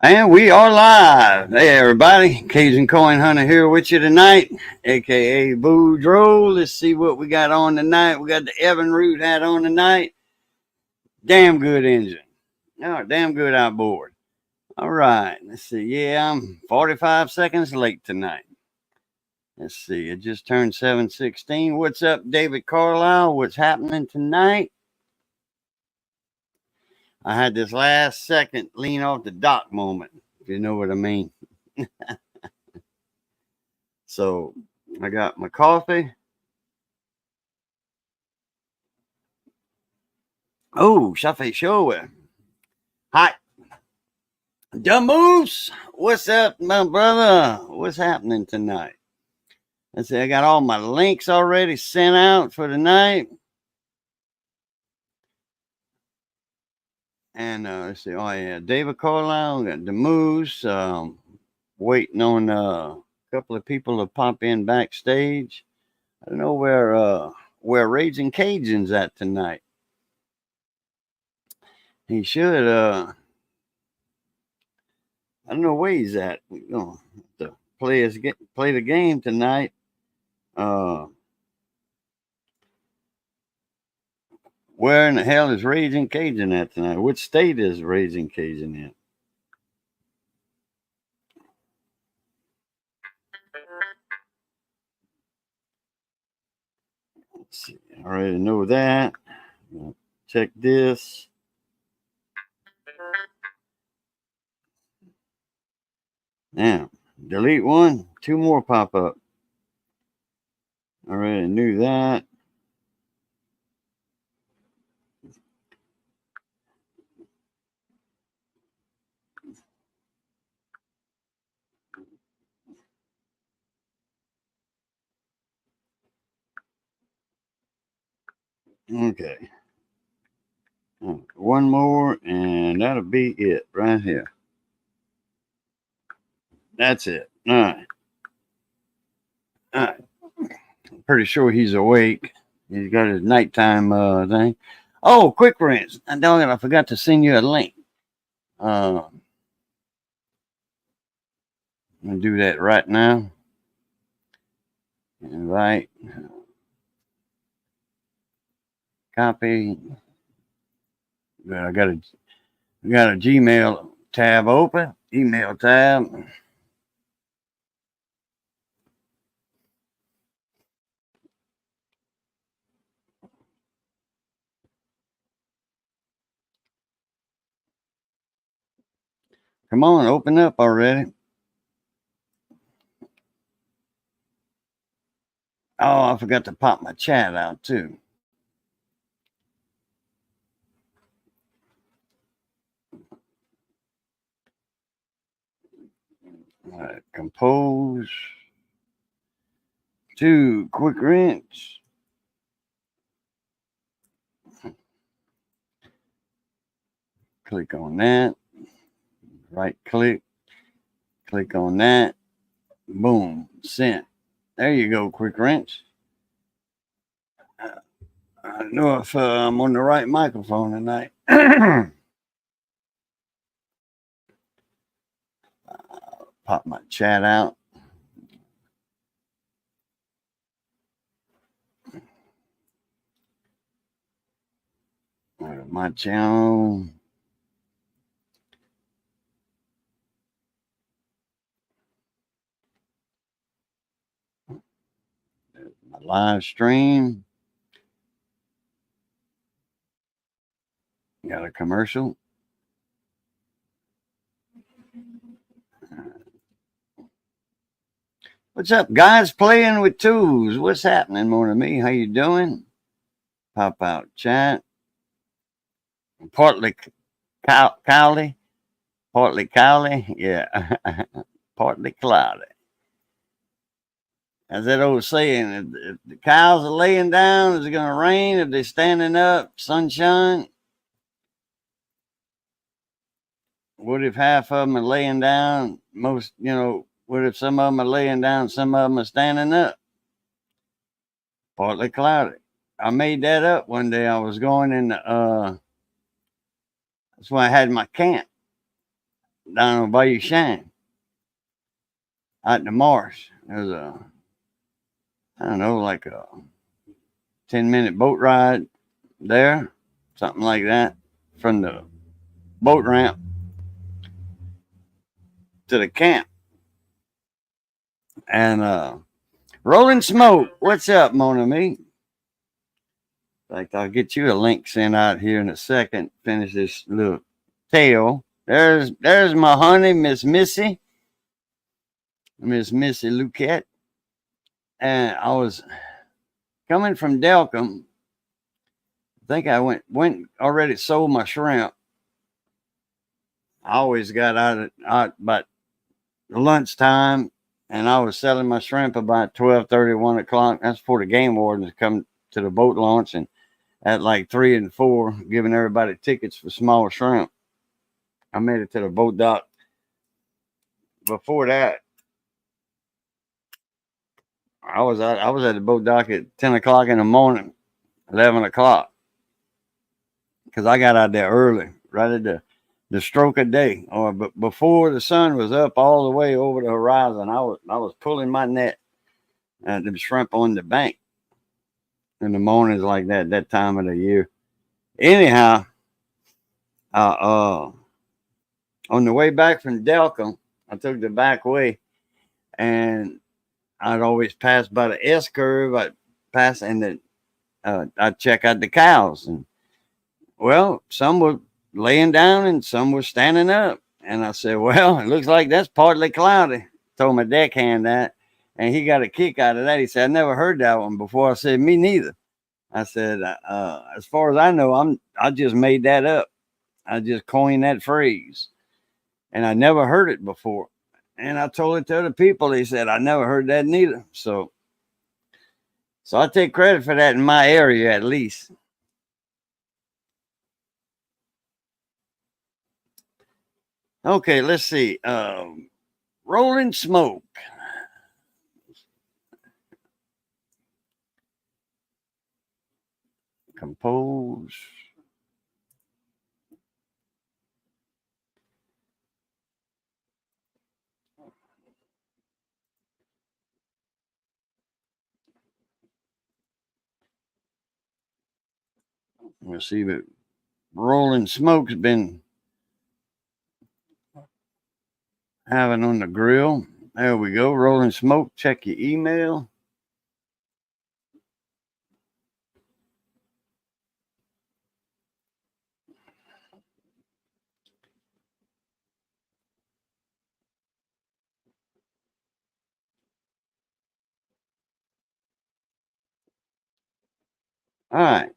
And we are live. Hey, everybody. Cajun Coin Hunter here with you tonight, a.k.a. Boudreaux. Let's see what we got on tonight. We got the Evan Root hat on tonight. Damn good engine. Oh, damn good outboard. All right. Let's see. Yeah, I'm 45 seconds late tonight. Let's see. It just turned 7:16. What's up, David Carlisle? What's happening tonight? I had this last second lean off the dock moment, if you know what I mean. So I got my coffee. Oh, Shafe Showa. Hi. The Moose. What's up, my brother? What's happening tonight? Let's see. I got all my links already sent out for tonight. And let's see. Oh, yeah. David Carlisle. Got the Moose. Waiting on a couple of people to pop in backstage. I don't know where Raging Cajun's at tonight. He should. I don't know where he's at. We're gonna have to play the game tonight. Where in the hell is Raging Cajun at tonight? Which state is Raging Cajun in? Let's see. I already know that. Check this. Now, delete one, two more pop up. I already knew that. Okay. One more, and that'll be it right here. That's it. All right. All right. I'm pretty sure he's awake. He's got his nighttime thing. Oh, quick rinse. I forgot to send you a link. I'm going to do that right now. Invite. Copy. Good. I got a Gmail tab open. Email tab. Come on, open up already. Oh, I forgot to pop my chat out too. All right, compose. Two, quick rinse. Click on that. Right click. Click on that. Boom. Sent. There you go, quick rinse. I don't know if I'm on the right microphone tonight. Pop my chat out. My channel. My live stream. Got a commercial. What's up, guys? Playing with tools. What's happening, more to me? How you doing? Pop out chat. Partly cloudy. Partly cloudy. Yeah. Partly cloudy. As that old saying, if the cows are laying down, is it going to rain? If they're standing up, sunshine? What if half of them are laying down? What if some of them are laying down, some of them are standing up? Partly cloudy. I made that up one day. I was going in, that's when I had my camp. down on Bayou Shine out in the marsh. There's I don't know, like a 10-minute boat ride there, something like that, from the boat ramp to the camp. And Rolling Smoke, what's up, mon ami? In fact, I'll get you a link sent out here in a second. Finish this little tale. There's my honey, Miss Missy Luquette. And I was coming from Delcom. I think I went already sold my shrimp. I always got out about lunchtime, and I was selling my shrimp about 12:30, 1 o'clock. That's before the game wardens come to the boat launch, and at like 3 and 4, giving everybody tickets for small shrimp. I made it to the boat dock. Before that, I was at the boat dock at 10 o'clock in the morning, 11 o'clock, because I got out there early, right at the stroke of day, or but before the sun was up all the way over the horizon. I was pulling my net at the shrimp on the bank in the mornings like that time of the year. Anyhow, on the way back from Delcom, I took the back way, and I'd always pass by the S curve. I'd pass, and then I'd check out the cows, and well, some were laying down and some were standing up. And I said, well, it looks like that's partly cloudy. Told my deckhand that, and he got a kick out of that. He said, I never heard that one before. I said, me neither. I said, as far as I know, I just made that up. I just coined that phrase, and I never heard it before. And I told it to other people. They said, I never heard that neither. So I take credit for that in my area, at least. Okay, let's see. Rolling Smoke. Compose. Let's see, but Rolling Smoke's been having on the grill. There we go. Rolling Smoke. Check your email. All right.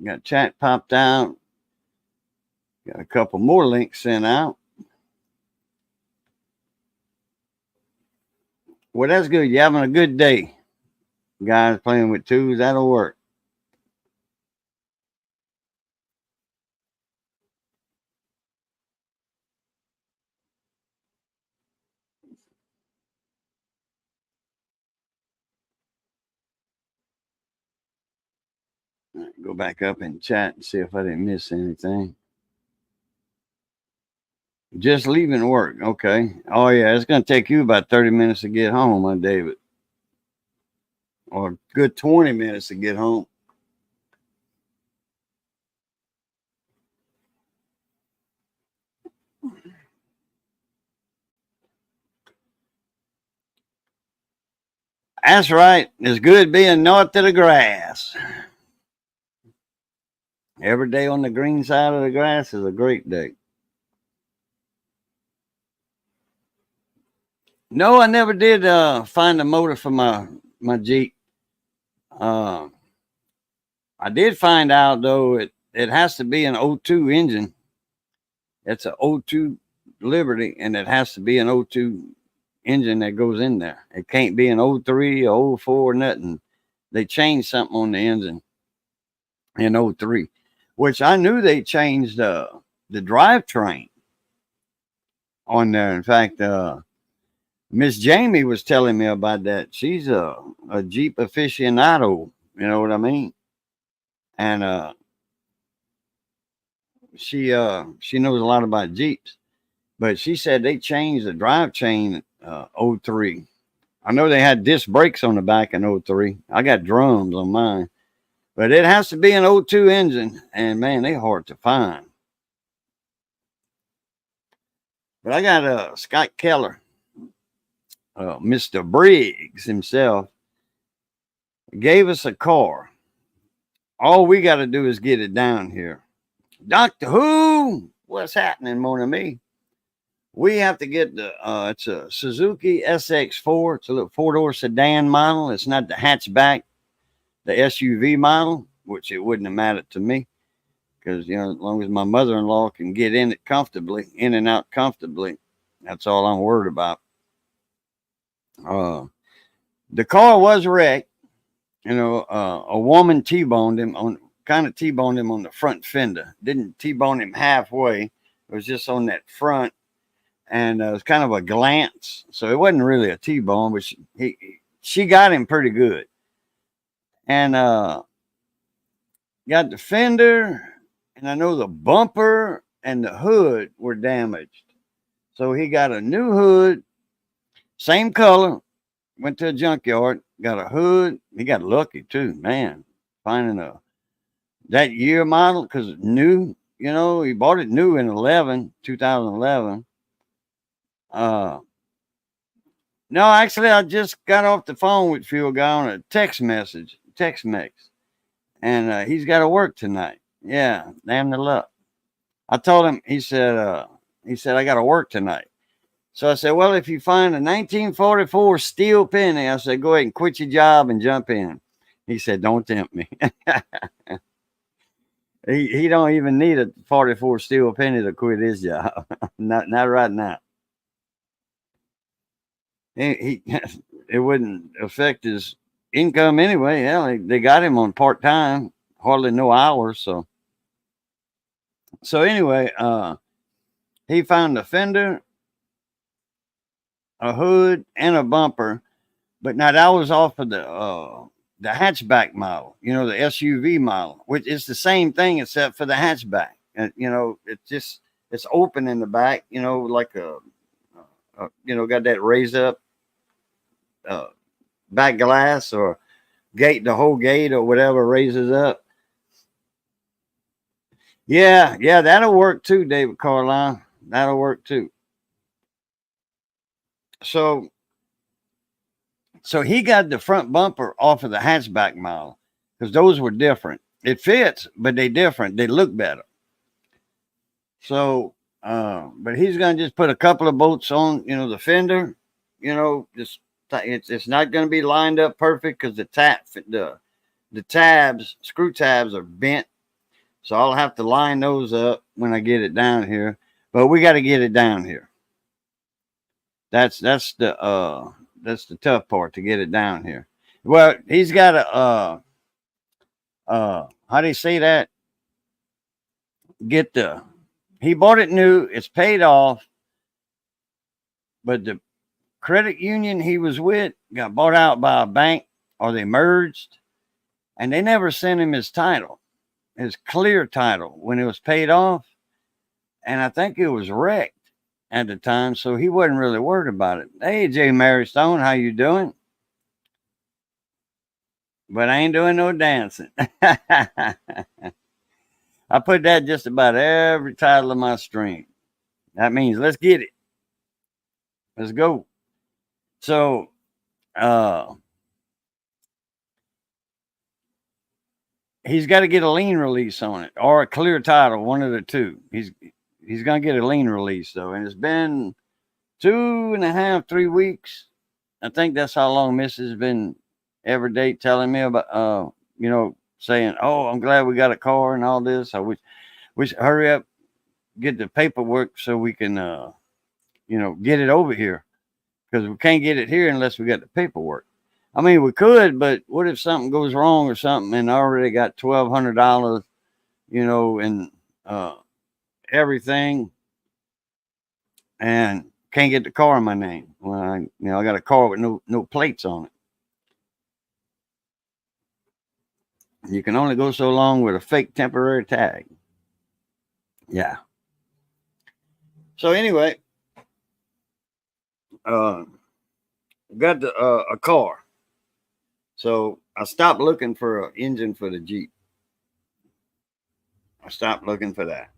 Got chat popped out. Got a couple more links sent out. Well, that's good. You're having a good day. Guys playing with twos, that'll work. Go back up and chat and see if I didn't miss anything. Just leaving work. Okay. Oh, yeah. It's going to take you about 30 minutes to get home, huh, David? Or a good 20 minutes to get home. That's right. It's good being north of the grass. Every day on the green side of the grass is a great day. No, I never did find a motor for my Jeep. I did find out though it has to be an O2 engine. It's an O2 Liberty, and it has to be an O2 engine that goes in there. It can't be an O3 or O4 or nothing. They changed something on the engine in O3, which I knew they changed the drivetrain on there. In fact, Miss Jamie was telling me about that. She's a Jeep aficionado, you know what I mean? And she knows a lot about Jeeps. But she said they changed the drive chain '03. I know they had disc brakes on the back in '03. I got drums on mine. But it has to be an '02 engine, and man, they hard to find. But I got Scott Keller, Mr. Briggs himself, gave us a car. All we got to do is get it down here. Doctor Who, what's happening, mon ami? We have to get it's a Suzuki SX4. It's a little four-door sedan model. It's not the hatchback, the SUV model, which it wouldn't have mattered to me because, you know, as long as my mother-in-law can get in it comfortably, in and out comfortably, that's all I'm worried about. The car was wrecked. You know, a woman T-boned him on the front fender. Didn't T-bone him halfway. It was just on that front, and it was kind of a glance. So it wasn't really a T-bone, but she got him pretty good. And got the fender, and I know the bumper and the hood were damaged. So he got a new hood, same color. Went to a junkyard, got a hood. He got lucky too, man, finding that year model because new. You know, he bought it new in 2011. No, actually, I just got off the phone with Fuel Guy on a text mix, and he's got to work tonight. Yeah, damn the luck. I told him. He said I got to work tonight. So I said, well, if you find a 1944 steel penny, I said, go ahead and quit your job and jump in. He said, don't tempt me. he don't even need a 44 steel penny to quit his job. not right now. It wouldn't affect his income anyway. Hell, they got him on part-time, hardly no hours. So anyway, he found a fender, a hood, and a bumper, but now that was off of the hatchback model, you know, the SUV model, which is the same thing except for the hatchback. And you know, it's open in the back, you know, like you know, got that raise up back glass or gate, the whole gate or whatever raises up. Yeah, that'll work too, David Carlisle. That'll work too. So he got the front bumper off of the hatchback model because those were different. It fits, but they different. They look better. So, but he's gonna just put a couple of bolts on, you know, the fender. You know, just it's not gonna be lined up perfect because the tabs, screw tabs are bent. So I'll have to line those up when I get it down here. But we got to get it down here. That's the tough part, to get it down here. Well, he's got a how do you say that? He bought it new, it's paid off, but the credit union he was with got bought out by a bank, or they merged, and they never sent him his title, his clear title when it was paid off. And I think it was wrecked at the time, so he wasn't really worried about it. Hey, Jay Marystone, how you doing? But I ain't doing no dancing. I put that just about every title of my stream. That means let's get it. Let's go. So, he's got to get a lien release on it or a clear title, one of the two. He's gonna get a lien release though, and it's been 2.5, 3 weeks. I think that's how long Mrs. has been every day telling me about, you know, saying, "Oh, I'm glad we got a car and all this. I wish hurry up, get the paperwork so we can, you know, get it over here, because we can't get it here unless we got the paperwork." I mean, we could, but what if something goes wrong or something, and I already got $1,200, you know, and everything, and can't get the car in my name. Well, I got a car with no plates on it. You can only go so long with a fake temporary tag. Yeah. So anyway, uh, got a car. So I stopped looking for an engine for the Jeep. I stopped looking for that.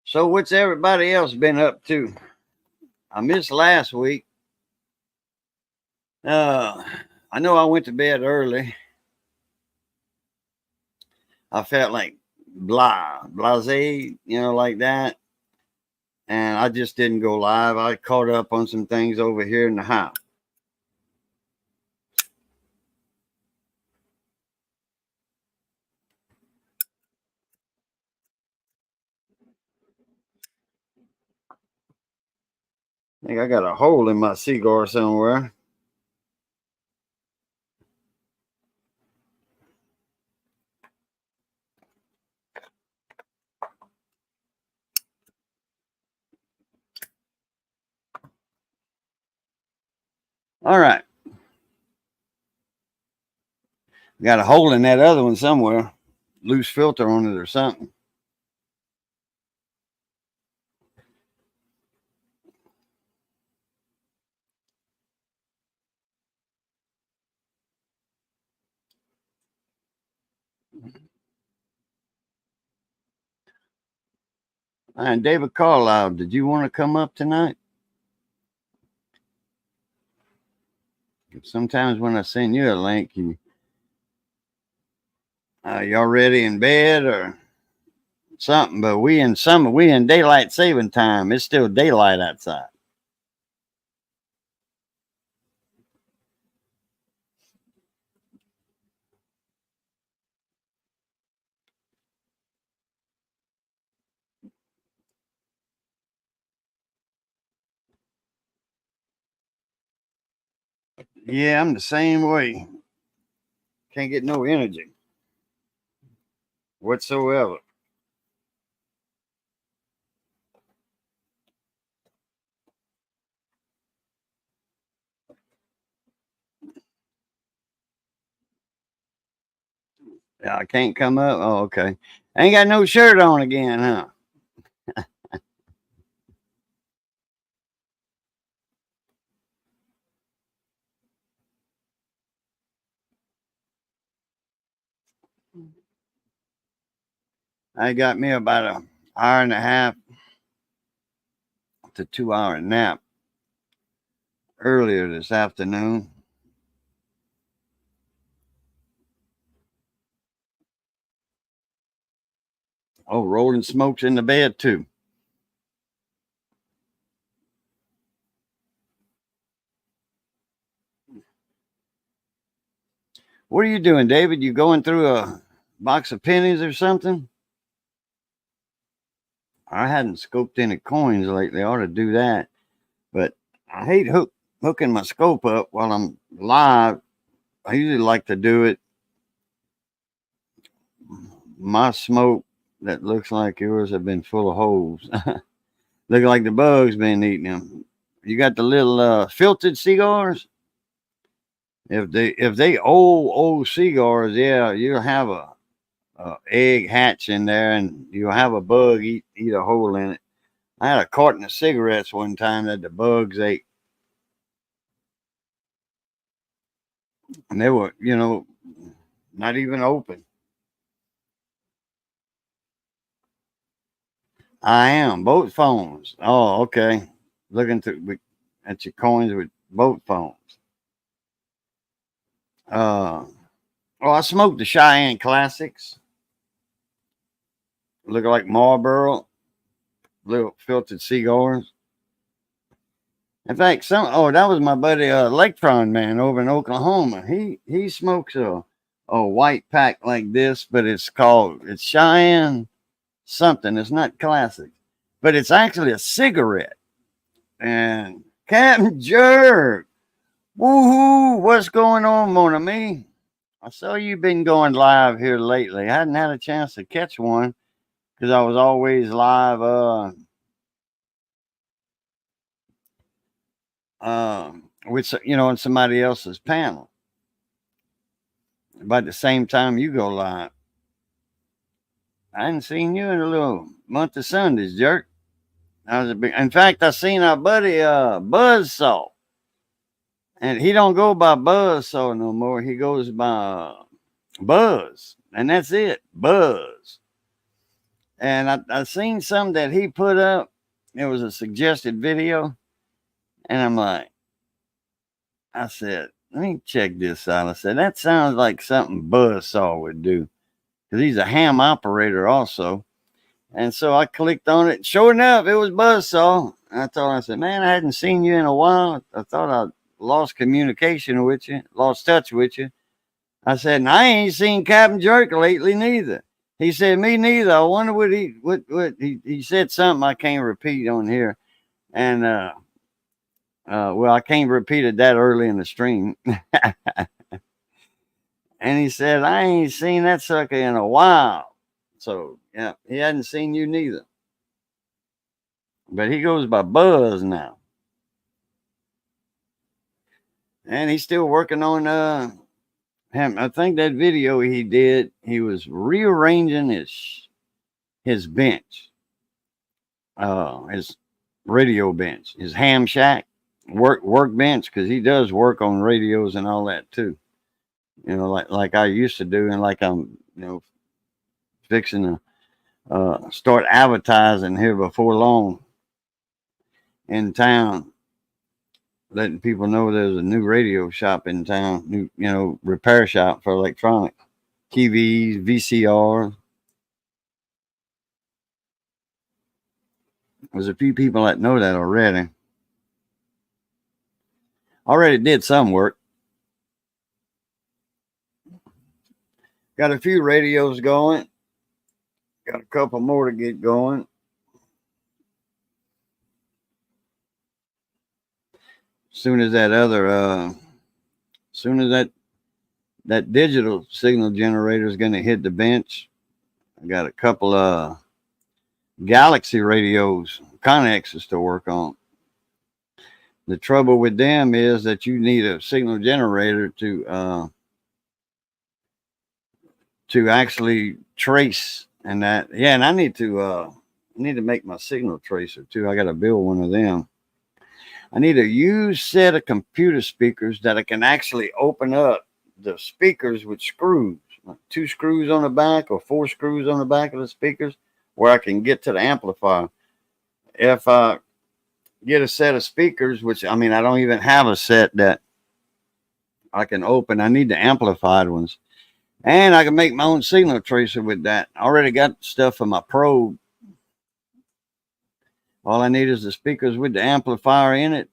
So what's everybody else been up to? I missed last week. Uh, I know I went to bed early. I felt like blase, like that. And I just didn't go live. I caught up on some things over here in the house. I think I got a hole in my cigar somewhere. All right. Got a hole in that other one somewhere. Loose filter on it or something. And David Carlisle, did you want to come up tonight? Sometimes when I send you a link, you already in bed or something. But we in daylight saving time. It's still daylight outside. Yeah, I'm the same way. Can't get no energy whatsoever. Yeah, I can't come up. Oh, okay. I ain't got no shirt on again, huh? I got me about an hour and a half to 2 hour nap earlier this afternoon. Oh, rolling smokes in the bed too. What are you doing, David? You going through a box of pennies or something? I hadn't scoped any coins lately. I ought to do that. But I hate hooking my scope up while I'm live. I usually like to do it. My smoke that looks like yours have been full of holes. Look like the bugs been eating them. You got the little filtered cigars. If they old cigars, yeah, you'll have a egg hatch in there, and you'll have a bug eat a hole in it. I had a carton of cigarettes one time that the bugs ate, and they were, not even open. I am both phones. Oh, okay. Looking at your coins with both phones. Uh, I smoked the Cheyenne Classics. Look like Marlboro, little filtered cigars. In fact, that was my buddy Electron Man over in Oklahoma. He smokes a white pack like this, but it's Cheyenne something. It's not classic, but it's actually a cigarette. And Captain Jerk, woohoo! What's going on, mon ami? I saw you've been going live here lately. I hadn't had a chance to catch one because I was always live with on somebody else's panel. But at the same time you go live. I hadn't seen you in a little month of Sundays, jerk. In fact, I seen our buddy Buzzsaw. And he don't go by Buzzsaw no more. He goes by Buzz. And that's it. Buzz. And I seen some that he put up. It was a suggested video. And I'm like, I said, let me check this out. I said, that sounds like something Buzzsaw would do. Because he's a ham operator also. And so I clicked on it. Sure enough, it was Buzzsaw. I told him, I said, man, I hadn't seen you in a while. I thought I lost communication with you, lost touch with you. I said, and I ain't seen Captain Jerk lately neither. He said, me neither. I wonder what he said something I can't repeat on here. And, well, I can't repeat it that early in the stream. And he said, I ain't seen that sucker in a while. So, yeah, he hadn't seen you neither. But he goes by Buzz now. And he's still working on him. I think that video he did, he was rearranging his bench. His radio bench, his ham shack, workbench, because he does work on radios and all that too. Like I used to do, and like I'm, fixing to start advertising here before long in town, letting people know there's a new radio shop in town, new repair shop for electronic TVs, VCR. There's a few people that know that already. Already did some work. Got a few radios going. Got a couple more to get going. Soon as that digital signal generator is going to hit the bench, I got a couple of Galaxy radios, Connexes to work on. The trouble with them is that you need a signal generator to actually trace and that. Yeah, and I need to make my signal tracer too. I got to build one of them. I need a used set of computer speakers that I can actually open up the speakers with screws, like 2 screws on the back or 4 screws on the back of the speakers, where I can get to the amplifier. If I get a set of speakers, which I don't even have a set that I can open. I need the amplified ones. And I can make my own signal tracer with that. I already got stuff for my probe. All I need is the speakers with the amplifier in it.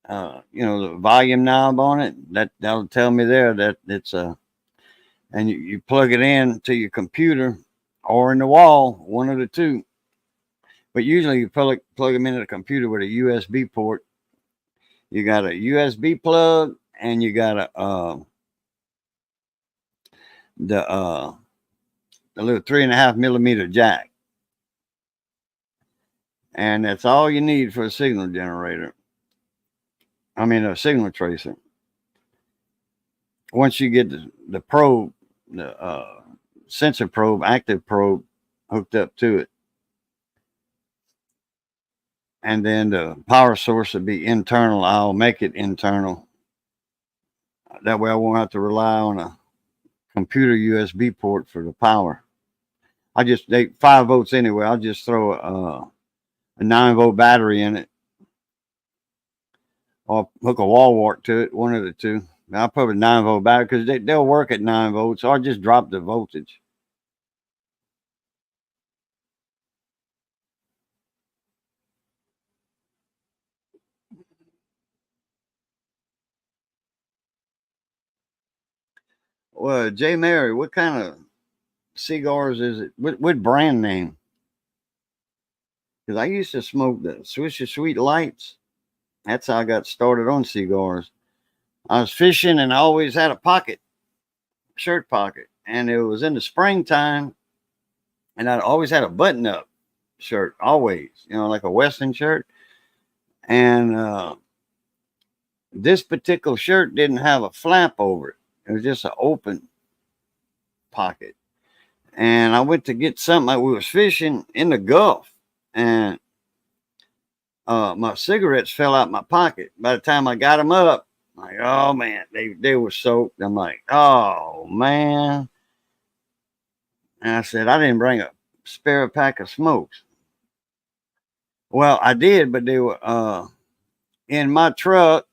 The volume knob on it. That'll tell me there that it's and you plug it in to your computer or in the wall, one of the two. But usually you plug them into the computer with a USB port. You got a USB plug and you got the little 3.5 millimeter jack. And that's all you need for a signal generator. A signal tracer. Once you get the probe, the sensor probe, active probe hooked up to it. And then the power source will be internal. I'll make it internal. That way I won't have to rely on a computer USB port for the power. They 5 volts anyway. I'll just throw a 9-volt battery in it, or hook a wall wart to it, one of the two. I'll put a 9-volt battery because they'll work at 9 volts, or just drop the voltage. Well, J. Mary, what kind of cigars is it? What brand name? Because I used to smoke the Swisher Sweet Lights. That's how I got started on cigars. I was fishing and I always had a shirt pocket. And it was in the springtime And I always had a button up shirt, always, like a Western shirt. And this particular shirt didn't have a flap over it. It was just an open pocket. And I went to get something. We was fishing in the Gulf, and my cigarettes fell out my pocket. By the time I got them up, I'm like, oh man, they were soaked. I'm like, oh man. And I said, I didn't bring a spare pack of smokes. Well, I did, but they were in my truck,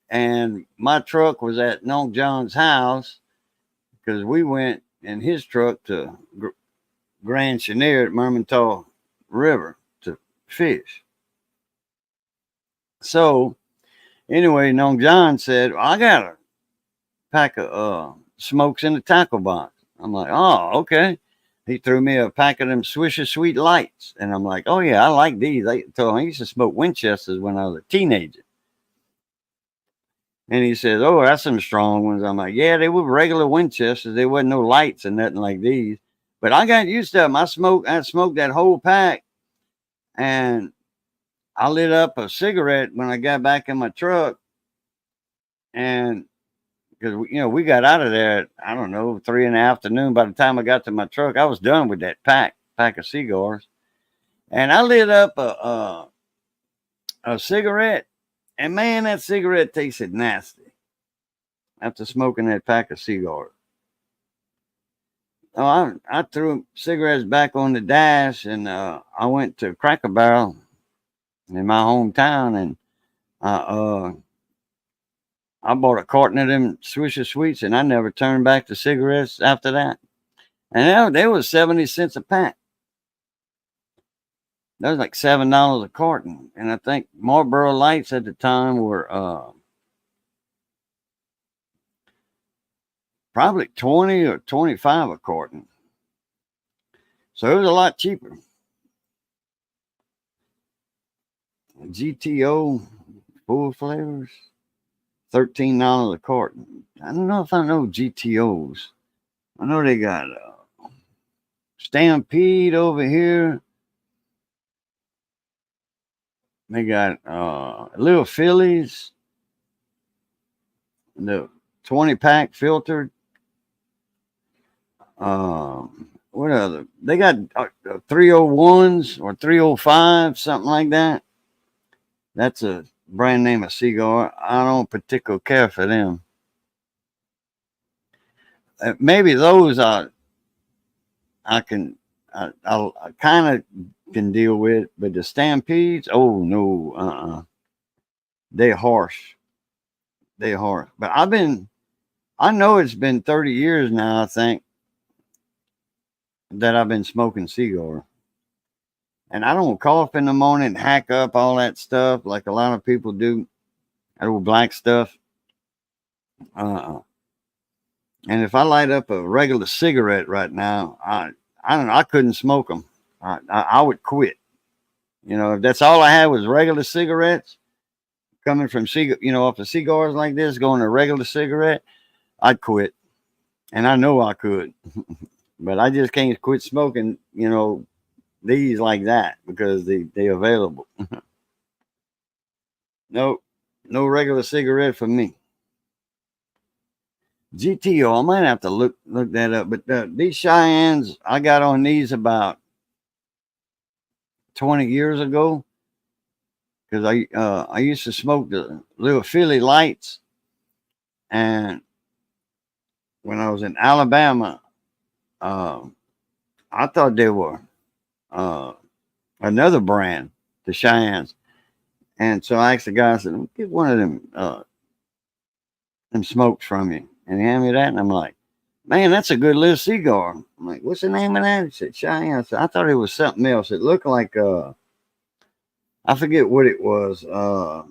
and my truck was at Nong John's house because we went in his truck to Grand Chenier at Mermentau River to fish. So anyway, Nong John said, well, I got a pack of smokes in the tackle box. I'm like, oh, okay. He threw me a pack of them Swisher Sweet Lights. And I'm like, oh, yeah, I like these. I used to smoke Winchesters when I was a teenager. And he says, oh, that's some strong ones. I'm like, yeah, they were regular Winchesters. There wasn't no lights and nothing like these. But I got used to them. I smoked that whole pack. And I lit up a cigarette when I got back in my truck. And because, we got out of there at, I don't know, 3 in the afternoon. By the time I got to my truck, I was done with that pack of cigars. And I lit up a cigarette. And man, that cigarette tasted nasty after smoking that pack of cigars. Oh, I threw cigarettes back on the dash, and I went to Cracker Barrel in my hometown, and I bought a carton of them Swisher Sweets, and I never turned back to cigarettes after that. And they was 70 cents a pack. That was like $7 a carton. And I think Marlboro Lights at the time were probably 20 or 25 a carton. So it was a lot cheaper. GTO full flavors, $13 a carton. I don't know if I know GTOs. I know they got Stampede over here. They got Little Phillies, the 20-pack filtered. What other? They got 301s or 305, something like that. That's a brand name of cigar. I don't particularly care for them. Maybe those I kind of can deal with, but the Stampedes, oh no, they're harsh. They're harsh. But I know it's been 30 years now, I think, that I've been smoking cigar. And I don't cough in the morning and hack up all that stuff like a lot of people do. That old black stuff. And if I light up a regular cigarette right now, I don't know, I couldn't smoke them. I would quit. If that's all I had was regular cigarettes, coming from off of cigars like this, going to regular cigarette, I'd quit. And I know I could. But I just can't quit smoking, these like that because they available. No regular cigarette for me. GTO, I might have to look that up. But these Cheyennes, I got on these about 20 years ago because I used to smoke the Little Philly Lights, and when I was in Alabama, I thought they were another brand, the Cheyennes. And so I asked the guy, I said, get one of them smokes from you. And he handed me that, and I'm like, man, that's a good little cigar. I'm like, what's the name of that? He said, Cheyenne. I said, I thought it was something else. It looked like, I forget what it was. I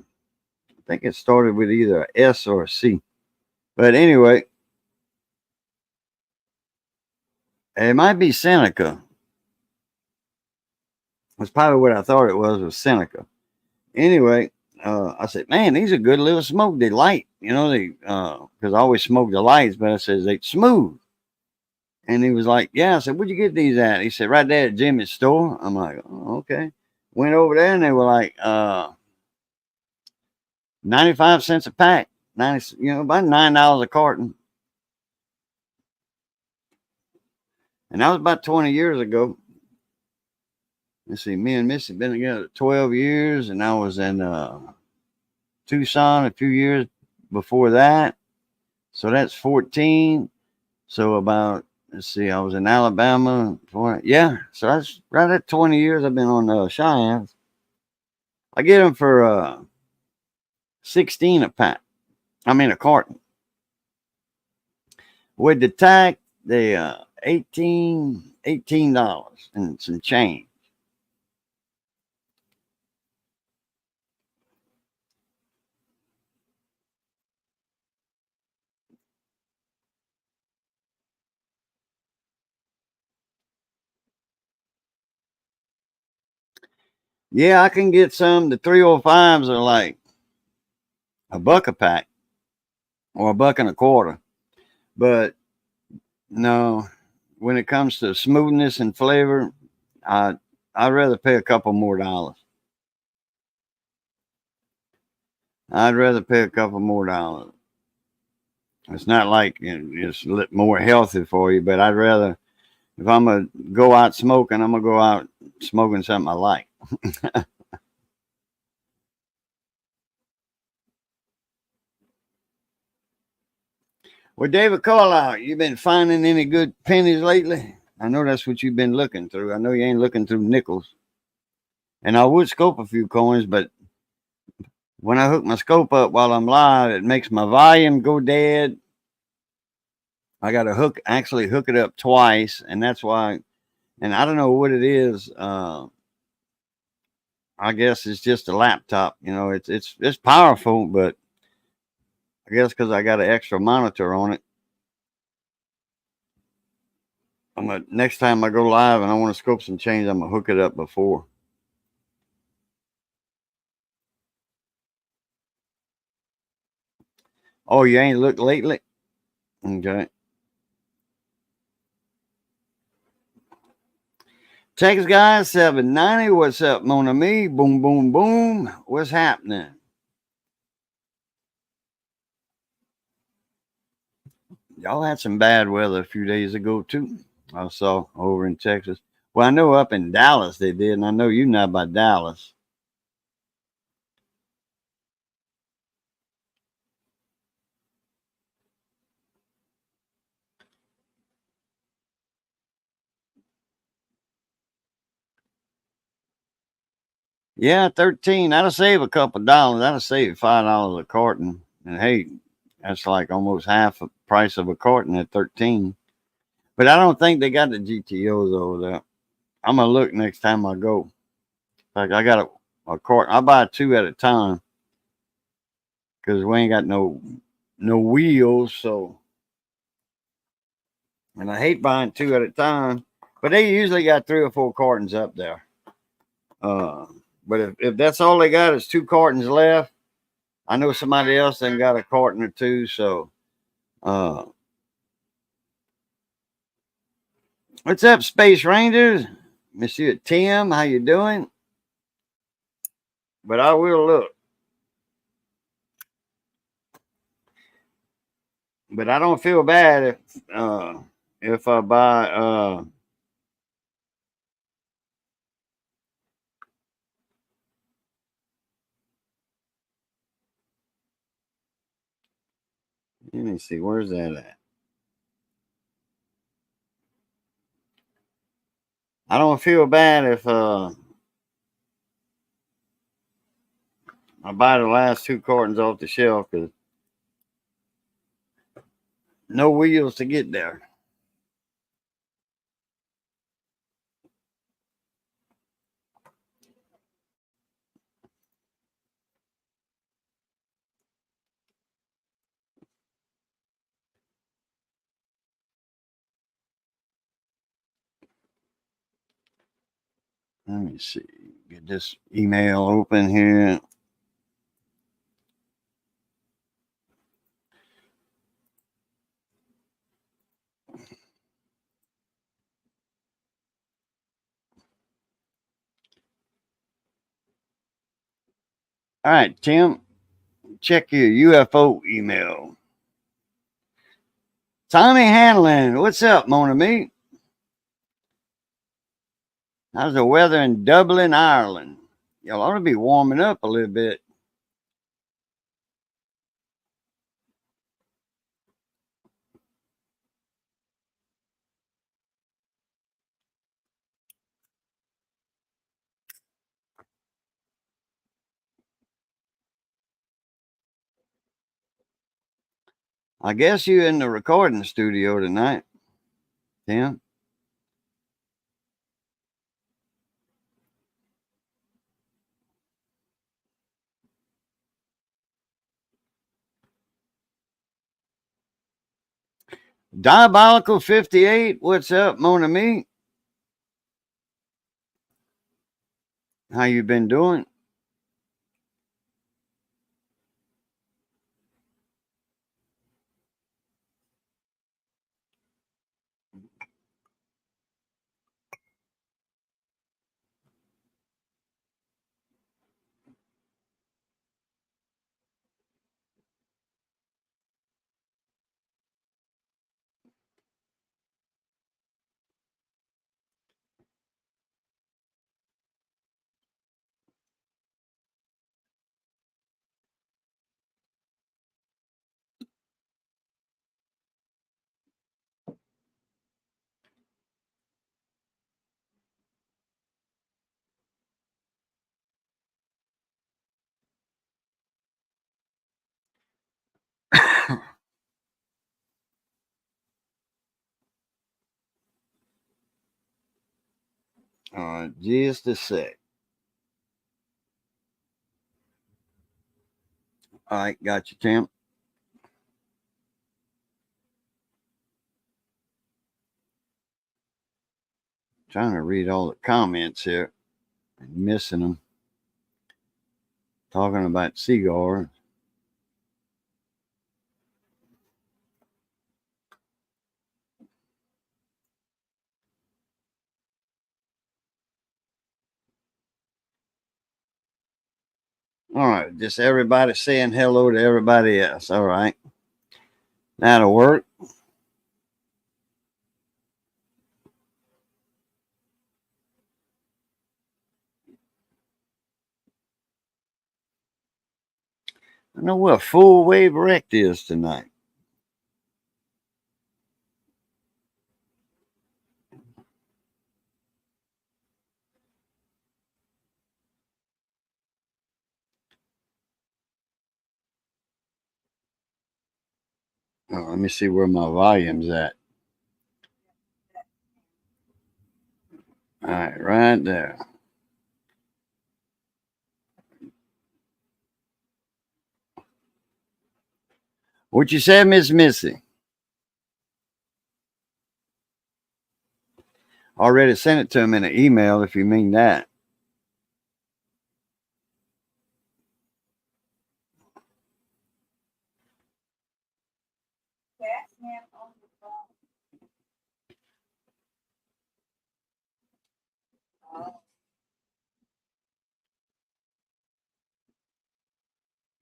think it started with either a S or a C. But anyway, it might be Seneca. That's probably what I thought it was Seneca. Anyway, I said, man, these are good little smoke. They light, because I always smoke the lights, but I said they smooth. And he was like, yeah. I said, where'd you get these at? He said, right there at Jimmy's store. I'm like, oh, okay. Went over there and they were like 95 cents a pack. 90, about $9 a carton. And that was about 20 years ago. Let's see, me and Missy been together 12 years, and I was in Tucson a few years before that. So that's 14. So about, let's see, I was in Alabama. Yeah, so that's right at 20 years I've been on Cheyennes. I get them for 16 a pack. I mean, a carton. With the tax, they $18 and some change. Yeah, I can get some. The 305s are like a buck a pack or a buck and a quarter. But no, when it comes to smoothness and flavor, I I'd rather pay a couple more dollars. I'd rather pay a couple more dollars. It's not like it's more healthy for you, but I'd rather if I'm gonna go out smoking, I'm gonna go out smoking something I like. Well, David Carlisle, you been finding any good pennies lately? I know that's what you've been looking through. I know you ain't looking through nickels. And I would scope a few coins, but when I hook my scope up while I'm live, it makes my volume go dead. I got to actually hook it up twice, and that's why. And I don't know what it is. I guess it's just a laptop. It's powerful, but I guess because I got an extra monitor on it, next time I go live and I want to scope some change, I'm gonna hook it up before. Oh, you ain't looked lately? Okay. Texas guy 790. What's up, Mon ami? Boom, boom, boom. What's happening? Y'all had some bad weather a few days ago too. I saw over in Texas. Well, I know up in Dallas they did, and I know you're not by Dallas. Yeah, 13. That'll save a couple dollars. That'll save $5 a carton. And hey, that's like almost half the price of a carton at 13. But I don't think they got the GTOs over there. I'm gonna look next time I go. Like I got a carton. I buy two at a time because we ain't got no wheels. So, and I hate buying two at a time. But they usually got three or four cartons up there. Uh, but if that's all they got is two cartons left, I know somebody else then got a carton or two. So, uh, what's up, Space Rangers? Monsieur Tim, how you doing? But I will look. But I don't feel bad if I buy let me see, where's that at? I don't feel bad if I buy the last two cartons off the shelf because no wheels to get there. Let me see. Get this email open here. All right, Tim, check your UFO email. Tommy Hanlon, what's up, mon ami? How's the weather in Dublin, Ireland? Y'all ought to be warming up a little bit. I guess you in the recording studio tonight, Tim. Diabolical 58, what's up, mon ami? How you been doing? Just a sec. All right, got you, Tim. Trying to read all the comments here and missing them. Talking about cigars. All right, just everybody saying hello to everybody else. All right, that'll work. I know what full wave wreck is tonight. Oh, let me see where my volume's at. All right, right there. What you said, Miss Missy? Already sent it to him in an email, if you mean that.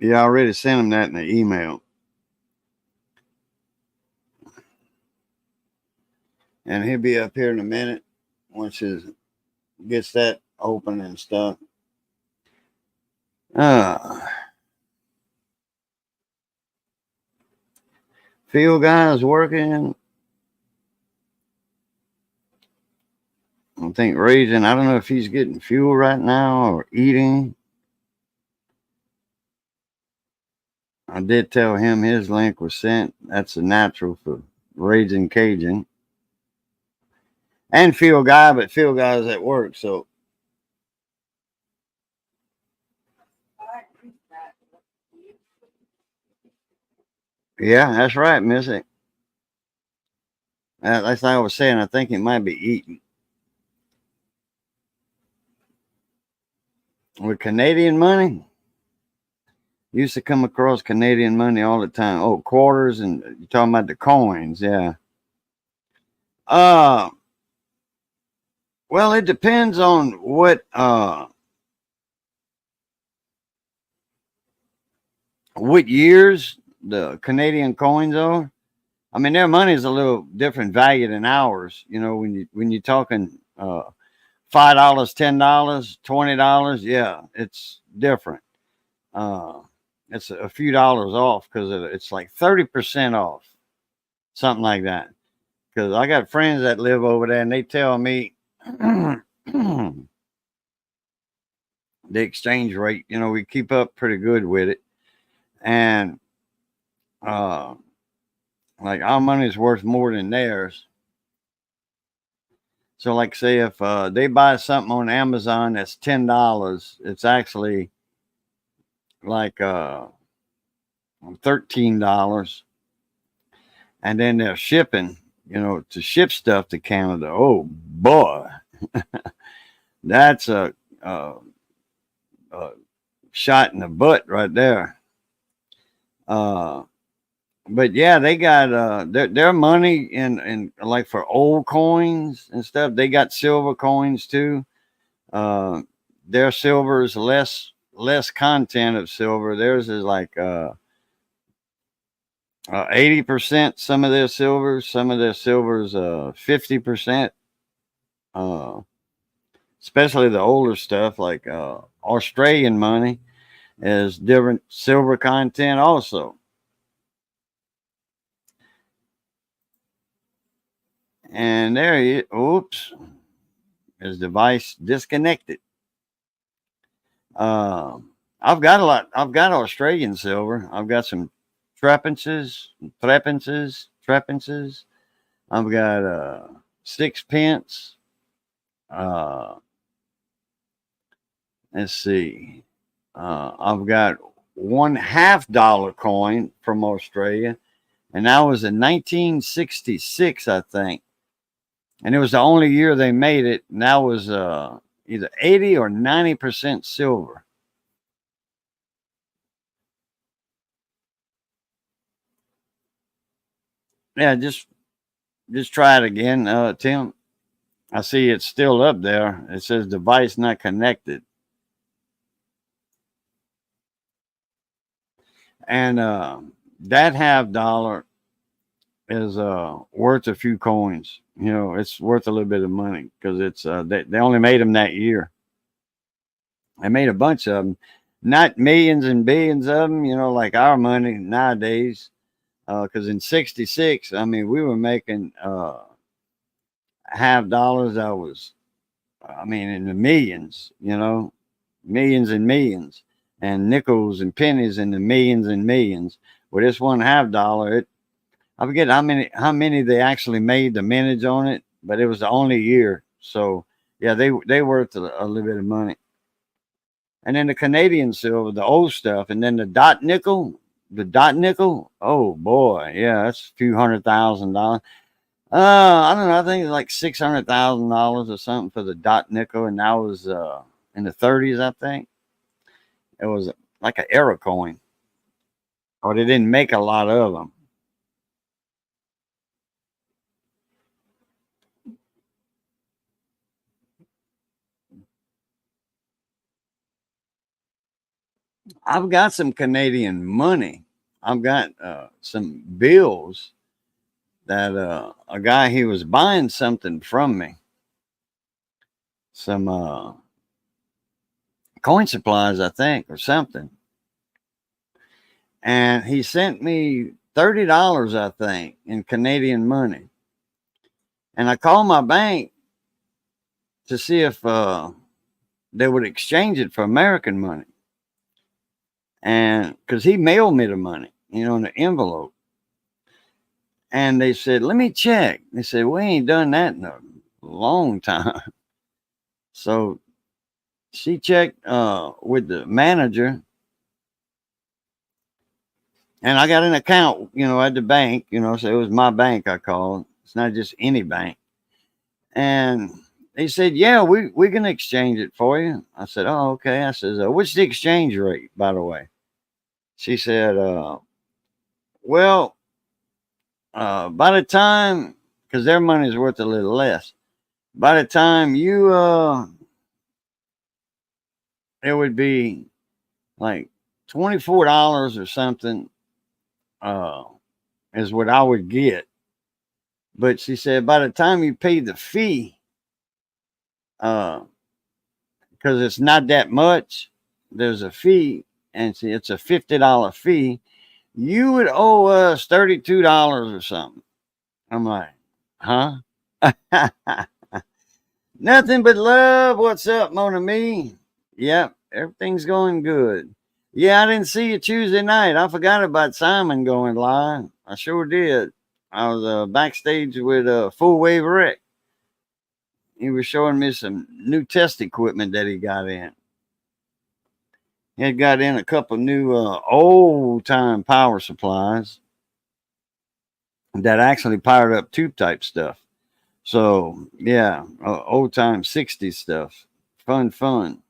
Yeah, I already sent him that in the email. And he'll be up here in a minute once he gets that open and stuff. Uh, Field guys working. I think Raging, I don't know if he's getting fuel right now or eating. I did tell him his link was sent. That's a natural for Raging Cajun. And Field Guy, but Field Guy's at work, so. Yeah, that's right, Missy. That's like I was saying. I think he might be eating. With Canadian money, used to come across Canadian money all the time. Oh, quarters, and you're talking about the coins, yeah. Uh, well, it depends on what what years the Canadian coins are. I mean, their money is a little different value than ours. You know, when you're talking $5, $10, $20, yeah, it's different. Uh, it's a few dollars off because it's like 30% off, something like that. Because I got friends that live over there, and they tell me the exchange rate. You know, we keep up pretty good with it, and uh, like our money is worth more than theirs. So, like, say if they buy something on Amazon that's $10, it's actually like $13, and then they're shipping. You know, to ship stuff to Canada. Oh boy, that's a shot in the butt right there. Uh, but yeah, they got their money in like for old coins and stuff. They got silver coins too. Uh, their silver is less content of silver. Theirs is like 80%. Some of their silvers 50%. Uh, especially the older stuff like Australian money is different silver content also. And there he, oops, his device disconnected. Uh, I've got a lot. I've got Australian silver. I've got some trepences. I've got sixpence. Uh, let's see. I've got $1/2 coin from Australia, and that was in 1966, I think. And it was the only year they made it. And that was either 80 or 90% silver. Yeah, just try it again, Tim. I see it's still up there. It says device not connected. And that $1/2 is worth a few coins. You know, it's worth a little bit of money because it's they only made them that year. They made a bunch of them, not millions and billions of them. You know, like our money nowadays. Because in '66, I mean, we were making $1/2 that was, I mean, in the millions. You know, millions and millions, and nickels and pennies in the millions and millions. With this $1/2, I forget how many they actually made the mintage on it, but it was the only year. So yeah, they worth a little bit of money. And then the Canadian silver, the old stuff, and then the dot nickel. Oh boy, yeah, that's a few $100,000. I don't know. I think it's like $600,000 or something for the dot nickel, and that was in the 30s. I think it was like an era coin, or they didn't make a lot of them. I've got some Canadian money. I've got some bills that a guy he was buying something from me, some coin supplies, I think, or something, and he sent me $30, I think, in Canadian money. And I called my bank to see if they would exchange it for American money, and because he mailed me the money, you know, in the envelope. And they said, "Let me check." They said, "We ain't done that in a long time." So she checked with the manager, and I got an account, you know, at the bank, you know, so it was my bank I called. It's not just any bank. And they said, "Yeah, we're going to exchange it for you." I said, "Oh, okay." I says, "What's the exchange rate, by the way?" She said, "Well, by the time, because their money's worth a little less, by the time it would be like $24 or something uh, is what I would get. But she said by the time you pay the fee, because it's not that much, there's a fee, and see, it's a $50 fee. You would owe us $32 or something. I'm like, huh? Nothing but love. What's up, Mona Me? Yep, everything's going good. Yeah, I didn't see you Tuesday night. I forgot about Simon going live. I sure did. I was backstage with Full Wave Rick. He was showing me some new test equipment that he got in. He had got in a couple new old time power supplies that actually powered up tube type stuff. So yeah, old time 60s stuff. Fun.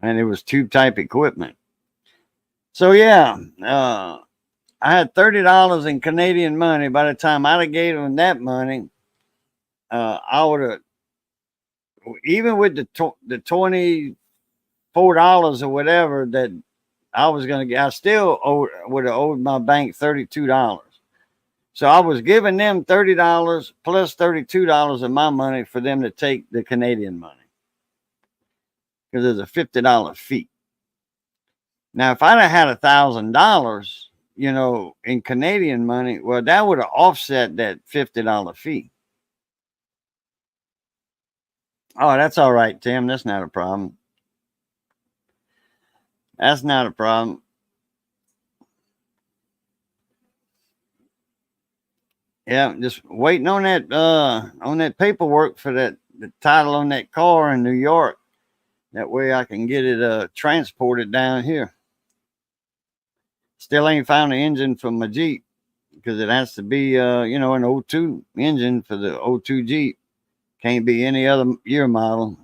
And it was tube type equipment. So yeah, I had $30 in Canadian money. By the time I'd have gave him that money, I would have, even with the $24 or whatever that I was going to get, I still would have owed my bank $32. So I was giving them $30 plus $32 of my money for them to take the Canadian money, because there's a $50 fee. Now, if I'd have had $1,000, in Canadian money, well, that would have offset that $50 fee. Oh, that's all right, Tim. That's not a problem. That's not a problem. Yeah, just waiting on that paperwork for the title on that car in New York. That way I can get it transported down here. Still ain't found the engine for my Jeep, because it has to be an 02 engine for the 02 Jeep. Can't be any other year model.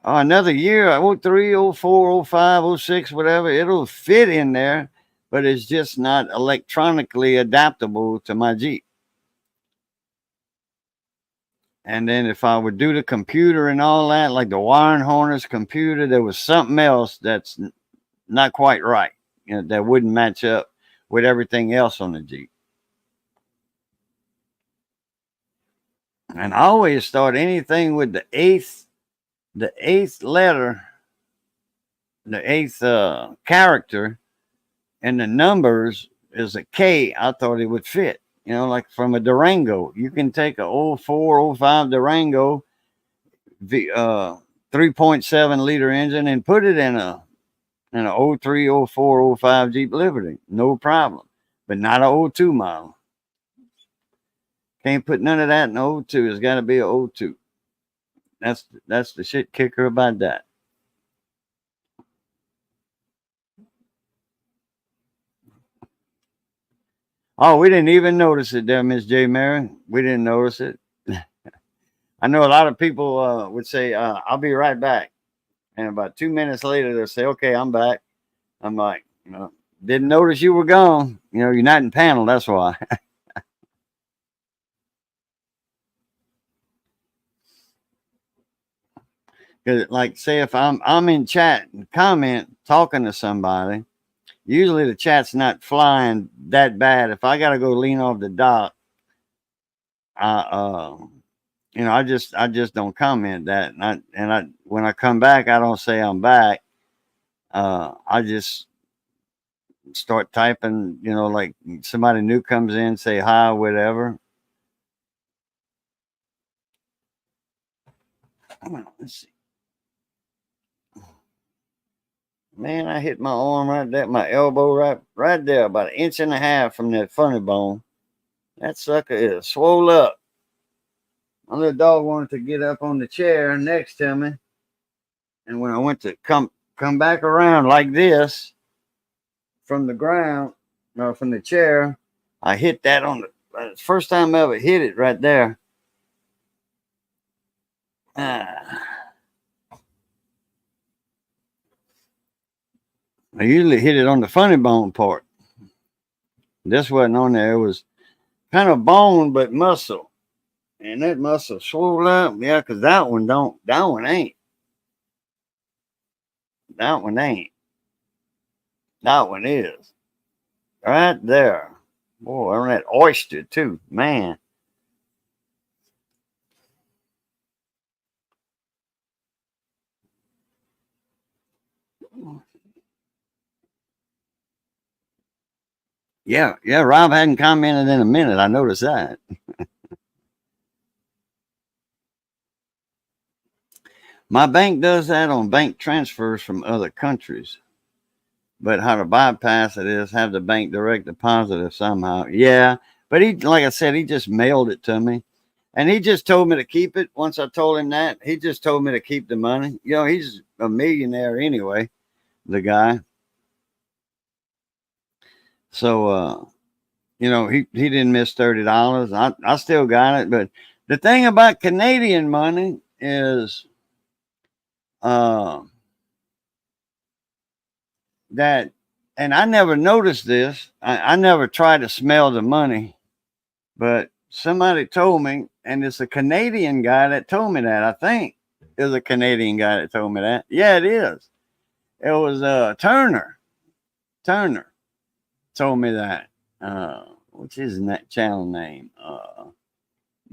Oh, another year, 03, 04, 05, 06, whatever, it'll fit in there, but it's just not electronically adaptable to my Jeep. And then if I would do the computer and all that, like the wiring harness computer, there was something else that's not quite right, that wouldn't match up with everything else on the Jeep. And I always thought anything with the eighth letter, the eighth character, and the numbers is a K. I thought it would fit. Like from a Durango, you can take a 04, 05 Durango, the 3.7 liter engine, and put it in a 03, 04, 05 Jeep Liberty, no problem. But not a 02 model. Can't put none of that in 02. It's got to be a 02. That's the shit kicker about that. Oh, we didn't even notice it there, Miss J. Mary. We didn't notice it. I know a lot of people would say, I'll be right back. And about 2 minutes later, they'll say, okay, I'm back. I'm like, didn't notice you were gone. You're not in panel. That's why. Because, like, say if I'm in chat and comment talking to somebody, usually the chat's not flying that bad. If I gotta go lean off the dock, I just don't comment that. And when I come back, I don't say I'm back. I just start typing. Like somebody new comes in, say hi, whatever. Let's see. Man, I hit my arm right there, my elbow right there, about 1.5 inches from that funny bone. That sucker is swole up. My little dog wanted to get up on the chair next to me, and when I went to come back around like this from the ground, or from the chair, I hit that on the first time I ever hit it right there. I usually hit it on the funny bone part. This wasn't on there. It was kind of bone but muscle. And that muscle swole up. Yeah, because that one ain't. That one ain't. That one is. Right there. Boy, on that oyster too. Man. Yeah, yeah, Rob hadn't commented in a minute. I noticed that. My bank does that on bank transfers from other countries. But how to bypass it is have the bank direct deposit it somehow. Yeah. But he, like I said, he just mailed it to me. And he just told me to keep it. Once I told him that, he just told me to keep the money. You know, he's a millionaire anyway, the guy. So, you know, he didn't miss $30. I still got it. But the thing about Canadian money is uh, that, and I never noticed this. I never tried to smell the money, but somebody told me, and it's a Canadian guy that told me that. I think it was a Canadian guy that told me that. Yeah, it is. It was Turner. Turner told me that. What's his channel name?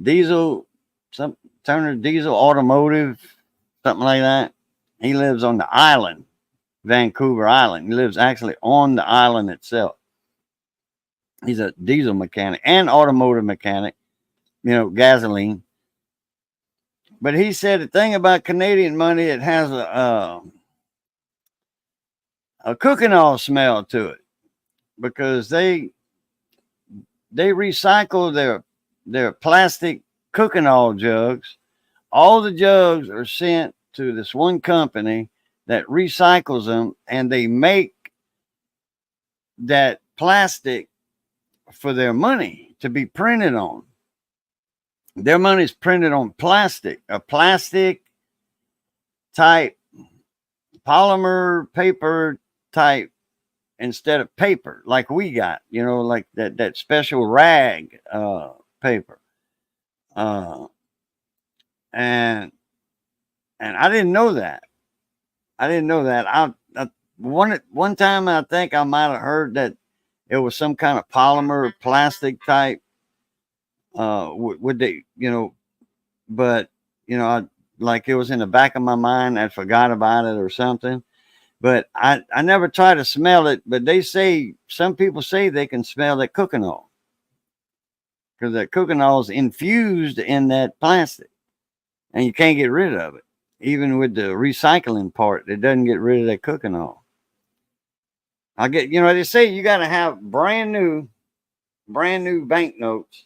Diesel, some Turner Diesel Automotive, something like that. He lives on the island, Vancouver Island. He lives actually on the island itself. He's a diesel mechanic and automotive mechanic, you know, gasoline. But he said the thing about Canadian money, it has a cooking oil smell to it because they recycle their plastic cooking oil jugs. All the jugs are sent to this one company that recycles them, and they make that plastic for their money to be printed on. Their money is printed on plastic, a plastic type polymer paper type instead of paper like we got, you know, like that special rag paper. Uh, and I didn't know that. I didn't know that. One time I think I might have heard that it was some kind of polymer plastic type. Would they, you know, but you know, like it was in the back of my mind. I forgot about it or something. But I never try to smell it. But they say some people say they can smell that cooking oil because that cooking oil is infused in that plastic, and you can't get rid of it. Even with the recycling part, it doesn't get rid of that cooking oil. I get, you know, they say you got to have brand new banknotes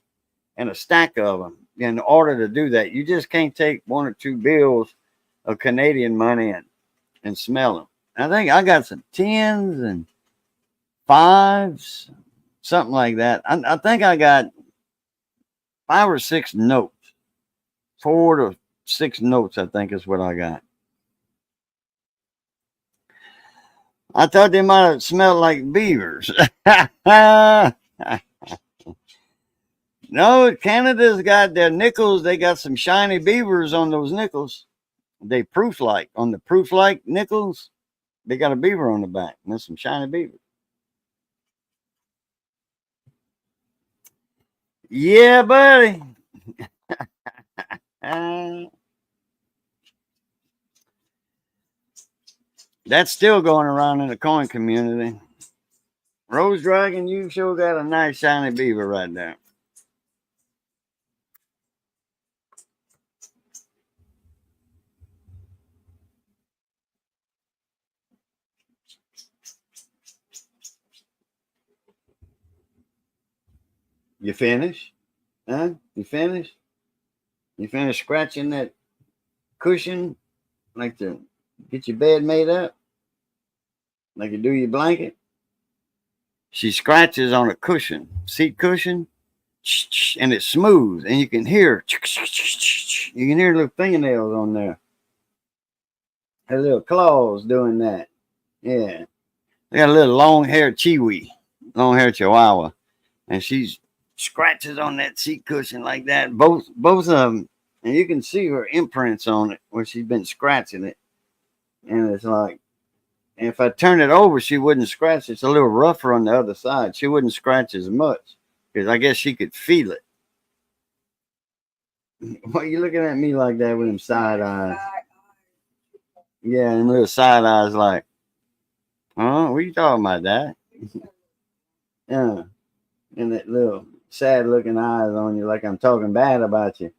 and a stack of them in order to do that. You just can't take one or two bills of Canadian money and smell them. I think I got some tens and fives, something like that. I think I got 5 or 6 notes, 4 to 6 notes, I think is what I got. I thought they might have smelled like beavers. No, Canada's got their nickels. They got some shiny beavers on those nickels. They proof like on the proof like nickels. They got a beaver on the back. And there's some shiny beavers. Yeah, buddy. Uh, that's still going around in the coin community. Rose Dragon, you sure got a nice shiny beaver right there. You finished? Huh? You finished? You finished scratching that cushion like to get your bed made up? Like you do your blanket? She scratches on a cushion, seat cushion, and it's smooth, and you can hear little fingernails on there. Her little claws doing that. Yeah, they got a little long haired chiwi, long haired chihuahua, and she scratches on that seat cushion like that. Both of them, and you can see her imprints on it where she's been scratching it, and it's like And if I turn it over, she wouldn't scratch. It's a little rougher on the other side. She wouldn't scratch as much because I guess she could feel it. Why are you looking at me like that with them side eyes? Yeah, and little side eyes like, oh, what are you talking about, that? Yeah, and that little sad looking eyes on you like I'm talking bad about you.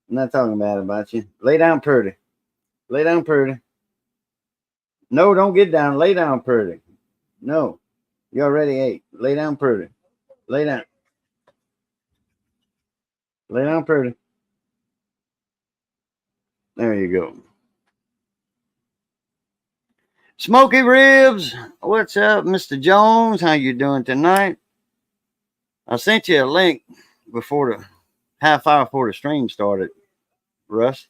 I'm not talking bad about you. Lay down pretty. Lay down pretty. No, don't get down. Lay down pretty. No, you already ate. Lay down pretty. Lay down. Lay down pretty. There you go. Smoky Ribs, what's up, Mr. Jones? How you doing tonight? I sent you a link before the half hour before the stream started, Russ.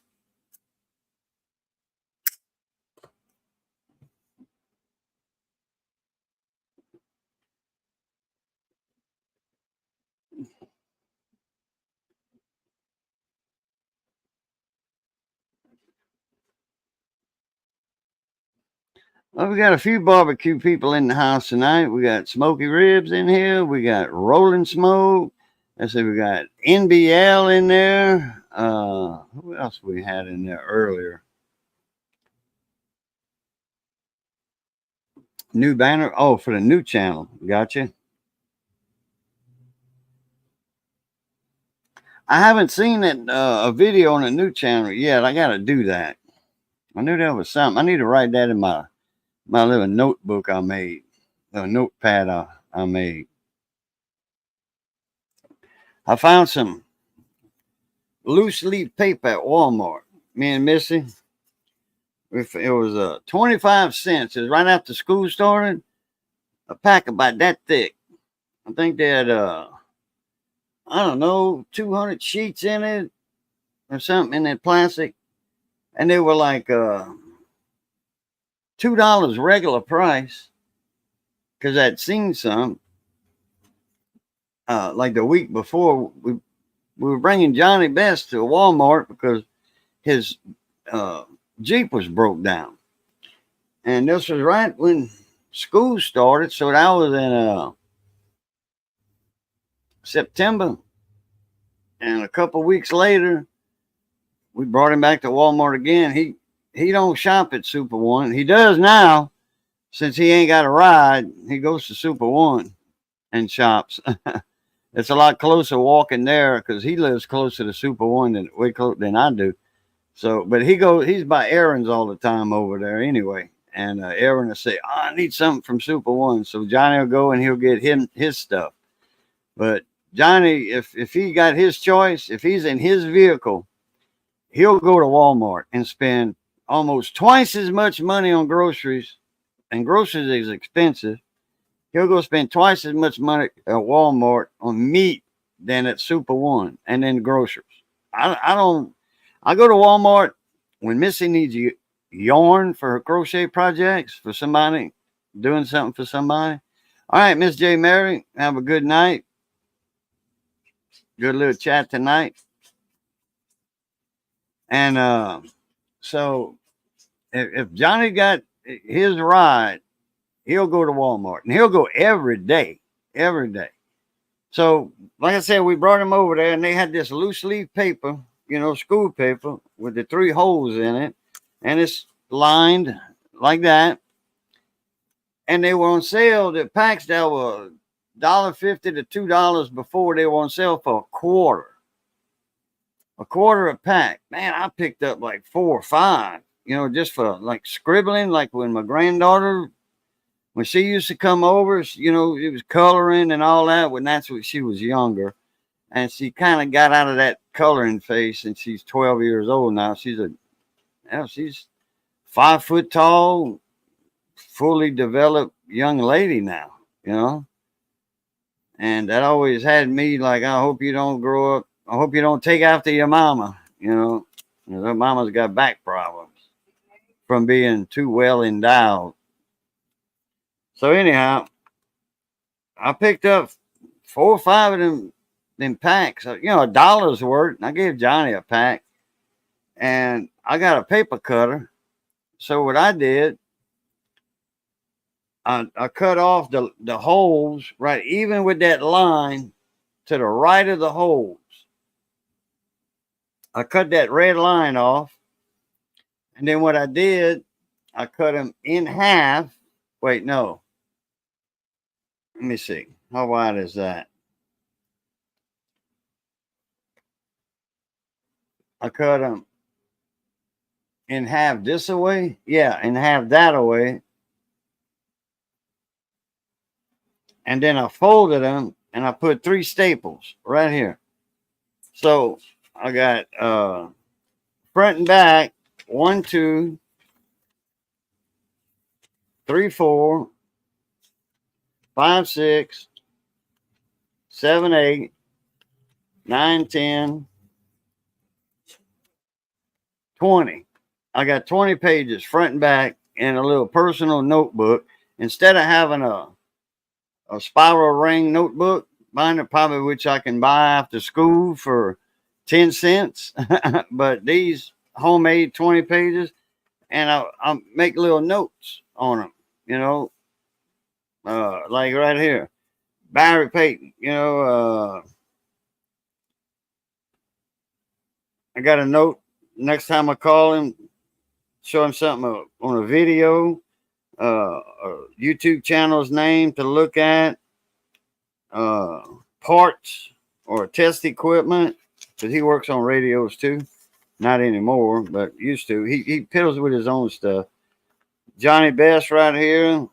Well, we got a few barbecue people in the house tonight. We got Smoky Ribs in here. We got Rolling Smoke. Let's see, we got NBL in there. Who else we had in there earlier? New banner. Oh, for the new channel. Gotcha. I haven't seen that a video on a new channel yet. I got to do that. I knew that was something. I need to write that in my little notebook I made, the notepad I made. I found some loose leaf paper at Walmart. Me and Missy. It was 25 cents. It was right after school started. A pack about that thick. I think they had I don't know, 200 sheets in it or something in that plastic, and they were like $2 regular price because I'd seen some like the week before. We were bringing Johnny Best to Walmart because his Jeep was broke down, and this was right when school started. So that was in September, and a couple weeks later, we brought him back to Walmart again. He don't shop at Super One. He does now, since he ain't got a ride. He goes to Super One and shops. It's a lot closer walking there because he lives closer to Super One than I do. So, but he's by errands all the time over there anyway. And Aaron will say, "Oh, I need something from Super One." So Johnny will go and he'll get his stuff. But Johnny, if he got his choice, if he's in his vehicle, he'll go to Walmart and spend almost twice as much money on groceries. And groceries is expensive. He'll go spend twice as much money at Walmart on meat than at Super One and then groceries. I don't. I go to Walmart when Missy needs yarn for her crochet projects for somebody, doing something for somebody. All right, Miss J. Mary, have a good night. Good little chat tonight. And so if Johnny got his ride, he'll go to Walmart and he'll go every day, every day. So, like I said, we brought him over there and they had this loose leaf paper, school paper with the 3 holes in it, and it's lined like that. And they were on sale. The packs that were $1.50 to $2 before, they were on sale for a quarter a pack. Man, I picked up like 4 or 5, just for like scribbling, like when my granddaughter, when she used to come over, it was coloring and all that. When that's when she was younger, and she kind of got out of that coloring phase, and she's 12 years old now. She's 5 foot tall, fully developed young lady now, and that always had me like, I hope you don't grow up. I hope you don't take after your mama, her mama's got back problems from being too well endowed. So anyhow, I picked up 4 or 5 of them packs, $1's worth. And I gave Johnny a pack, and I got a paper cutter. So what I did, I cut off the holes, right, even with that line to the right of the holes. I cut that red line off. And then what I did, I cut them in half. Wait, no. Let me see. How wide is that? I cut them in half this away. Yeah, in half that away. And then I folded them and I put 3 staples right here. So I got front and back 1, 2, 3, 4, 5, 6, 7, 8, 9, 10, 20. I got 20 pages front and back in a little personal notebook. Instead of having a spiral ring notebook binder, probably which I can buy after school for 10 cents. But these homemade 20 pages, and I make little notes on them, you know, like right here. Barry Payton, you know, I got a note next time I call him, show him something on a video, a YouTube channel's name to look at, parts or test equipment, because he works on radios too. Not anymore, but used to. He fiddles with his own stuff. Johnny Best right here,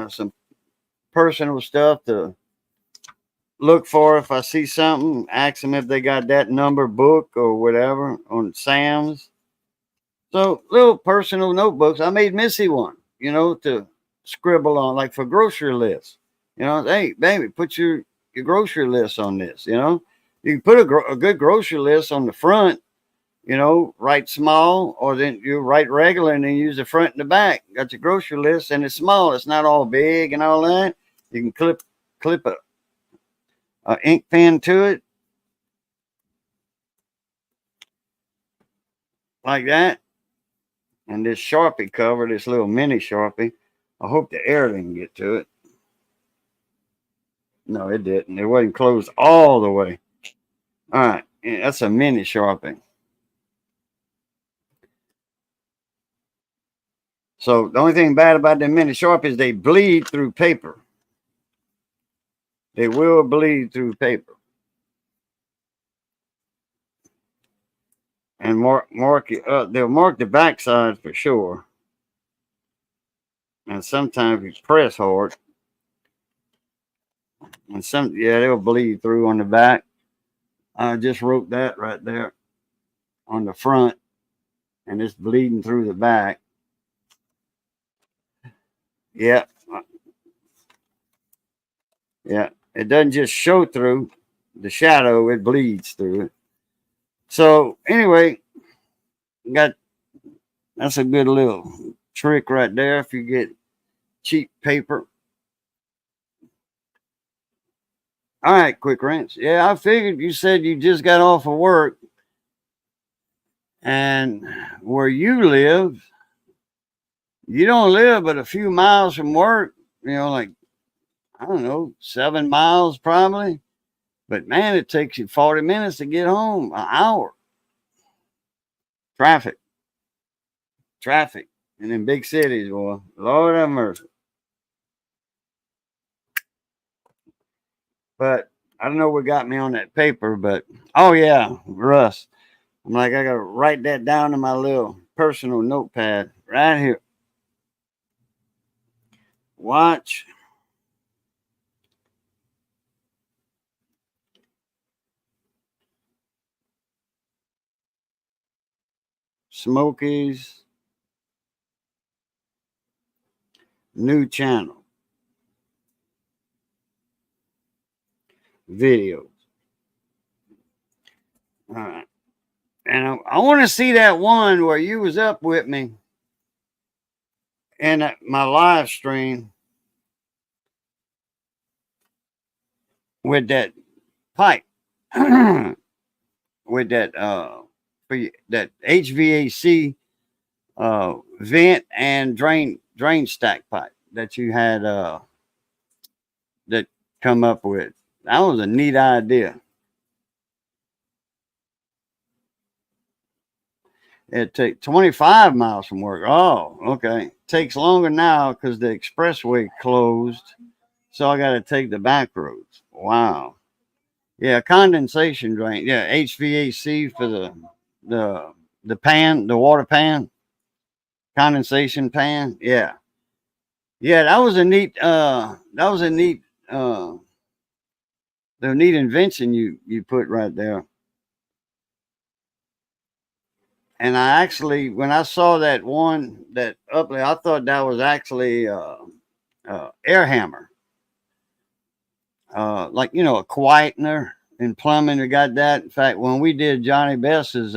some personal stuff to look for if I see something. Ask them if they got that number book or whatever on Sam's. So little personal notebooks. I made Missy one, you know, to scribble on, like for grocery lists. You know, hey, baby, put your grocery list on this, you know. You can put a good grocery list on the front, you know, write small, or then you write regular and then use the front and the back. Got your grocery list and it's small. It's not all big and all that. You can clip a ink pen to it like that. And this Sharpie cover, this little mini Sharpie. I hope the air didn't get to it. No, it didn't. It wasn't closed all the way. All right. Yeah, that's a mini Sharpie. So the only thing bad about the mini Sharpies is they bleed through paper. They will bleed through paper. And they'll mark the backside for sure. And sometimes you press hard. And they'll bleed through on the back. I just wrote that right there on the front. And it's bleeding through the back. Yeah. Yeah. It doesn't just show through the shadow, it bleeds through it. So anyway, that's a good little trick right there if you get cheap paper. All right, quick rinse. Yeah, I figured you said you just got off of work, and where you live, you don't live but a few miles from work, you know, like, I don't know, 7 miles probably. But man, it takes you 40 minutes to get home, an hour. Traffic. And in big cities, boy, Lord have mercy. But I don't know what got me on that paper, but oh yeah, Russ. I'm like, I gotta write that down in my little personal notepad right here. Watch. Smokies. New channel. Videos. All right. And I want to see that one where you was up with me in my live stream with that pipe, with that that HVAC vent and drain stack pipe. that you had that come up with. That was a neat idea. It takes 25 miles from work. Oh, okay. Takes longer now because the expressway closed. So I got to take the back roads. Wow. Yeah, condensation drain. Yeah, HVAC for the the pan, the water pan, condensation pan. Yeah. Yeah, that was a neat that was a neat the neat invention you put right there. And I actually, when I saw that one that up there, I thought that was actually air hammer, like a quietener in plumbing. We got that. In fact, when we did Johnny Best's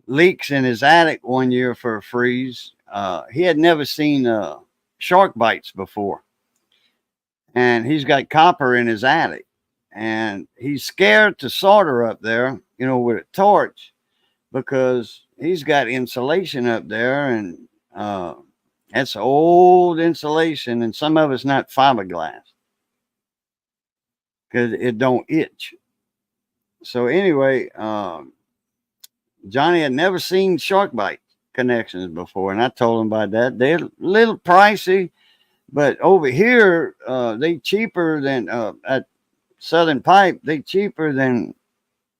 leaks in his attic one year for a freeze, he had never seen shark bites before, and he's got copper in his attic, and he's scared to solder up there, with a torch because he's got insulation up there, and that's old insulation, and some of it's not fiberglass because it don't itch. So anyway, Johnny had never seen shark bite connections before, and I told him about that. They're a little pricey, but over here they cheaper than at Southern Pipe. They cheaper than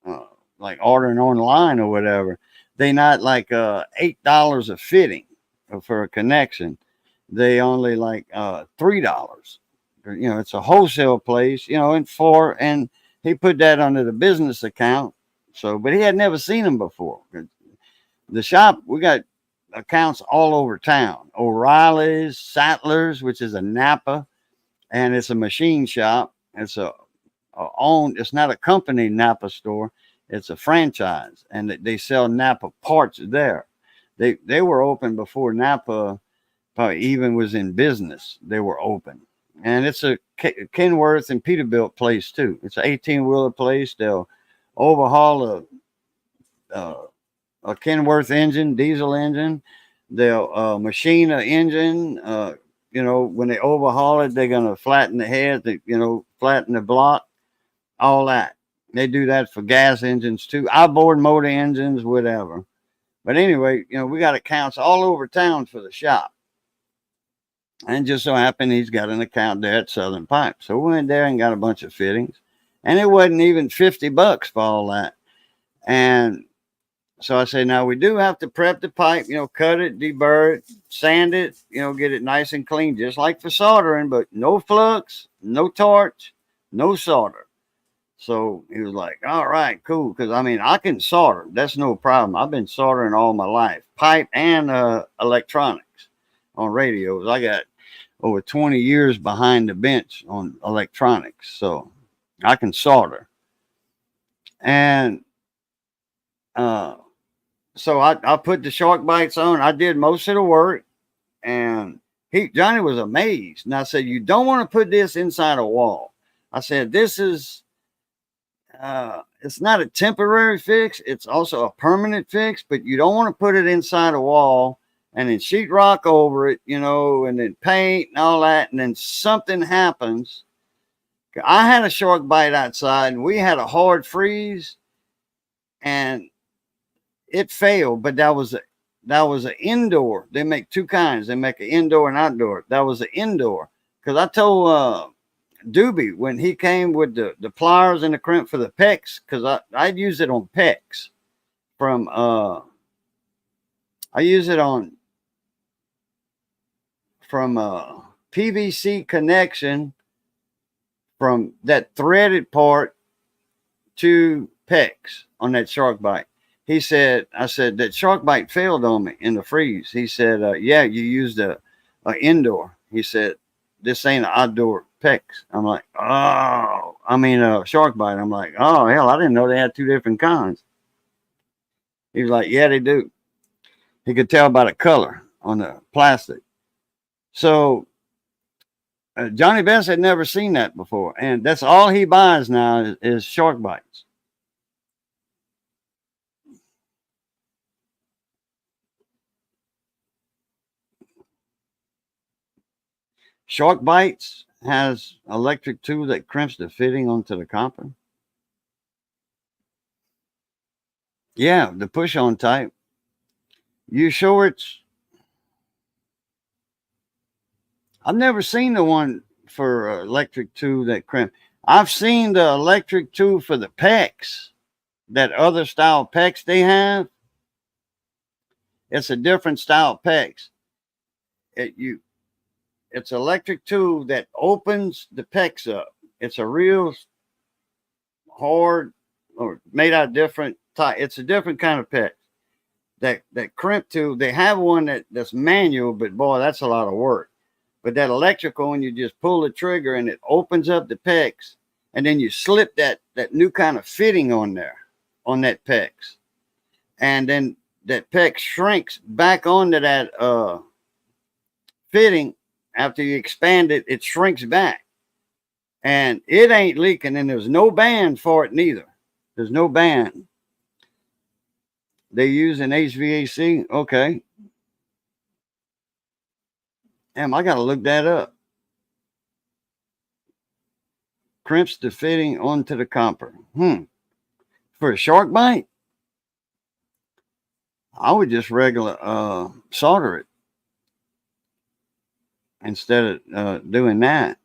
uh, like ordering online or whatever. They not like $8 a fitting for a connection. They only like $3. It's a wholesale place. And he put that under the business account. So, but he had never seen them before. The shop, we got accounts all over town. O'Reilly's, Sattlers, which is a Napa, and it's a machine shop. It's it's not a company Napa store. It's a franchise, and they sell Napa parts there. They were open before Napa probably even was in business. They were open, and it's a Kenworth and Peterbilt place too. It's an 18-wheeler place. They'll overhaul uh, a Kenworth engine, diesel engine. They'll machine an engine. When they overhaul it, they're gonna flatten the head. Flatten the block. All that. They do that for gas engines too, outboard motor engines, whatever. But anyway, we got accounts all over town for the shop. And just so happened he's got an account there at Southern Pipe. So we went there and got a bunch of fittings. And it wasn't even $50 for all that. And so I said, now we do have to prep the pipe, cut it, deburr it, sand it, get it nice and clean, just like for soldering, but no flux, no torch, no solder. So he was like, all right, cool. Because, I can solder. That's no problem. I've been soldering all my life, pipe and electronics on radios. I got over 20 years behind the bench on electronics. So I can solder. And uh, so I put the shark bites on. I did most of the work. And Johnny was amazed. And I said, you don't want to put this inside a wall. I said, this is it's not a temporary fix. It's also a permanent fix, but you don't want to put it inside a wall and then sheetrock over it, and then paint and all that. And then something happens. I had a shark bite outside and we had a hard freeze and it failed, but that was an indoor. They make two kinds. They make an indoor and outdoor. That was an indoor. Because I told Doobie when he came with the pliers and the crimp for the pecs, because I'd use it on pecs from I use it on from PVC connection from that threaded part to pecs on that shark bite. He said, I said, that shark bite failed on me in the freeze. He said, yeah, you used a indoor. He said, this ain't an outdoor pecs. I'm like, shark bite. I'm like, oh, hell, I didn't know they had two different kinds. He was like, yeah, they do. He could tell by the color on the plastic. So Johnny Best had never seen that before. And that's all he buys now is shark bites. Shark Bites has electric tool that crimps the fitting onto the copper. Yeah, the push on type. You sure it's? I've never seen the one for electric tool that crimp. I've seen the electric tool for the pecs, that other style pecs they have. It's a different style pecs. It's electric tool that opens the pecs up. It's a real hard or made out of different type. It's a different kind of pec. That crimp tool, they have one that's manual, but boy, that's a lot of work. But that electrical one, you just pull the trigger and it opens up the pecs, and then you slip that new kind of fitting on there, on that pecs, and then that pec shrinks back onto that fitting. After you expand it, it shrinks back, and it ain't leaking, and there's no band for it neither. There's no band. They use an HVAC. Okay. Damn, I gotta look that up. Crimps the fitting onto the copper. For a shark bite, I would just regular solder it instead of doing that,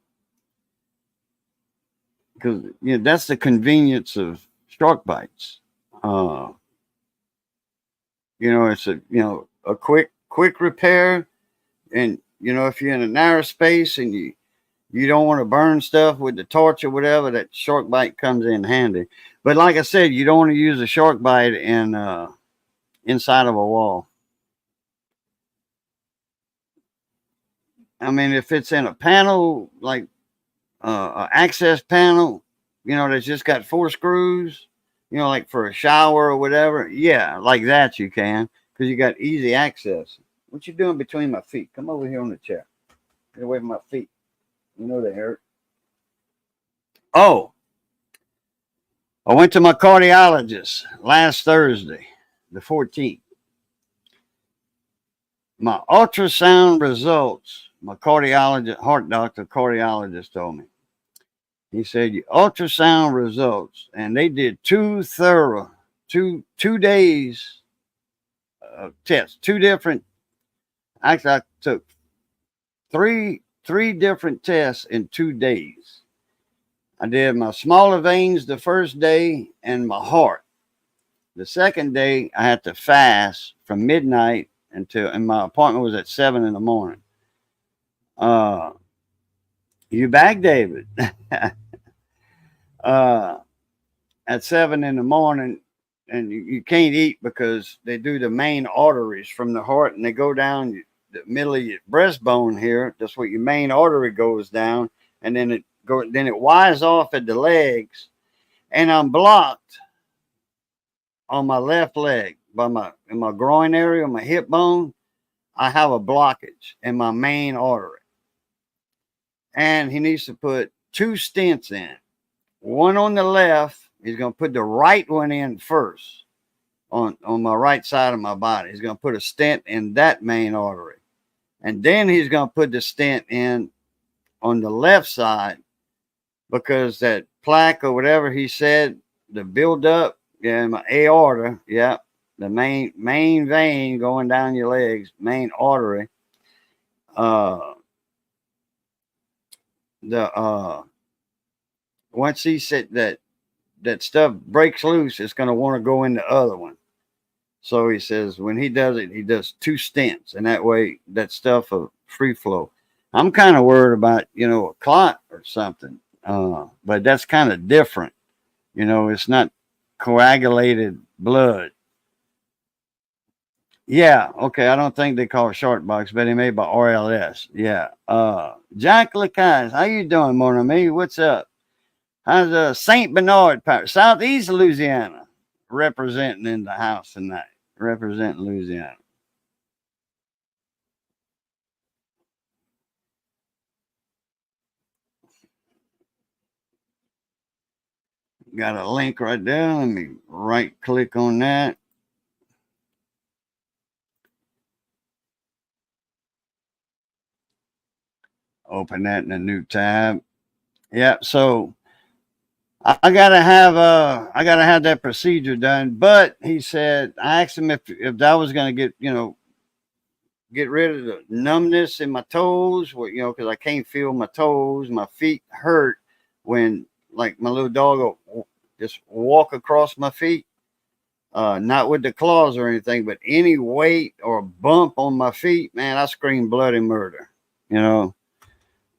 because that's the convenience of shark bites. It's a quick repair, and if you're in a narrow space and you don't want to burn stuff with the torch or whatever, that shark bite comes in handy. But like I said, you don't want to use a shark bite in inside of a wall. I mean, if it's in a panel, like an access panel, that's just got 4 screws, like for a shower or whatever. Yeah, like that you can, because you got easy access. What you doing between my feet? Come over here on the chair. Get away from my feet. You know they hurt. Oh, I went to my cardiologist last Thursday, the 14th. My ultrasound results, my cardiologist, heart doctor, cardiologist told me. He said, your ultrasound results, and they did 2 thorough, 2 days of tests, 2 different, actually I took three different tests in 2 days. I did my smaller veins the first day and my heart. The second day, I had to fast from midnight and my appointment was at 7 in the morning. You back, David? At 7 in the morning, and you can't eat because they do the main arteries from the heart, and they go down the middle of your breastbone here. That's where your main artery goes down, and then it wires off at the legs, and I'm blocked on my left leg in my groin area, my hip bone. I have a blockage in my main artery, and he needs to put 2 stents in. One on the left. He's going to put the right one in first on my right side of my body. He's going to put a stent in that main artery, and then he's going to put the stent in on the left side, because that plaque or whatever he said, the buildup, my aorta, the main vein going down your legs, main artery. Once he said that stuff breaks loose, it's going to want to go in the other one. So he says when he does it, he does 2 stents, and that way that stuff will free flow. I'm kind of worried about a clot or something, but that's kind of different. It's not coagulated blood. Yeah, okay. I don't think they call it shark box, but they made by RLS. Yeah. Jack Lacasse, how you doing, mon ami? What's up? How's St. Bernard, Southeast Louisiana, representing in the house tonight? Representing Louisiana. Got a link right there. Let me right click on that. Open that in a new tab. Yeah, so I gotta have that procedure done. But he said I asked him if that was gonna get rid of the numbness in my toes, because I can't feel my toes. My feet hurt when, like, my little dog will just walk across my feet. Not with the claws or anything, but any weight or bump on my feet, man, I scream bloody murder. You know,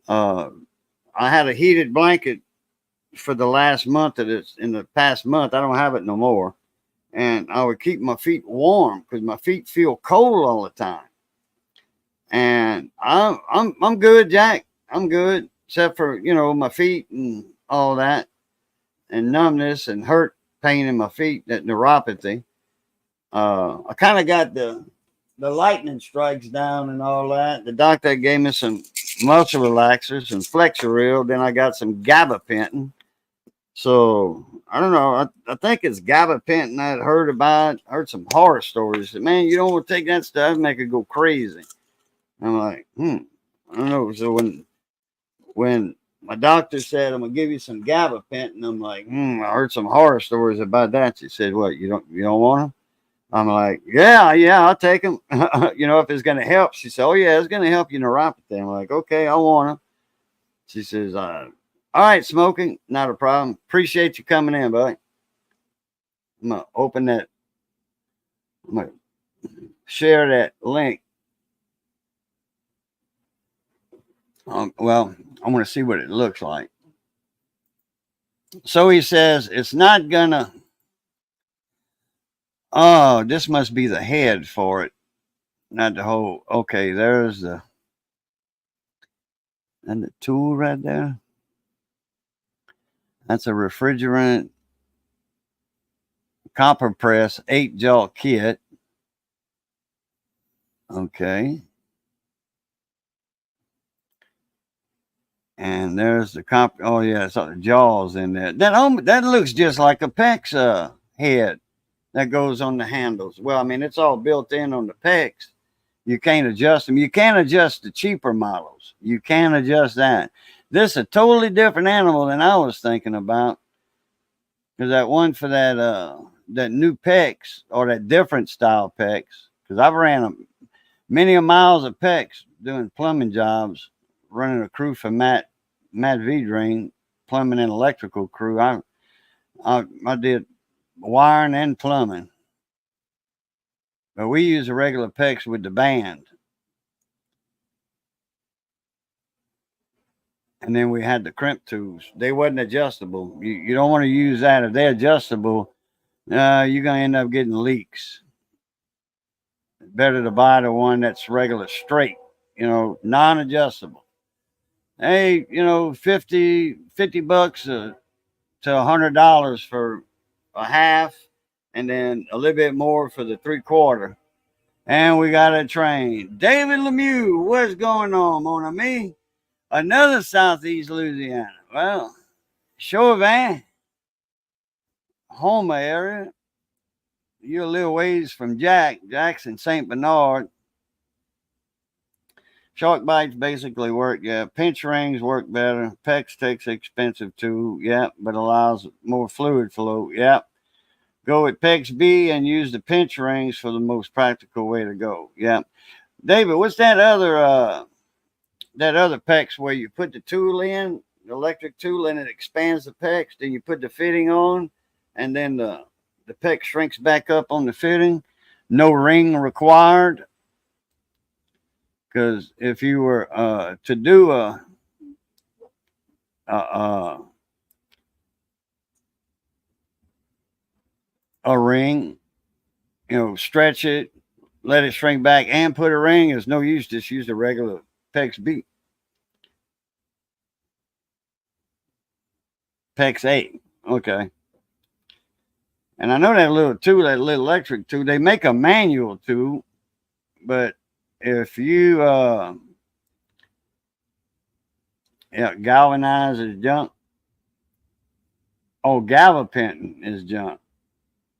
uh, I had a heated blanket for the last month that it's in the past month. I don't have it no more. And I would keep my feet warm because my feet feel cold all the time. And I'm good, Jack. I'm good, except for my feet and all that, and numbness and hurt pain in my feet, that neuropathy. I kind of got the lightning strikes down and all that. The doctor gave me some muscle relaxers and Flexeril. Then I got some gabapentin. So I don't know. I think it's gabapentin I heard about. I heard some horror stories. Man, you don't want to take that stuff, make it go crazy. I'm like, I don't know. So when my doctor said I'm gonna give you some gabapentin, I'm like, I heard some horror stories about that. She said, what, you don't want them? I'm like, yeah, I'll take them. If it's gonna help. She said, oh yeah, it's gonna help you neuropathy. I'm like, okay, I want them. She says, all right, smoking, not a problem. Appreciate you coming in, buddy. I'm gonna open that. I'm gonna share that link. Well, I want to see what it looks like. So he says it's not gonna. Oh, this must be the head for it, not the whole. Okay, there's the tool right there. That's a refrigerant copper press 8-jaw kit. Okay. And there's the copper. Oh yeah, it's the jaws in there. That looks just like a PEX head that goes on the handles. Well, I mean, it's all built in on the PEX. You can't adjust them. You can't adjust the cheaper models. You can't adjust that. This is a totally different animal than I was thinking about. Because that one for that new PEX, or that different style PEX, because I've ran many miles of PEX doing plumbing jobs, running a crew for Matt V-Drain, plumbing and electrical crew. I did wiring and plumbing. But we use a regular PEX with the band. And then we had the crimp tools. They wasn't adjustable. You don't want to use that. If they're adjustable, you're going to end up getting leaks. Better to buy the one that's regular straight, non-adjustable. Hey, 50 bucks to $100 for a half, and then a little bit more for the 3/4. And we got a train. David Lemieux, what's going on, mon ami? Another Southeast Louisiana. Well, Chauvin, Homer area. You're a little ways from Jackson, St. Bernard. Shark bites basically work, yeah. Pinch rings work better. PEX takes expensive too, yeah, but allows more fluid flow, yeah. Go with PEX B and use the pinch rings for the most practical way to go, yeah. David, what's that other PEX where you put the tool in, the electric tool, and it expands the PEX, then you put the fitting on, and then the PEX shrinks back up on the fitting? No ring required. Because if you were to do a ring, stretch it, let it shrink back, and put a ring, there's no use. Just use the regular PEX B. PEX A. Okay. And I know that little tool, that little electric tool, they make a manual tool, but if you galvanize is junk. Oh, gabapentin is junk.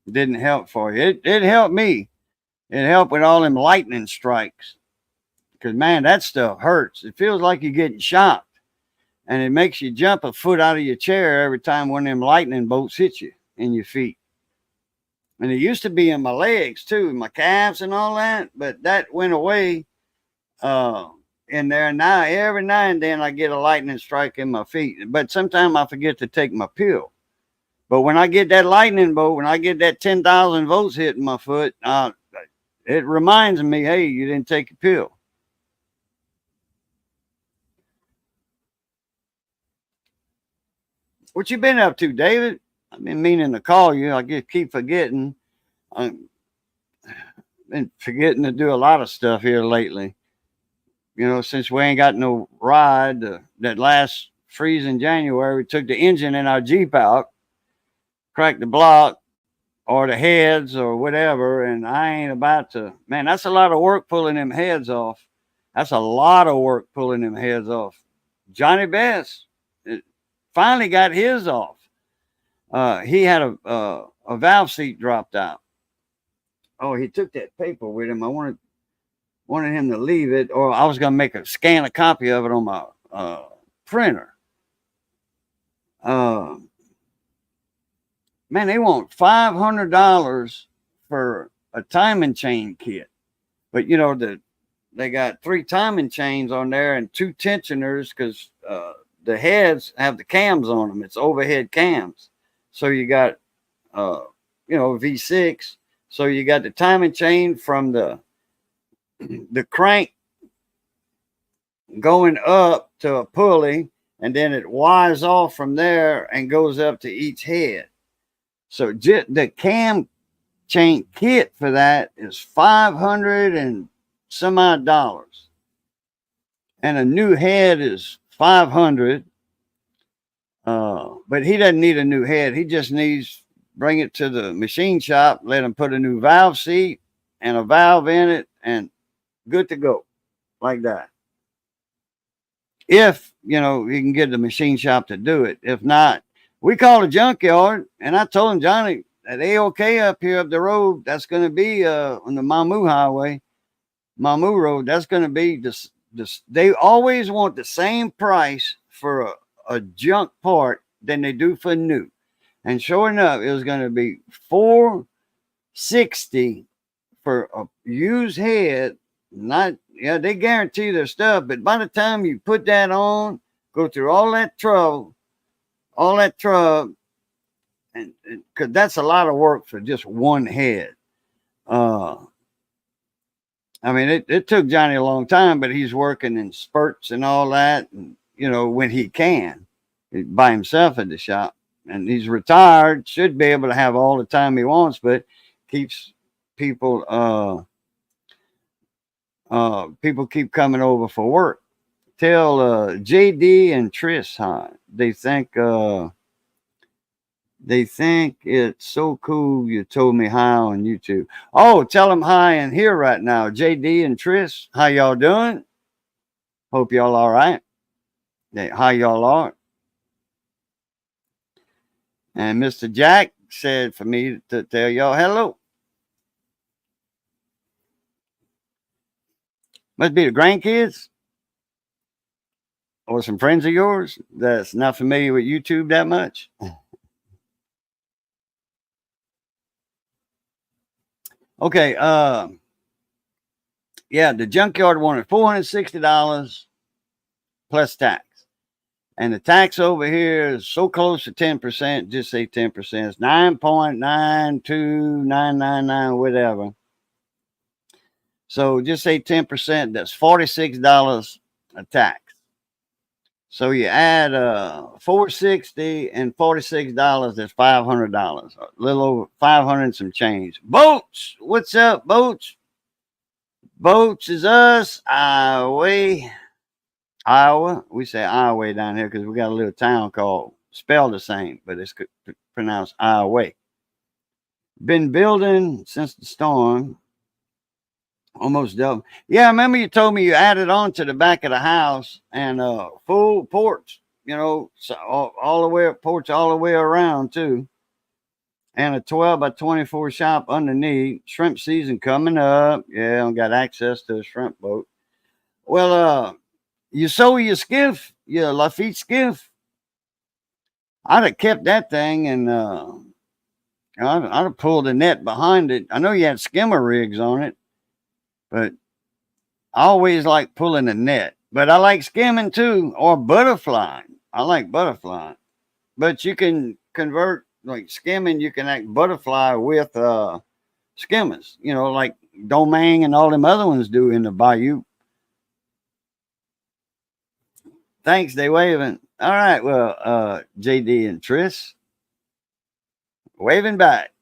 Didn't help for you. It helped me. It helped with all them lightning strikes. Because, man, that stuff hurts. It feels like you're getting shocked. And it makes you jump a foot out of your chair every time one of them lightning bolts hit you in your feet. And it used to be in my legs, too, my calves and all that. But that went away in there. Now, every now and then I get a lightning strike in my feet. But sometimes I forget to take my pill. But when I get that lightning bolt, when I get that 10,000 volts hitting my foot, it reminds me, hey, you didn't take your pill. What you been up to, David? I've been meaning to call you. I just keep forgetting. I've been forgetting to do a lot of stuff here lately. You know, since we ain't got no ride, that last freezing January, we took the engine in our Jeep out, cracked the block or the heads or whatever, and I ain't about to. Man, that's a lot of work pulling them heads off. That's a lot of work pulling them heads off. Johnny Best finally got his off. He had a valve seat dropped out. Oh, he took that paper with him. I wanted him to leave it, or I was going to scan a copy of it on my printer. Man, they want $500 for a timing chain kit. But, you know, they got 3 timing chains on there and 2 tensioners because the heads have the cams on them. It's overhead cams. So you got, V6. So you got the timing chain from the crank going up to a pulley, and then it wires off from there and goes up to each head. So the cam chain kit for that is $500 and some odd dollars, and a new head is $500. But he doesn't need a new head. He just needs bring it to the machine shop, let him put a new valve seat and a valve in it, and good to go, like that. If you can get the machine shop to do it. If not, we called a junkyard, and I told him, Johnny, at A-OK up here up the road, that's going to be on the Mamu Road. That's going to be this. They always want the same price for a junk part than they do for new. And sure enough, it was going to be $460 for a used head. They guarantee their stuff, but by the time you put that on, go through all that trouble, and because that's a lot of work for just one head. I mean, it took Johnny a long time, but he's working in spurts and all that, and when he can, by himself at the shop. And he's retired, should be able to have all the time he wants, but keeps people keep coming over for work. Tell JD and Trish hi. They think it's so cool you told me hi on YouTube. Oh, tell them hi in here right now. JD and Trish, how y'all doing? Hope y'all all right. How y'all are. And Mr. Jack said for me to tell y'all hello. Must be the grandkids or some friends of yours that's not familiar with YouTube that much. Okay. The junkyard wanted $460 plus tax. And the tax over here is so close to 10%, just say 10%. It's 9.92999, whatever. So just say 10%, that's $46 a tax. So you add $460 and $46, that's $500. A little over 500 and some change. Boats, what's up, Boats? Boats is us, Iowa. We say Iowa down here because we got a little town called, spelled the same, but it's pronounced Iowa. Been building since the storm. Almost double. Yeah, I remember you told me you added on to the back of the house and full porch, so all the way porch all the way around too. And a 12 by 24 shop underneath. Shrimp season coming up. Yeah, I got access to a shrimp boat. Well, you sew your skiff, your Lafitte skiff. I'd have kept that thing and I'd have pulled the net behind it. I know you had skimmer rigs on it, but I always like pulling a net. But I like skimming too, or butterflying. I like butterflying. But you can convert like skimming. You can act butterfly with skimmers. You know, like Domang and all them other ones do in the bayou. Thanks, they waving. All right, well, JD and Triss waving back.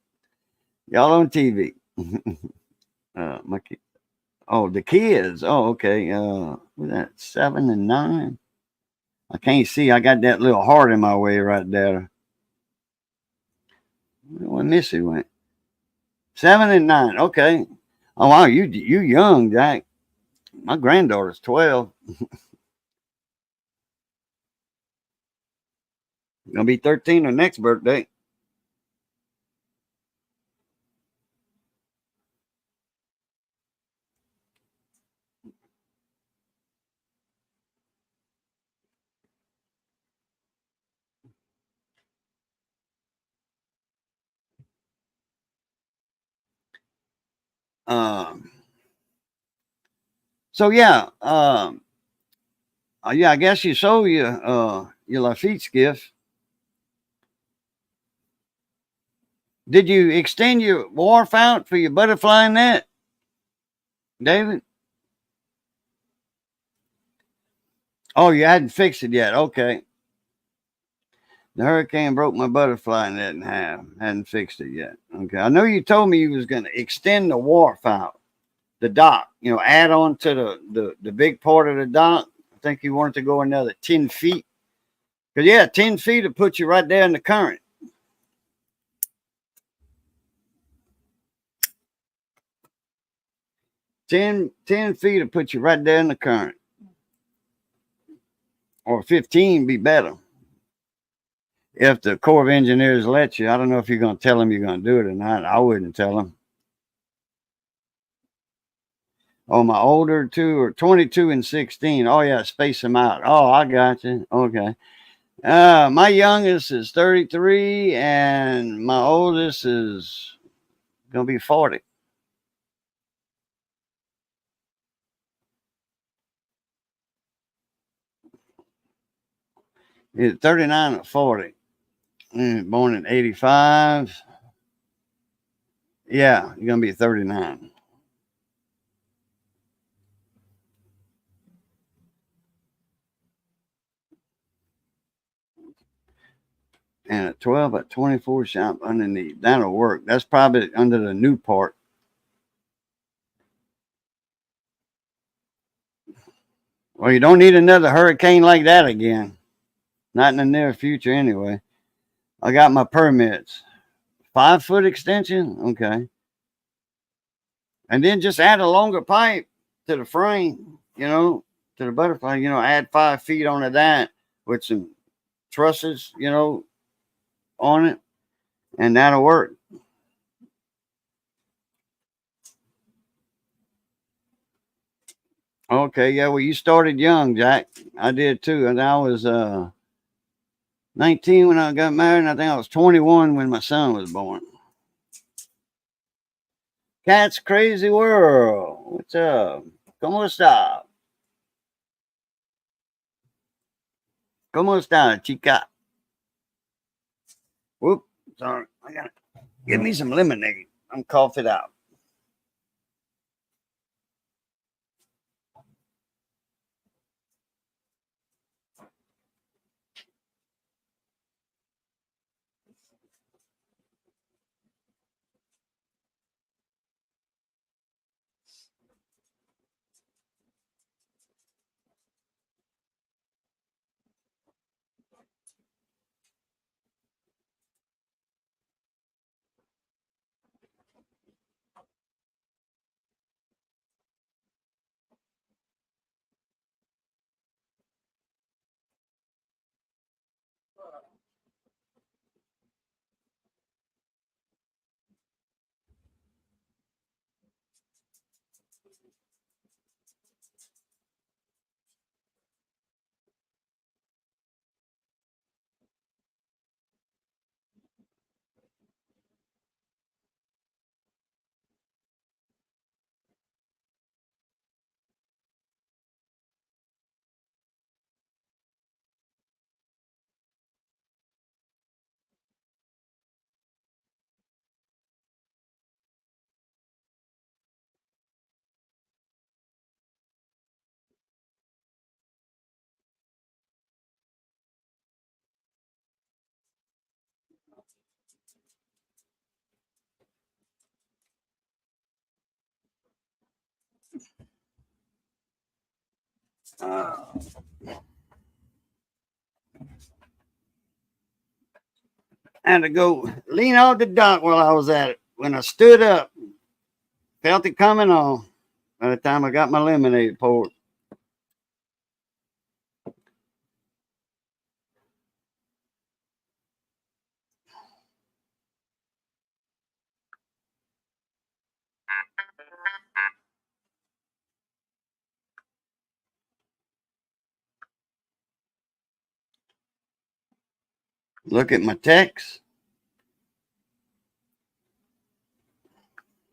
Y'all on TV. My kid. Oh, the kids. Oh, okay. What's that? 7 and 9. I can't see. I got that little heart in my way right there. Where Missy went? 7 and 9. Okay. Oh wow, you young, Jack. My granddaughter's 12. Gonna be 13 her next birthday. Um. So yeah. Yeah. I guess you sold your Lafitte skiff. Did you extend your wharf out for your butterfly net, David? Oh, you hadn't fixed it yet. Okay. The hurricane broke my butterfly net in half. Hadn't fixed it yet. Okay. I know you told me you was going to extend the wharf out, the dock, you know, add on to the big part of the dock. I think you wanted to go another 10 feet. Because, yeah, 10 feet will put you right there in the current. 10 feet will put you right there in the current. Or 15 be better. If the Corps of Engineers let you, I don't know if you're going to tell them you're going to do it or not. I wouldn't tell them. Oh, my older two are 22 and 16. Oh, yeah, space them out. Oh, I got you. Okay. My youngest is 33 and my oldest is going to be 40. It's 39 and 40. Born in 85. Yeah, you're going to be 39. And a 12 at 24 shop underneath. That'll work. That's probably under the new part. Well, you don't need another hurricane like that again. Not in the near future, anyway. I got my permits. 5 foot extension? Okay. And then just add a longer pipe to the frame, to the butterfly, add 5 feet onto that with some trusses, on it, and that'll work. Okay, yeah, well, you started young, Jack. I did too. And I was 19 when I got married, and I think I was 21 when my son was born. Cat's Crazy World. What's up? ¿Cómo está? ¿Cómo está, chica? Whoop, sorry. I gotta give me some lemonade. I'm coughing out. Uh, I had to go lean out the dock while I was at it. When I stood up, felt it coming on. By the time I got my lemonade poured, look at my text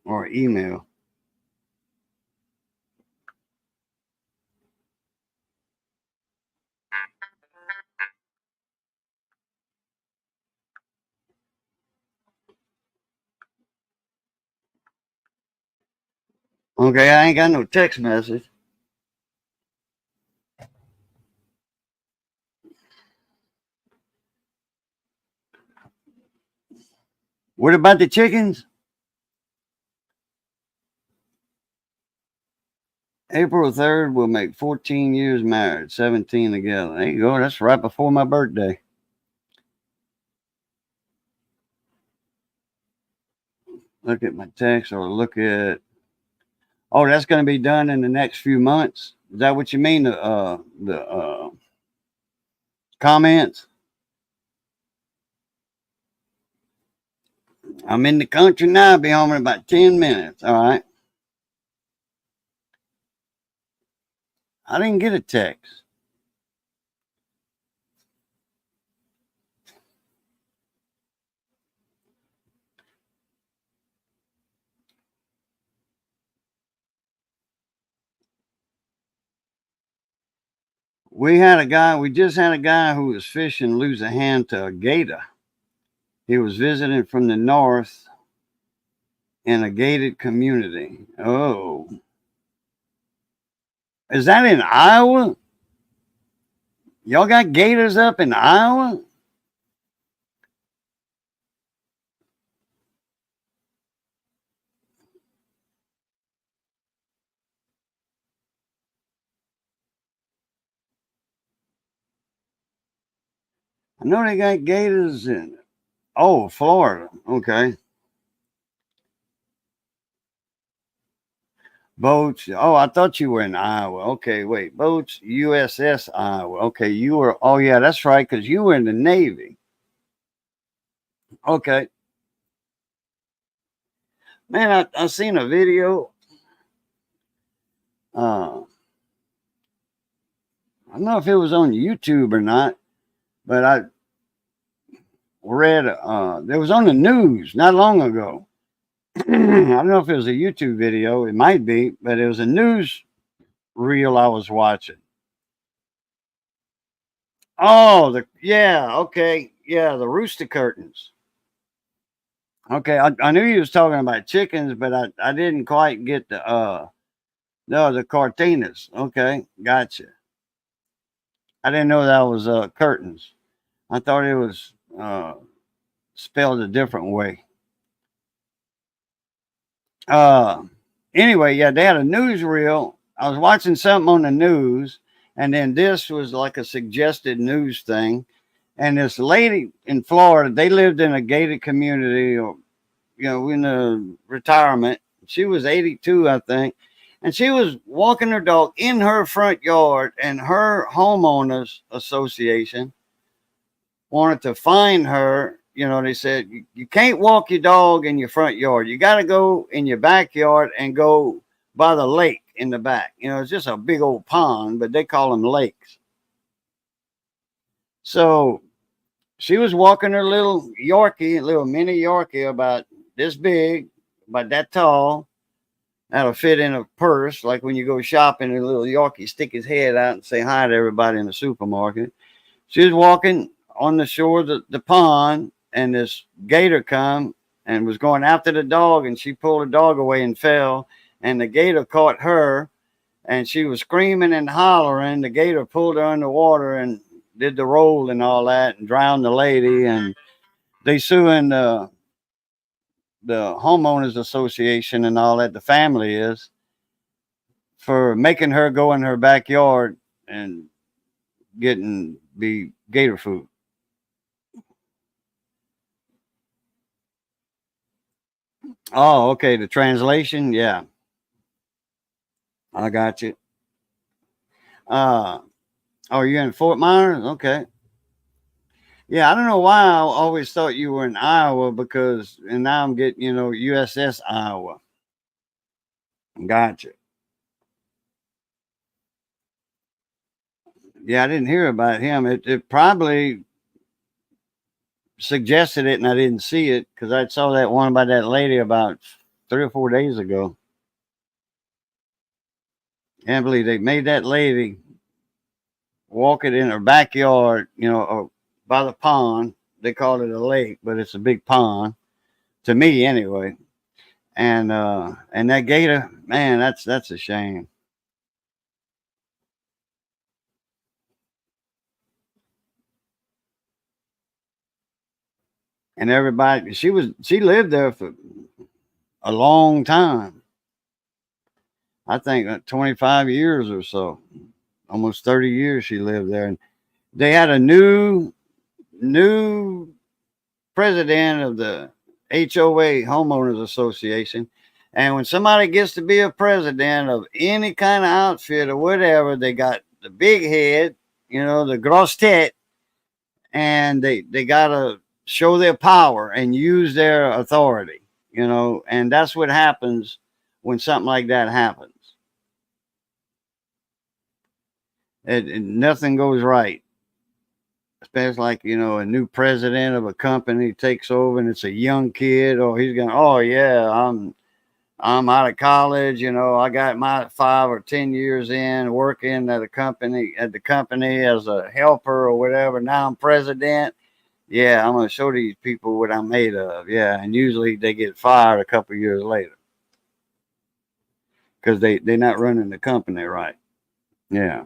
or email. Okay, I ain't got no text message. What about the chickens? April 3rd, we'll make 14 years married, 17 together. There you go. That's right before my birthday. Look at my text or look at. Oh, that's going to be done in the next few months. Is that what you mean? The comments? I'm in the country now. I'll be home in about 10 minutes. All right. I didn't get a text. We just had a guy who was fishing lose a hand to a gator. He was visiting from the north in a gated community. Oh, is that in Iowa? Y'all got gators up in Iowa? I know they got gators in, oh, Florida. Okay. Boats. Oh, I thought you were in Iowa. Okay, wait. Boats, USS Iowa. Okay, you were, oh, yeah, that's right, because you were in the Navy. Okay. Man, I seen a video. I don't know if it was on YouTube or not, but I read, it was on the news not long ago. I don't know if it was a YouTube video. It might be, but it was a news reel I was watching. Oh, yeah, okay, yeah, the rooster curtains. Okay, I knew you was talking about chickens, but I didn't quite get the no, the cartinas. Okay, gotcha. I didn't know that was curtains. I thought it was spelled a different way. Uh, anyway, yeah, they had a newsreel. I was watching something on the news, and then this was like a suggested news thing. And this lady in Florida, they lived in a gated community, or in a retirement. She was 82, I think, and she was walking her dog in her front yard, and her homeowners association wanted to fine her. They said you can't walk your dog in your front yard. You got to go in your backyard and go by the lake in the back. It's just a big old pond, but they call them lakes. So she was walking her little Yorkie, little mini Yorkie, about this big, about that tall. That'll fit in a purse, like when you go shopping, a little Yorkie stick his head out and say hi to everybody in the supermarket. She was walking on the shore of the pond, and this gator come and was going after the dog, and she pulled the dog away and fell, and the gator caught her, and she was screaming and hollering. The gator pulled her underwater and did the roll and all that, and drowned the lady, and they suing the homeowners association and all that. The family is, for making her go in her backyard and be gator food. Oh, okay. The translation, yeah, I got you. Uh, oh, you're in Fort Myers? Okay. Yeah, I don't know why I always thought you were in Iowa because, and now I'm getting, USS Iowa. Gotcha. Yeah, I didn't hear about him. It probably suggested it and I didn't see it because I saw that one by that lady about 3 or 4 days ago. Can't believe they made that lady walk it in her backyard, by the pond. They call it a lake, but it's a big pond to me anyway. And that gator, man, that's a shame. And everybody, she lived there for a long time. I think 25 years or so, almost 30 years she lived there. And they had a new president of the HOA Homeowners Association. And when somebody gets to be a president of any kind of outfit or whatever, they got the big head, the grosse tête, and they got to show their power and use their authority, and that's what happens when something like that happens. Nothing goes right. Especially like, a new president of a company takes over and it's a young kid, or he's going, oh yeah, I'm out of college, I got my 5 or 10 years in working at the company as a helper or whatever. Now I'm president. Yeah, I'm gonna show these people what I'm made of. Yeah, and usually they get fired a couple years later because they're not running the company right. Yeah.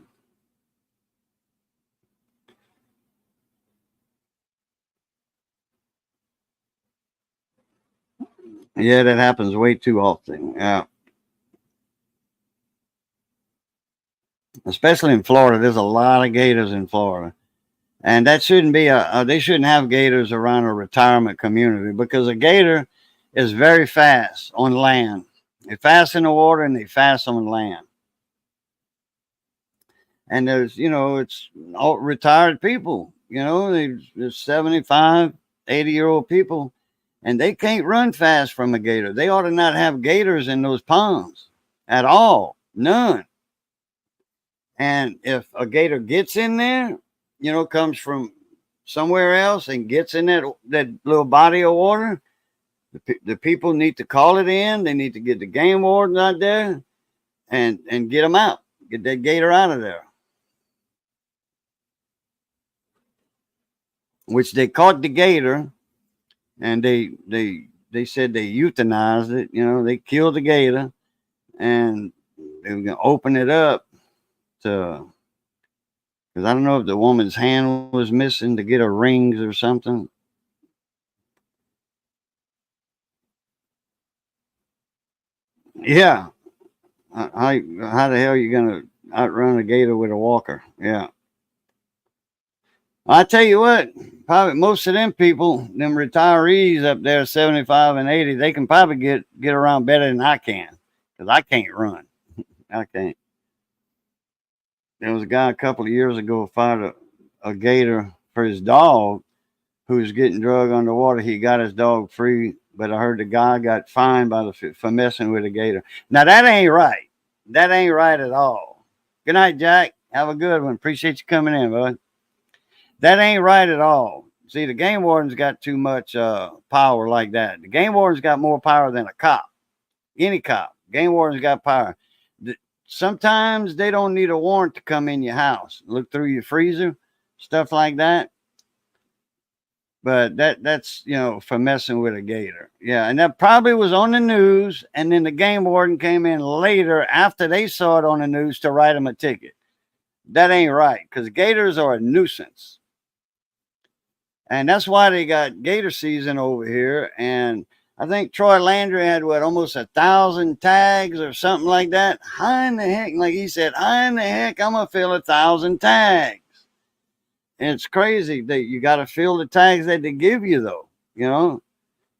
Yeah, that happens way too often. Yeah. Especially in Florida. There's a lot of gators in Florida. And that shouldn't be they shouldn't have gators around a retirement community because a gator is very fast on land. They fast in the water and they fast on land. And it's all retired people, there's 75, 80-year-old people, and they can't run fast from a gator. They ought to not have gators in those ponds at all. None. And if a gator gets in there, comes from somewhere else and gets in that little body of water, the people need to call it in. They need to get the game warden out there and get them out, get that gator out of there. Which they caught the gator, and they said they euthanized it. They killed the gator, and they were gonna open it up to, because I don't know if the woman's hand was missing to get her rings or something. Yeah, how the hell are you gonna outrun a gator with a walker? Yeah, I tell you what, probably most of them people, them retirees up there, 75 and 80, they can probably get around better than I can, because I can't run. I can't. There was a guy a couple of years ago fired a gator for his dog who was getting drug underwater. He got his dog free, but I heard the guy got fined for messing with a gator. Now that ain't right. That ain't right at all. Good night, Jack. Have a good one. Appreciate you coming in, bud. That ain't right at all. See, the game warden's got too much power like that. The game warden's got more power than a cop. Any cop. Game warden's got power. Sometimes they don't need a warrant to come in your house, look through your freezer, stuff like that. But that's for messing with a gator. Yeah, and that probably was on the news, and then the game warden came in later after they saw it on the news to write them a ticket. That ain't right, because gators are a nuisance. And that's why they got gator season over here. And I think Troy Landry had what, almost 1,000 tags or something like that. How in the heck, like he said, how in the heck I'm gonna fill 1,000 tags? And it's crazy that you got to fill the tags that they give you, though. You know,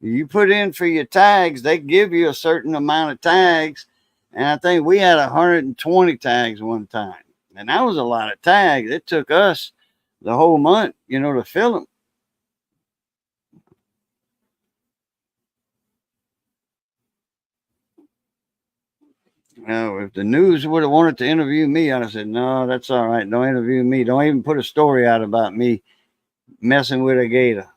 you put in for your tags, they give you a certain amount of tags. And I think we had 120 tags one time. And that was a lot of tags. It took us the whole month, to fill them. If the news would have wanted to interview me, I'd have said, no, that's all right. Don't interview me. Don't even put a story out about me messing with a gator.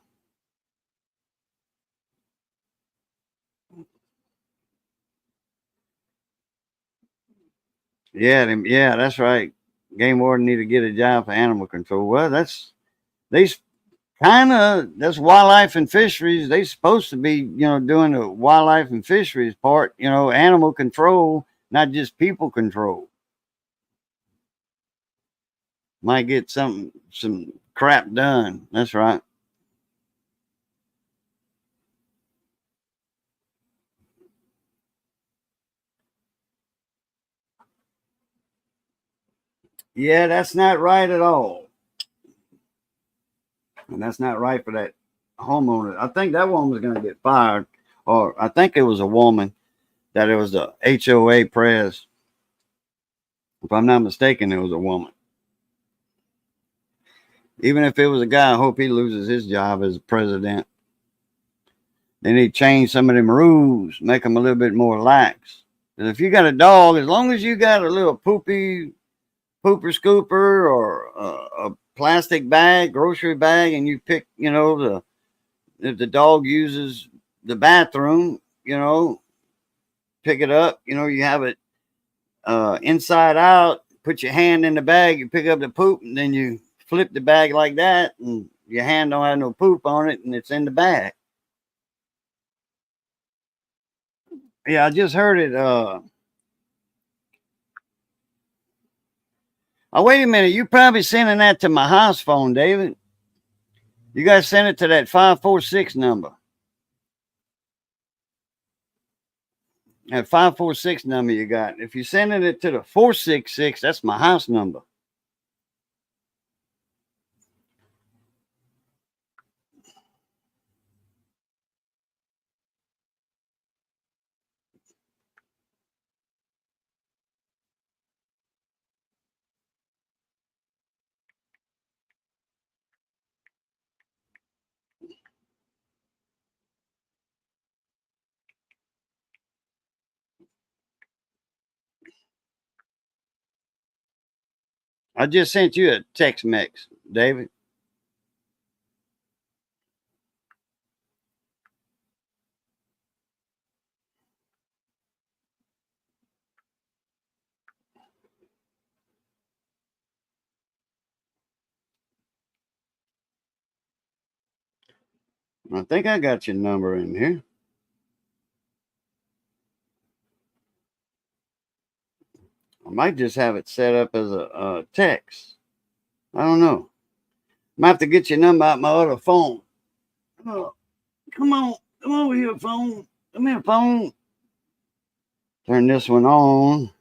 Yeah, that's right. Game warden need to get a job for animal control. Well, they kind of that's wildlife and fisheries. They supposed to be doing the wildlife and fisheries part. Animal control, not just people control. Might get some crap done. That's right. Yeah, that's not right at all. And that's not right for that homeowner. I think that woman was going to get fired, or I think it was a woman that it was the HOA press. If I'm not mistaken, it was a woman. Even if it was a guy, I hope he loses his job as president. They need to change some of them rules, make them a little bit more lax. Because if you got a dog, as long as you got a little pooper scooper or a plastic bag, grocery bag, and you pick, if the dog uses the bathroom, pick it up, you have it inside out, put your hand in the bag, you pick up the poop, and then you flip the bag like that, and your hand don't have no poop on it, and it's in the bag. Yeah, I just heard it. Oh, wait a minute. You probably sending that to my house phone, David. You guys send it to that 546 number. That 546 number you got. If you're sending it to the 466, that's my house number. I just sent you a text mix, David. I think I got your number in here. I might just have it set up as a text. I don't know. Might have to get your number out my other phone. Oh, come on. Come over here, phone. Come here, phone. Turn this one on.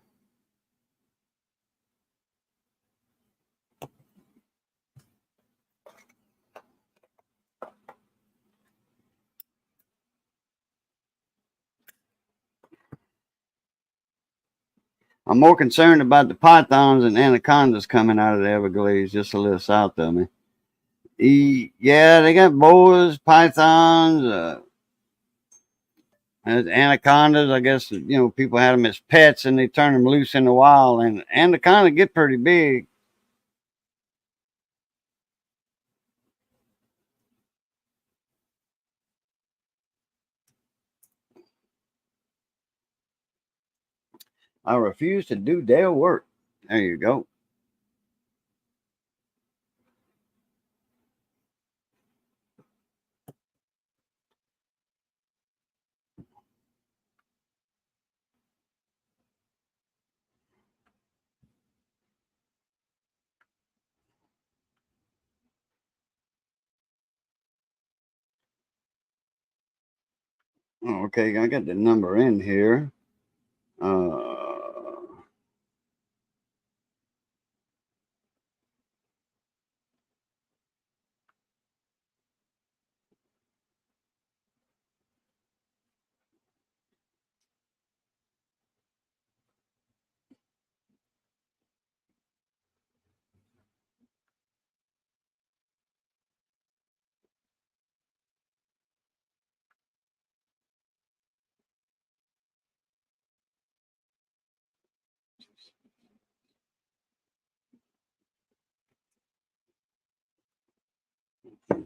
I'm more concerned about the pythons and anacondas coming out of the Everglades, just a little south of me. Yeah, they got boas, pythons, anacondas. I guess people had them as pets and they turn them loose in the wild, and anaconda get pretty big. I refuse to do their work. There you go. Oh, okay, I got the number in here.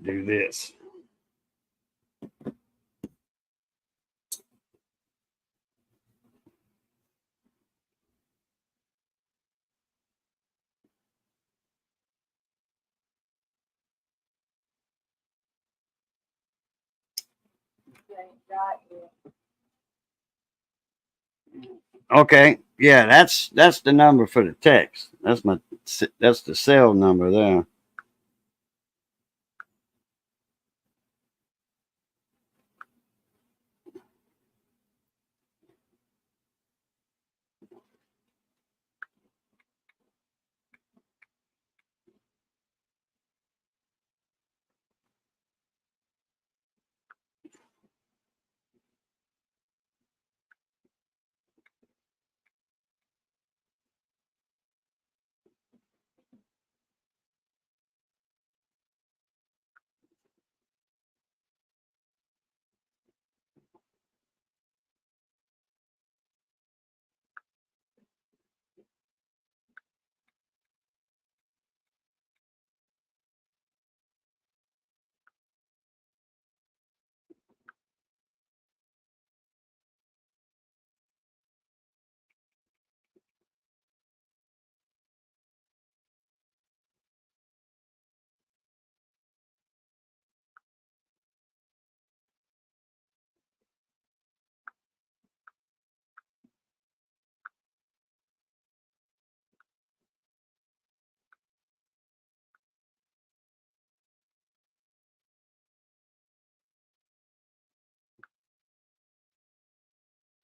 Do this. Okay, yeah, that's the number for the text. That's the cell number there.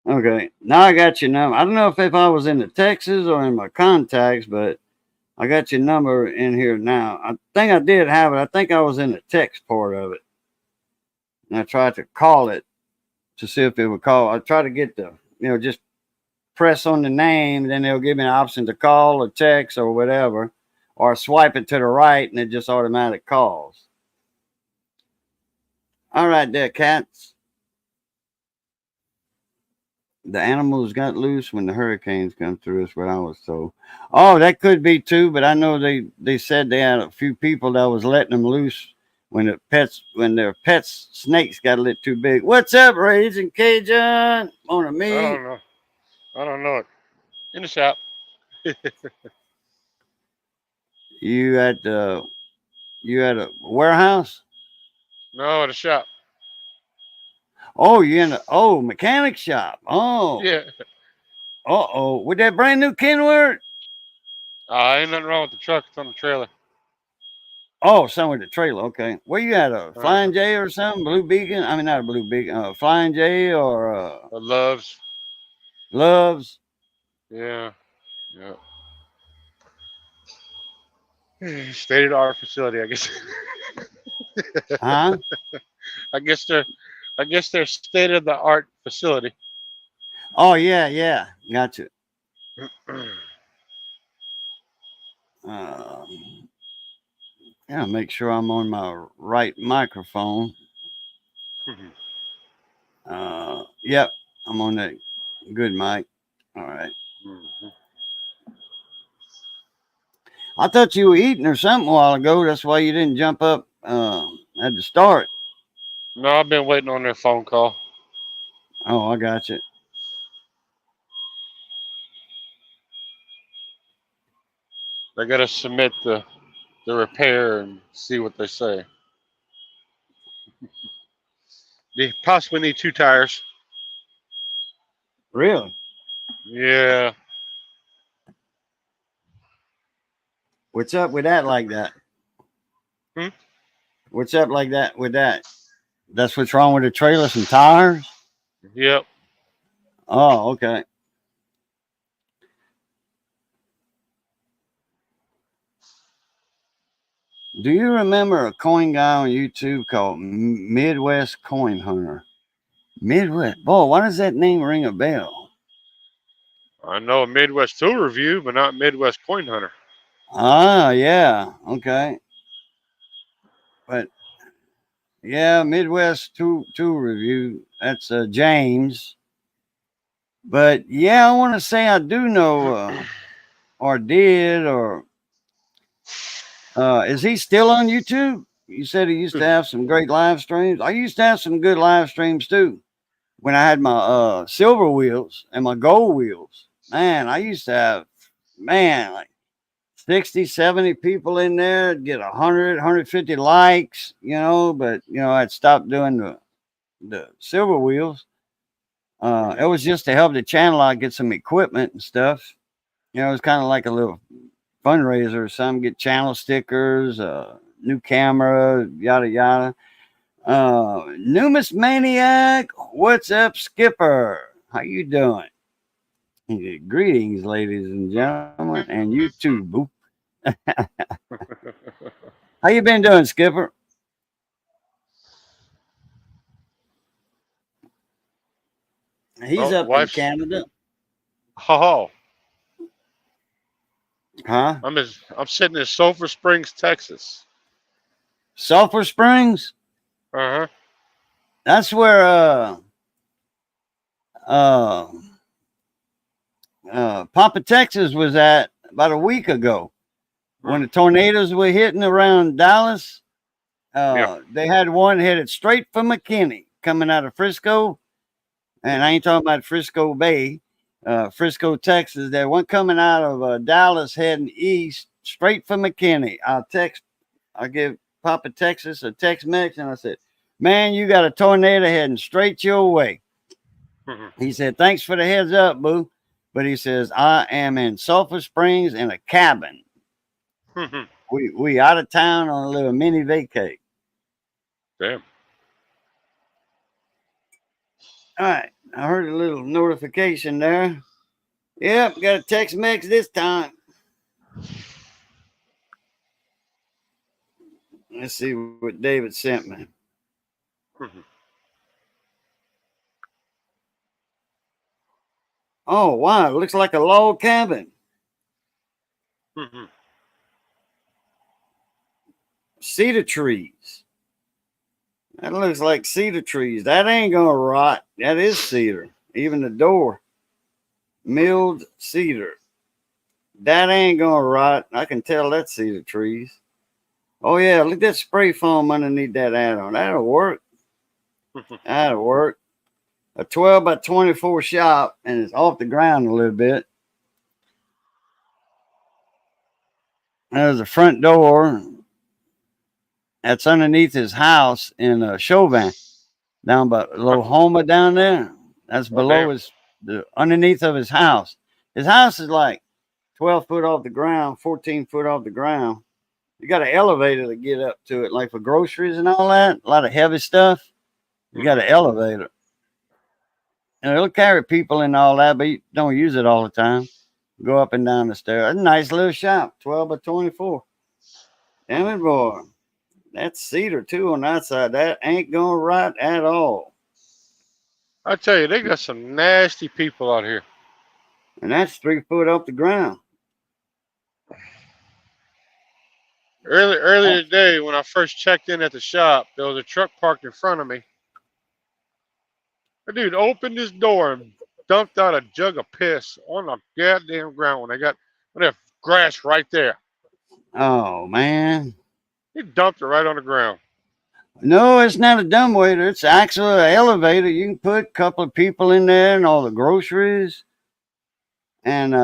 Okay, now I got your number. I don't know if I was in the Texas or in my contacts, but I got your number in here now. I think I did have it. I think I was in the text part of it. And I tried to call it to see if it would call. I tried to get just press on the name, then they'll give me an option to call or text or whatever, or swipe it to the right and it just automatic calls. All right, there, cats. The animals got loose when the hurricanes come through, is what I was told. Oh, that could be too, but I know they said they had a few people that was letting them loose when their pets snakes got a little too big. What's up, Raging Cajun? On to I me. don't know. I don't know it. In the shop. You at the you at a warehouse? No, at the shop. Oh, you in the mechanic shop. Oh, Yeah. with that brand new Kenworth. Ain't nothing wrong with the truck. It's on the trailer. Oh, somewhere the trailer. Okay, where you at? A Uh-huh. Flying J or something? Blue Beacon? I mean, not a Blue Beacon. Flying J or Loves. Loves? Yeah. Yeah. State of the art facility, I guess. Huh? I guess they're state of the art facility. Oh yeah, yeah. Gotcha. Uh, yeah, make sure I'm on my right microphone. Yep, I'm on that good mic. All right. I thought you were eating or something a while ago. That's why you didn't jump up at the start. No, I've been waiting on their phone call. Oh, I got you. They got to submit the repair and see what they say. They possibly need two tires. Really? Yeah. What's up with that like that? Hmm? What's up like that with that? That's what's wrong with the trailer, some tires? Yep. Oh, okay. Do you remember a coin guy on YouTube called Midwest Coin Hunter? Midwest. Boy, why does that name ring a bell? I know a Midwest Tool Review, but not Midwest Coin Hunter. Ah, yeah. Okay. But yeah, Midwest two review. That's James. But yeah, I want to say I do know, or did, or is he still on YouTube? You said he used to have some great live streams. I used to have some good live streams too. When I had my silver wheels and my gold wheels, man, I used to have, man, like 60, 70 people in there, get 150 likes, but, I'd stopped doing the silver wheels. It was just to help the channel out get some equipment and stuff. It was kind of like a little fundraiser or something, get channel stickers, new camera, yada, yada. Numis Maniac, what's up, Skipper? How you doing? Greetings, ladies and gentlemen, and you too, boo. How you been doing, Skipper? He's Oh, up in wife's. Canada, Oh, huh? I'm sitting in Sulphur Springs, Texas. Sulphur Springs. Uh huh. That's where uh, Papa Texas was at about a week ago when the tornadoes were hitting around Dallas. Yeah. They had one headed straight for McKinney coming out of Frisco, and I ain't talking about Frisco Bay, Frisco, Texas. There one coming out of Dallas heading east straight for McKinney. I give Papa Texas a text message, and I said, "Man, you got a tornado heading straight your way." He said, "Thanks for the heads up, boo." But he says, "I am in Sulphur Springs in a cabin. We out of town on a little mini vacay." Damn. All right, I heard a little notification there. Yep, got a text message this time. Let's see what David sent me. Oh, wow, it looks like a log cabin. Cedar trees. That looks like cedar trees. That ain't gonna rot. That is cedar. Even the door. Milled cedar. That ain't gonna rot. I can tell that's cedar trees. Oh yeah, look at that spray foam underneath that add-on. That'll work. That'll work. A 12 by 24 shop, and it's off the ground a little bit. There's a front door that's underneath his house in Chauvin, down by Lohoma down there. That's Oh, below damn. the underneath of his house. His house is like 12 foot off the ground, 14 foot off the ground. You got an elevator to get up to it, like for groceries and all that. A lot of heavy stuff. You got an elevator. And it'll carry people and all that, but you don't use it all the time. Go up and down the stairs. That's a nice little shop, 12 by 24. Damn it, boy. That's cedar too on that side. That ain't going to rot at all. I tell you, they got some nasty people out here. And that's 3 foot off the ground. Earlier today, when I first checked in at the shop, there was a truck parked in front of me. The dude opened his door and dumped out a jug of piss on the goddamn ground when they grass right there. Oh, man. He dumped it right on the ground. No, it's not a dumbwaiter. It's actually an elevator. You can put a couple of people in there and all the groceries. And,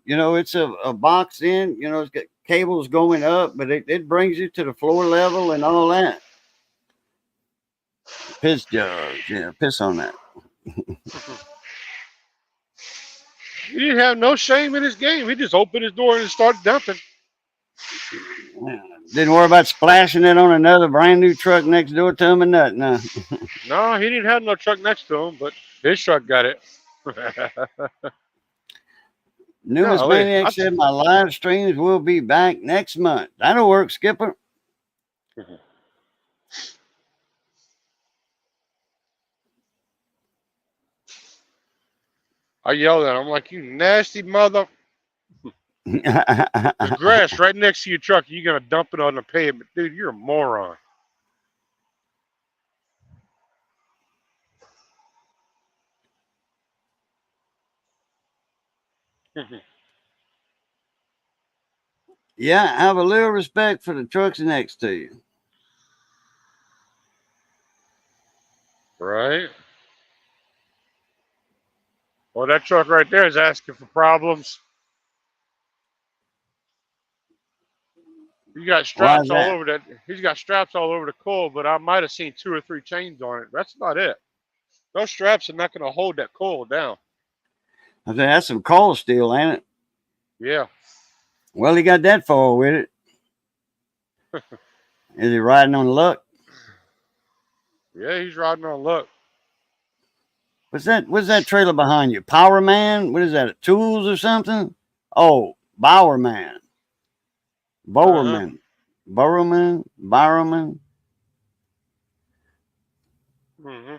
it's a box in, it's got cables going up, but it brings you to the floor level and all that. Piss jugs. Yeah, piss on that. He didn't have no shame in his game. He just opened his door and started dumping. Yeah, Didn't worry about splashing it on another brand new truck next door to him or nothing. No. No, he didn't have no truck next to him, but his truck got it. Numerous Golly, Maniac said my live streams will be back next month. That'll work, Skipper. I yelled at him like, "You nasty mother!" There's grass right next to your truck. You gonna dump it on the pavement, dude? You're a moron. Yeah, have a little respect for the trucks next to you. Right? Well, that truck right there is asking for problems. You got Why is straps all that? over that. He's got straps all over the coil, but I might have seen 2 or 3 chains on it. That's about it. Those straps are not going to hold that coil down. I said, that's some coal steel, ain't it? Yeah. Well, he got that far with it. Is he riding on luck? Yeah, he's riding on luck. What's that? What's that trailer behind you? Power Man? What is that? Tools or something? Oh, Bowerman. Uh huh. Bowerman. Bowerman. Mm-hmm.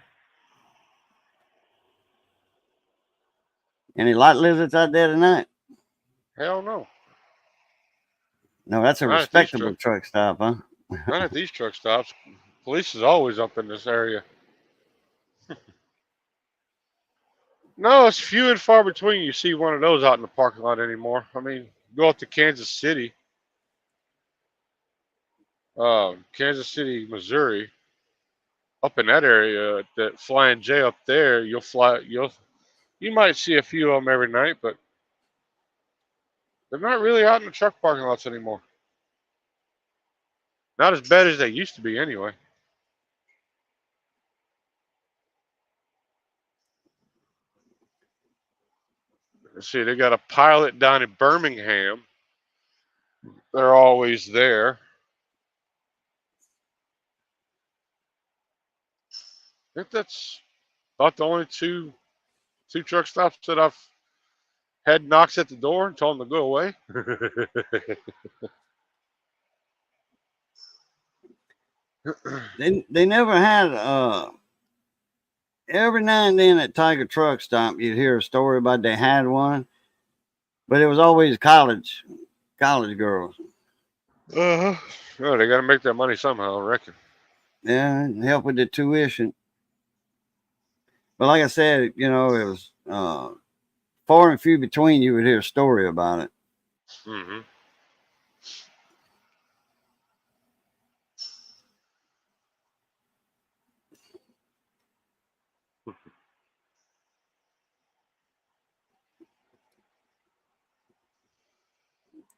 Any light lizards out there tonight? Hell no. No, that's a Not at these respectable truck. truck stop, huh? Not at these truck stops. Police is always up in this area. No, it's few and far between you see one of those out in the parking lot anymore. I mean, go up to Kansas City, Kansas City, Missouri, up in that area, that Flying J up there, you might see a few of them every night, but they're not really out in the truck parking lots anymore. Not as bad as they used to be, anyway. Let's see, they got a pilot down in Birmingham. They're always there. I think that's about the only two truck stops that I've had knocks at the door and told them to go away. They never had every now and then at Tiger Truck Stop you'd hear a story about they had one, but it was always college girls. Uh-huh. Well, they got to make their money somehow, I reckon. Yeah, help with the tuition. But like I said, it was far and few between you would hear a story about it. Mm-hmm.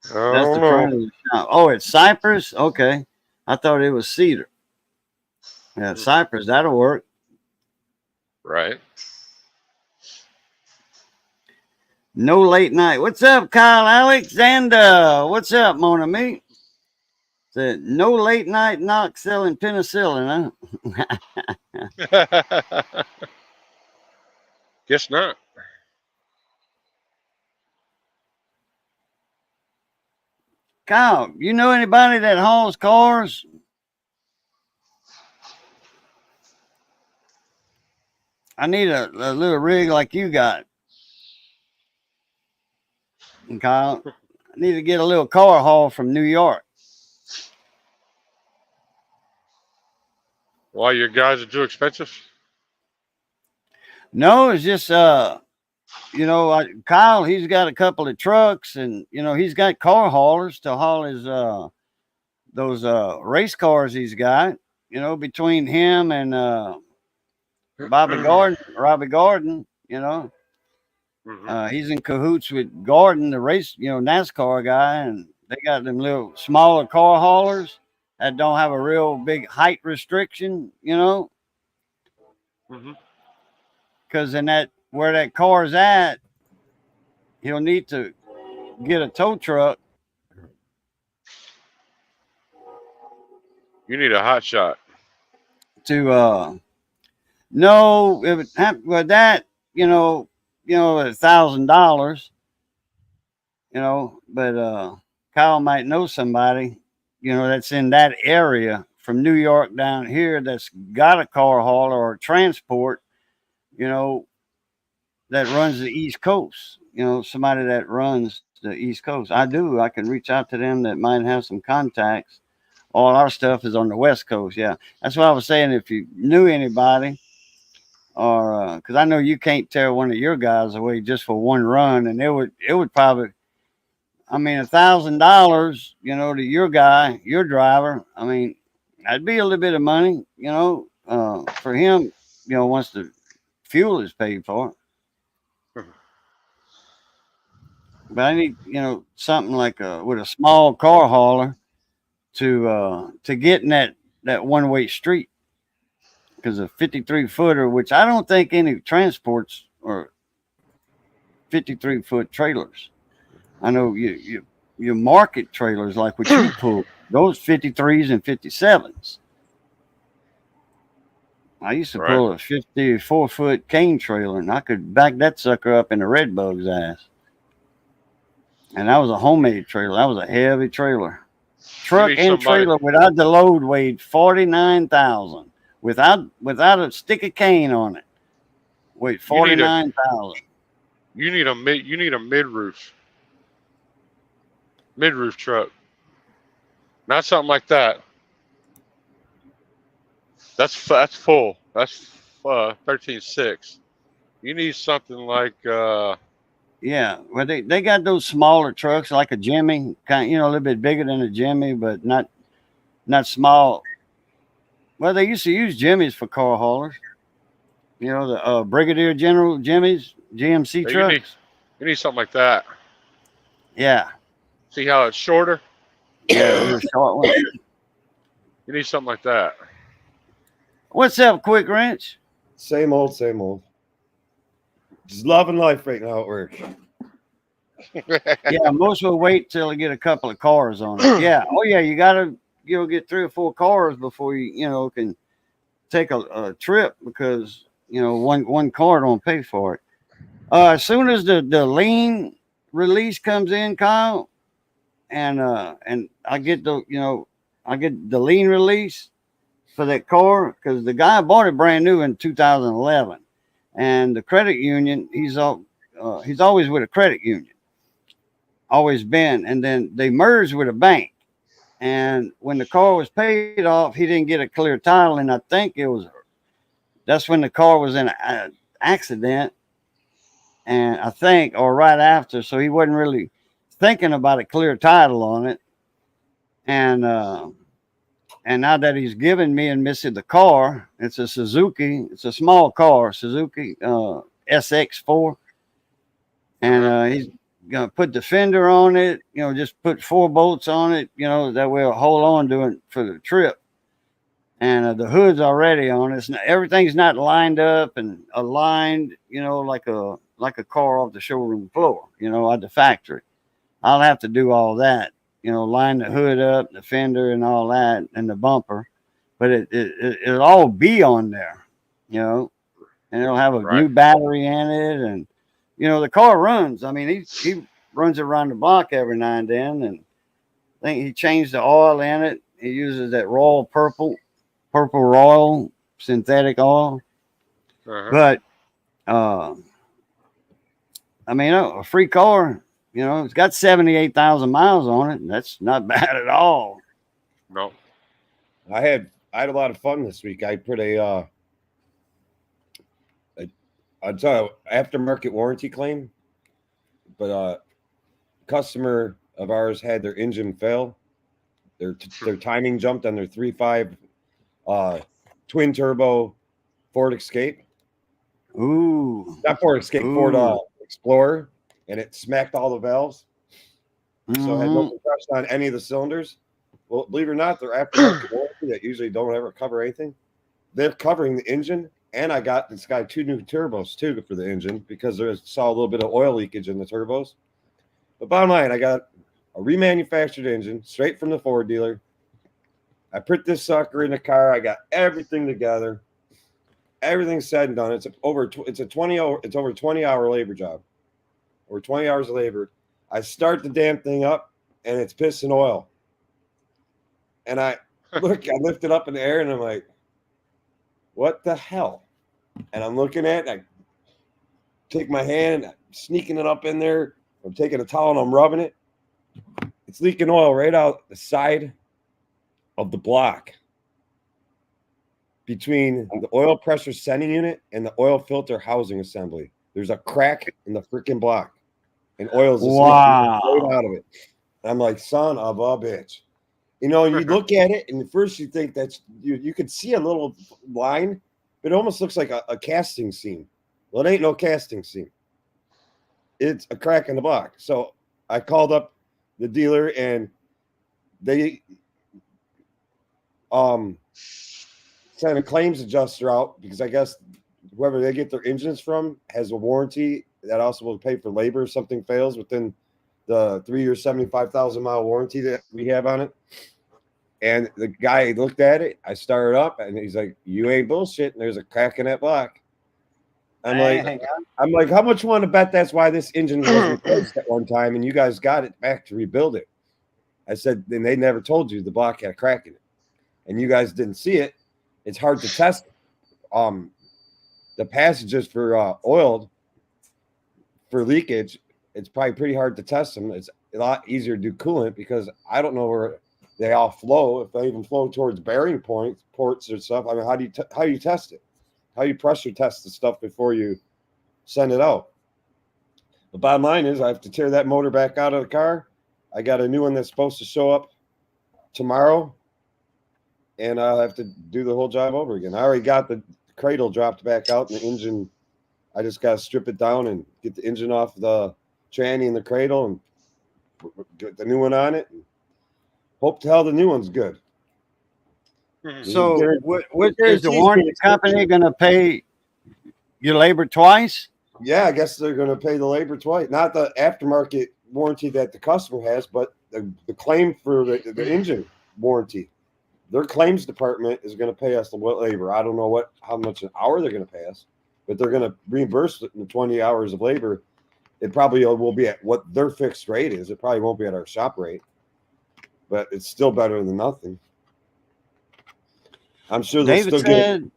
I That's don't the know. front of the shop. Oh, it's Cypress? Okay. I thought it was Cedar. Yeah, Cypress, that'll work. Right. No late night. What's up, Kyle Alexander? What's up, mon ami? Said no late night knock selling penicillin, huh? Guess not. Kyle, you know anybody that hauls cars? I need a little rig like you got. And Kyle, I need to get a little car haul from New York. Why, your guys are too expensive? No, it's just Kyle, he's got a couple of trucks, and he's got car haulers to haul his those race cars he's got. Between him and Robbie Gordon, Mm-hmm. he's in cahoots with Gordon, the race, NASCAR guy, and they got them little smaller car haulers that don't have a real big height restriction, Mm-hmm. because in that where that car's at, he'll need to get a tow truck You need a hot shot. to no, it would have, well, that, $1,000, but Kyle might know somebody, that's in that area from New York down here that's got a car hauler or transport, you know, that runs the East Coast. Somebody that runs the East Coast. I do. I can reach out to them that might have some contacts. All our stuff is on the West Coast. Yeah, that's what I was saying. If you knew anybody, or because I know you can't tear one of your guys away just for one run, and it would probably. I mean, $1,000, to your guy, your driver. I mean, that'd be a little bit of money, for him. Once the fuel is paid for. But I need, something like with a small car hauler to get in that one way street, because a 53-footer, which I don't think any transports are 53-foot trailers. I know you market trailers like what you pull, those 53s and 57s. I used to Right. pull a 54-foot cane trailer, and I could back that sucker up in a red bug's ass. And that was a homemade trailer. That was a heavy trailer. You Truck need and somebody. trailer without the load weighed 49,000. Without a stick of cane on it, weighed You need a 49,000. You need a mid roof truck. Not something like that. That's full. That's 13.6. You need something like Yeah, well, they got those smaller trucks like a Jimmy, kind, a little bit bigger than a Jimmy, but not small. Well, they used to use Jimmys for car haulers. The Brigadier General Jimmys, GMC you need trucks. something like that. Yeah, See how it's shorter? yeah, the real short one. You need something like that. What's up, Quick Wrench? Same old, same old. Just loving life right now at work. Yeah, most will wait till they get a couple of cars on it. Yeah. Oh yeah, you gotta get 3 or 4 cars before you can take a trip, because one car don't pay for it. As soon as the lien release comes in, Kyle, and I get the lien release for that car, because the guy bought it brand new in 2011, and the credit union, he's always with a credit union, always been, and then they merged with a bank. And when the car was paid off, he didn't get a clear title, and I think that's when the car was in an accident, and I think, or right after, so he wasn't really thinking about a clear title on it, and now that he's given me and Missy the car, it's a Suzuki, it's a small car, Suzuki SX4, and Uh-huh. he's gonna put the fender on it, just put 4 bolts on it, that way it'll hold on to it for the trip. And the hood's already on it. Everything's not lined up and aligned, like a car off the showroom floor, at the factory. I'll have to do all that, line the hood up, the fender, and all that, and the bumper. But it'll all be on there, and it'll have a Right. new battery in it, and the car runs. I mean, he runs around the block every now and then, and I think he changed the oil in it. He uses that Royal Purple Royal synthetic oil. Uh-huh. But uh, I mean, a free car, it's got 78,000 miles on it. That's not bad at all. No. I had a lot of fun this week. I put I'd tell you, aftermarket warranty claim, but customer of ours had their engine fail. Their timing jumped on their 3.5 twin turbo Ford Escape. Ooh, Not Ford Escape, Ford ooh. Explorer, and it smacked all the valves. So it had no Mhm. compression on any of the cylinders. Well, believe it or not, they're aftermarket warranty that usually don't ever cover anything. They're covering the engine, and I got this guy 2 new turbos too for the engine, because there saw a little bit of oil leakage in the turbos. But bottom line, I got a remanufactured engine straight from the Ford dealer. I put this sucker in the car. I got everything together. Everything's said and done. It's over 20-hour labor job. Over 20 hours of labor. I start the damn thing up and it's pissing oil. And I lift it up in the air and I'm like, what the hell? And I'm looking at it. I take my hand, I'm sneaking it up in there. I'm taking a towel and I'm rubbing it. It's leaking oil right out the side of the block between the oil pressure sending unit and the oil filter housing assembly. There's a crack in the freaking block, and oil's just leaking right out of it. And I'm like, son of a bitch. You know, you look at it, and at first you think that's you could see a little line, but it almost looks like a casting seam. Well, it ain't no casting seam. It's a crack in the block. So I called up the dealer, and they sent a claims adjuster out because I guess whoever they get their engines from has a warranty that also will pay for labor if something fails within the 3-year, 75,000-mile warranty that we have on it. And the guy looked at it. I started up, and he's like, "You ain't bullshitting. There's a crack in that block." I'm like, how much you want to bet that's why this engine was replaced at one time, and you guys got it back to rebuild it? I said, then they never told you the block had a crack in it, and you guys didn't see it. It's hard to test. The passages for oil for leakage, it's probably pretty hard to test them. It's a lot easier to do coolant because I don't know where they all flow, if they even flow towards bearing ports or stuff. I mean, how do you test it? How do you pressure test the stuff before you send it out? The bottom line is I have to tear that motor back out of the car. I got a new one that's supposed to show up tomorrow, and I'll have to do the whole job over again. I already got the cradle dropped back out and the engine. I just got to strip it down and get the engine off the tranny and the cradle and get the new one on it. And hope to hell the new one's good. So what is the warranty company going to pay your labor twice? Yeah, I guess they're going to pay the labor twice. Not the aftermarket warranty that the customer has, but the claim for the engine warranty. Their claims department is going to pay us the labor. I don't know how much an hour they're going to pay us, but they're going to reimburse it in the 20 hours of labor. It probably will be at what their fixed rate is. It probably won't be at our shop rate, but it's still better than nothing. I'm sure David said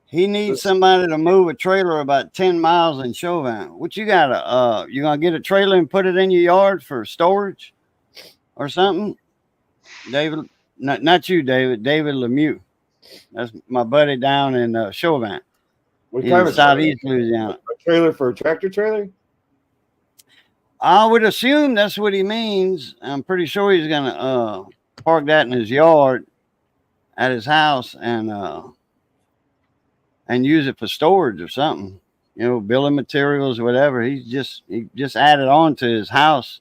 he needs somebody to move a trailer about 10 miles in Chauvin. What you got? You gonna get a trailer and put it in your yard for storage or something? David, not you, David. David Lemieux. That's my buddy down in Chauvin. What kind of Southeast Louisiana? A trailer for a tractor trailer? I would assume that's what he means. I'm pretty sure he's gonna park that in his yard at his house and use it for storage or something, building materials or whatever. He just added on to his house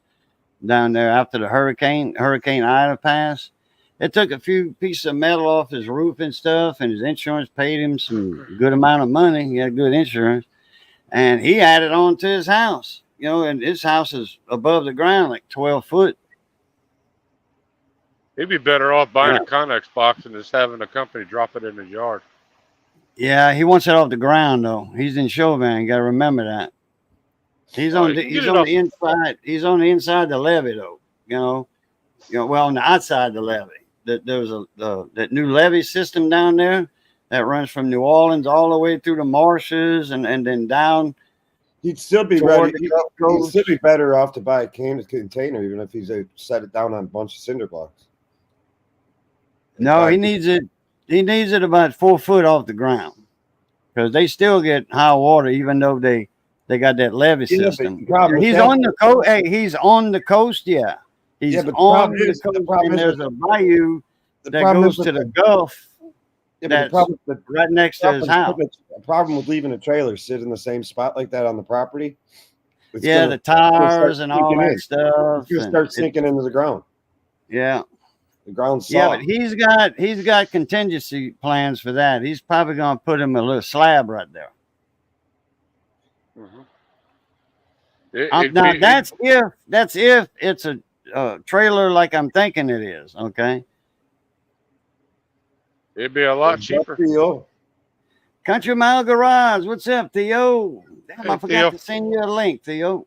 down there after the Hurricane Ida passed. It took a few pieces of metal off his roof and stuff, and his insurance paid him some good amount of money. He had good insurance, and he added on to his house, and his house is above the ground, like 12 foot. He'd be better off buying a Connex box and just having a company drop it in his yard. Yeah, he wants it off the ground though. He's in Chauvin. You got to remember that. He's on the inside. He's on the inside of the levee though. Well, on the outside of the levee. There's that new levee system down there that runs from New Orleans all the way through the marshes and then down. He'd still be ready. He'd still be better off to buy a container, even if he's set it down on a bunch of cinder blocks. No, he needs it. He needs it about 4 foot off the ground because they still get high water, even though they got that levee system. He's on the coast. Hey, he's on the coast. Yeah, he's on the coast. And there's a bayou that goes to the Gulf. That's right next to his house. The problem with leaving a trailer sit in the same spot like that on the property. The tires and all that stuff. It's gonna start sinking into the ground. Yeah. The ground's soft. Yeah, but he's got contingency plans for that. He's probably gonna put him a little slab right there. Mm-hmm. That's if it's a trailer like I'm thinking it is. Okay. It'd be a lot cheaper. Theo. Country Mile Garage. What's up, Theo? Damn, I Hey, forgot Theo. to send you a link, Theo.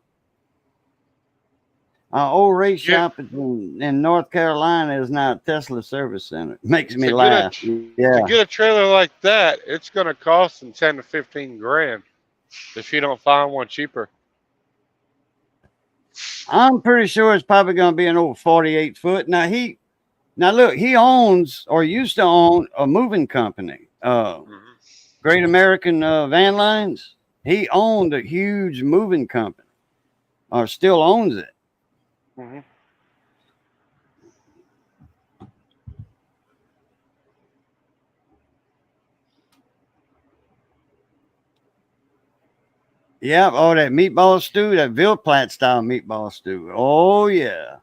Our old race Yeah. shop in North Carolina is now a Tesla service center. Makes me To laugh. to get a trailer like that, it's gonna cost them 10 to 15 grand if you don't find one cheaper. I'm pretty sure it's probably going to be an old 48 foot. Now look, he owns or used to own a moving company, Mhm. Great American Van Lines. He owned a huge moving company, or still owns it. Mhm. Yeah. Oh, that meatball stew, that Villeplat style meatball stew. Oh yeah.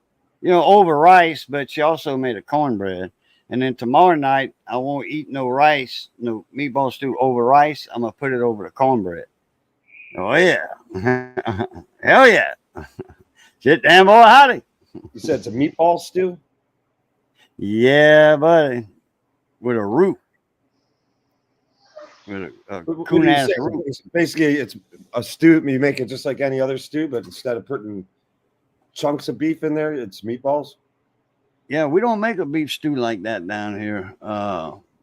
Over rice, but she also made a cornbread. And then tomorrow night, I won't eat no rice, no meatball stew over rice. I'm gonna put it over the cornbread. Oh yeah. Hell yeah. Shit, damn boy, howdy. You said it's a meatball stew? Yeah, buddy. With a root. With a What coon do you ass say? root. Basically, it's a stew. You make it just like any other stew, but instead of putting chunks of beef in there, it's meatballs. Yeah, we don't make a beef stew like that down here.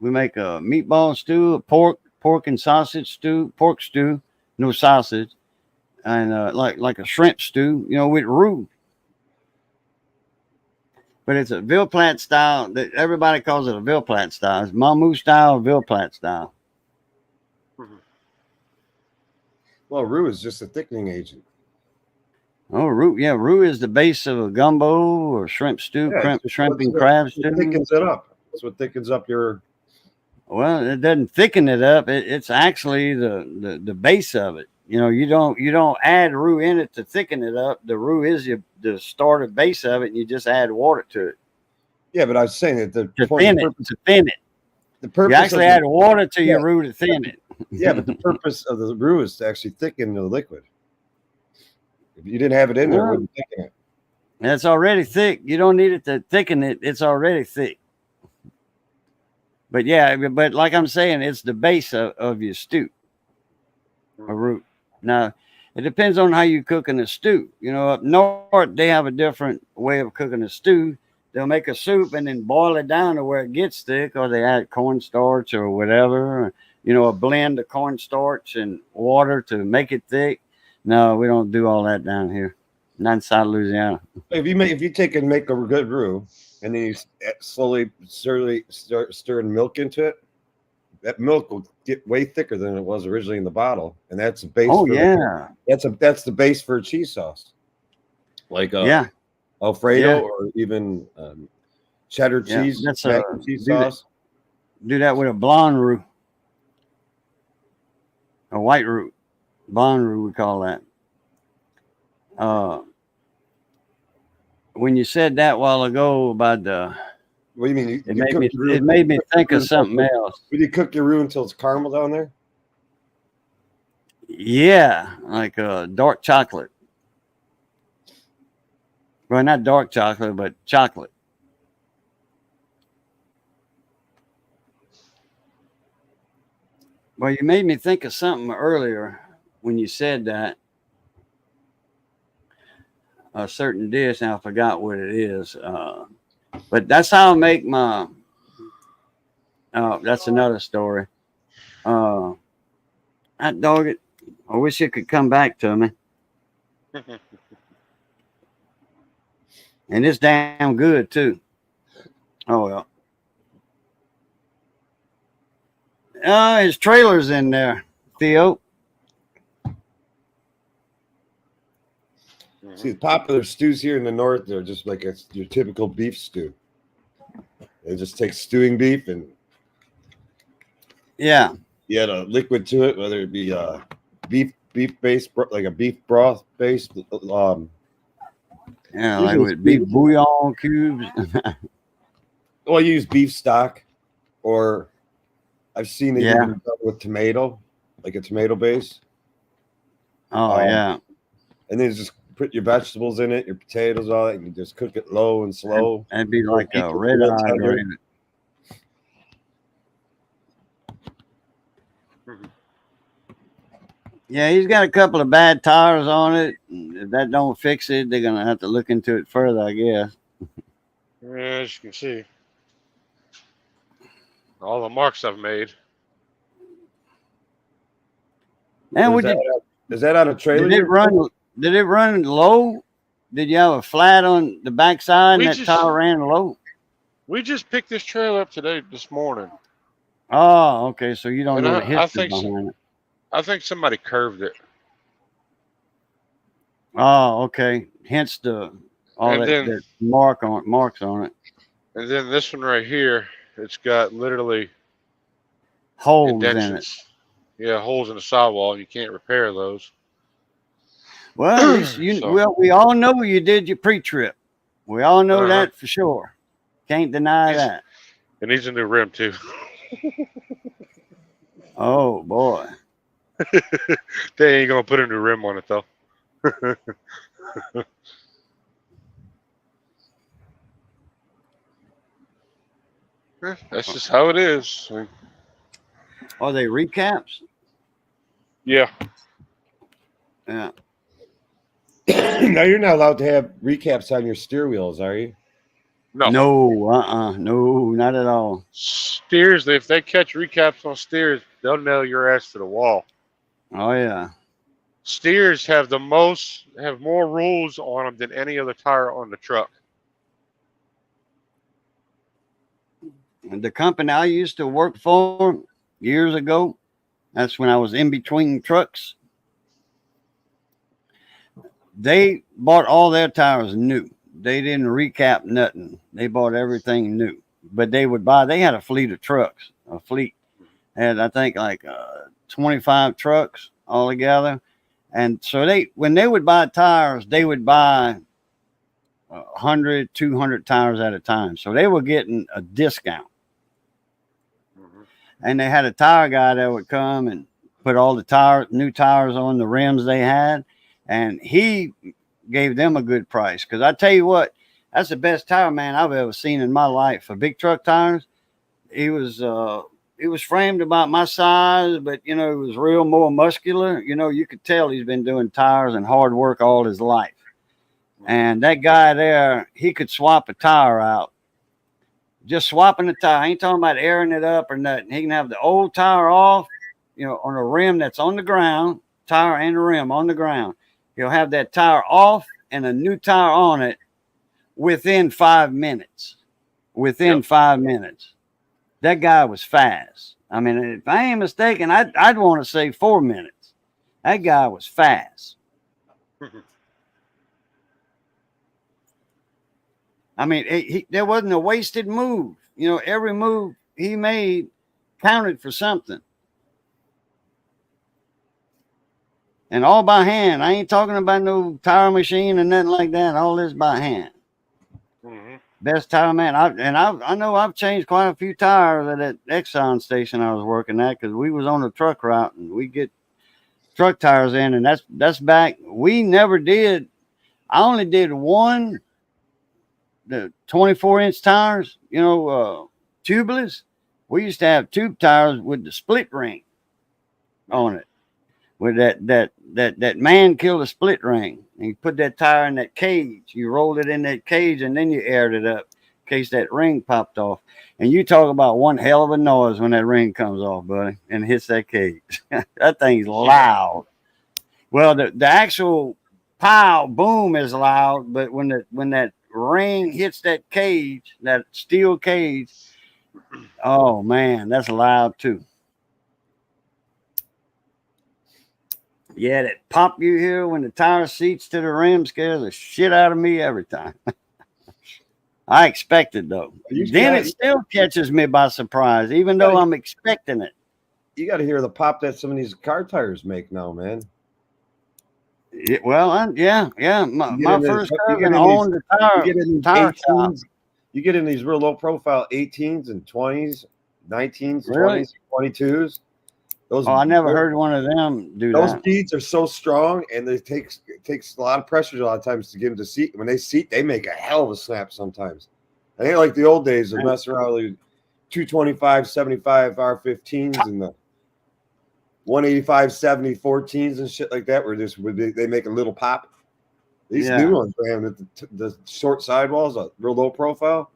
We make a meatball stew, a pork and sausage stew, pork stew, no sausage, and like a shrimp stew, with roux. But it's a Villeplat style. That everybody calls it a Villeplat style. It's Mamu style, Villeplat style. Mhm. Well, roux is just a thickening agent. Oh, roux. Yeah, roux is the base of a gumbo or shrimp stew, Yeah, it's shrimp it's and crab what stew. thickens it up. That's what thickens up your. Well, it doesn't thicken it up. It's actually the base of it. You don't add roux in it to thicken it up. The roux is the starter base of it, and you just add water to it Yeah, but I was saying that to thin it. To thin it, the you purpose actually of add water to your yeah, roux to thin it. yeah, but the purpose of the roux is to actually thicken the liquid. If you didn't have it in there, it Well, wouldn't thicken it. it's already thick. You don't need it to thicken it. It's already thick. But yeah, but like I'm saying, it's the base of your stew, a roux. Now, it depends on how you cooking a stew. Up north they have a different way of cooking a stew. They'll make a soup and then boil it down to where it gets thick, or they add cornstarch or whatever. A blend of cornstarch and water to make it thick. No, we don't do all that down here. Not in South Louisiana. If you take and make a good roux, and then you slowly start stirring milk into it, that milk will get way thicker than it was originally in the bottle, and that's the base. Oh for yeah, that's the base for a cheese sauce, like yeah, Alfredo yeah, or even cheddar yeah. cheese, That's mac and cheese do that. sauce. Do that with a blonde roux, a white roux, blonde roux. We call that. When you said that a while ago about the, What do you mean? it made me think of something else. Would you cook your roux until it's caramel down there? Yeah, like dark chocolate. Well, not dark chocolate, but chocolate. Well, you made me think of something earlier when you said that. A certain dish, and I forgot what it is. But that's how I make my. That's another story. Hot dog it. I wish it could come back to me. And it's damn good too. Oh well. His trailer's in there, Theo. See, the popular stews here in the north, they're just like your typical beef stew. They just take stewing beef and Yeah. you add a liquid to it, whether it be beef based, like a beef broth based. Yeah, like with beef bouillon cubes. Well, I use beef stock, or I've seen it Yeah. even done with tomato, like a tomato base. Oh yeah. And then just put your vegetables in it, your potatoes, all that, and you just cook it low and slow. That'd be like a red eye gravy. Yeah, he's got a couple of bad tires on it. If that don't fix it, they're gonna have to look into it further, I guess. Yeah, as you can see, all the marks I've made. And Is that on a trailer? did it run? Did it run low? Did you have a flat on the backside and We that just tire ran low? we just picked this trailer up this morning, Oh, okay. So you don't and know the I history think behind it. I think somebody curved it, Oh, okay. Hence the all and then that marks on it. this one right here, it's got literally Holes in it. indentions. Yeah, holes in the sidewall. You can't repair those. Well, at least you. So Well, we all know you did your pre-trip. We all know uh-huh. that for sure. Can't deny Needs, that. it needs a new rim too. Oh boy. They ain't gonna put a new rim on it though. That's just how it is. Are they recaps? Yeah. Yeah. Now you're not allowed to have recaps on your steer wheels, are you? No. No, not at all. Steers, if they catch recaps on steers, they'll nail your ass to the wall. Oh yeah. Steers have more rules on them than any other tire on the truck. The company I used to work for years ago, that's when I was in between trucks. They bought all their tires new. They didn't recap nothing. They bought everything new. But they had a fleet of trucks, a fleet. And I think like 25 trucks altogether. And so when they would buy tires, they would buy 100, 200 tires at a time. So they were getting a discount. Mm-hmm. And they had a tire guy that would come and put all the new tires on the rims they had. And he gave them a good price. Because I tell you what, that's the best tire man I've ever seen in my life for big truck tires. He was framed about my size, but he was real more muscular. You could tell he's been doing tires and hard work all his life. And that guy there, he could swap a tire out. Just swapping the tire. I ain't talking about airing it up or nothing. He can have the old tire off, on a rim that's on the ground, tire and the rim on the ground. He'll have that tire off and a new tire on it within 5 minutes. Within 5 minutes. That guy was fast. I mean, if I ain't mistaken, I'd want to say 4 minutes. That guy was fast. I mean, there wasn't a wasted move. Every move he made counted for something. And all by hand. I ain't talking about no tire machine or nothing like that. All this by hand. Mm-hmm. Best tire man. I know I've changed quite a few tires at that Exxon station I was working at because we was on a truck route and we get truck tires in, and that's back. We never did. I only did one, the 24-inch tires, tubeless. We used to have tube tires with the split ring on it. With that man killed a split ring. And you put that tire in that cage. You rolled it in that cage and then you aired it up in case that ring popped off. And you talk about one hell of a noise when that ring comes off, buddy, and hits that cage. That thing's loud. Well, the actual pow boom is loud, but when that ring hits that cage, that steel cage, oh man, that's loud too. Yeah, that pop you hear when the tire seats to the rim scares the shit out of me every time. I expect it though. Then it still catches me by surprise, even though I'm expecting it. You got to hear the pop that some of these car tires make now, man. Yeah. My first cousin owned the tire shop. You get in these real low profile 18s and 20s, 19s, really? 20s, 22s. I never heard one of them do those that. Those beads are so strong, and it takes a lot of pressure a lot of times to get them to seat. When they seat, they make a hell of a snap sometimes. I ain't like the old days of messing around with 225, 75 R15s and the 185, 70, 14s and shit like that, where they make a little pop. These Yeah. new ones, man, with the short sidewalls, a real low profile,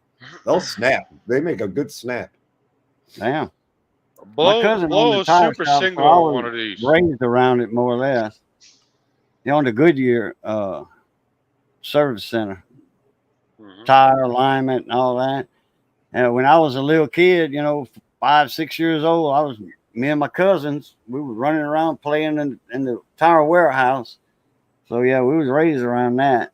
they'll snap. They make a good snap. Damn. My cousin owned Blow a a tire super shop, so single I on was one of these. raised around it more or less. He owned a Goodyear service center, tire alignment and all that. And when I was a little kid, 5, 6 years old, me and my cousins, we were running around playing in the tire warehouse. So yeah, we was raised around that.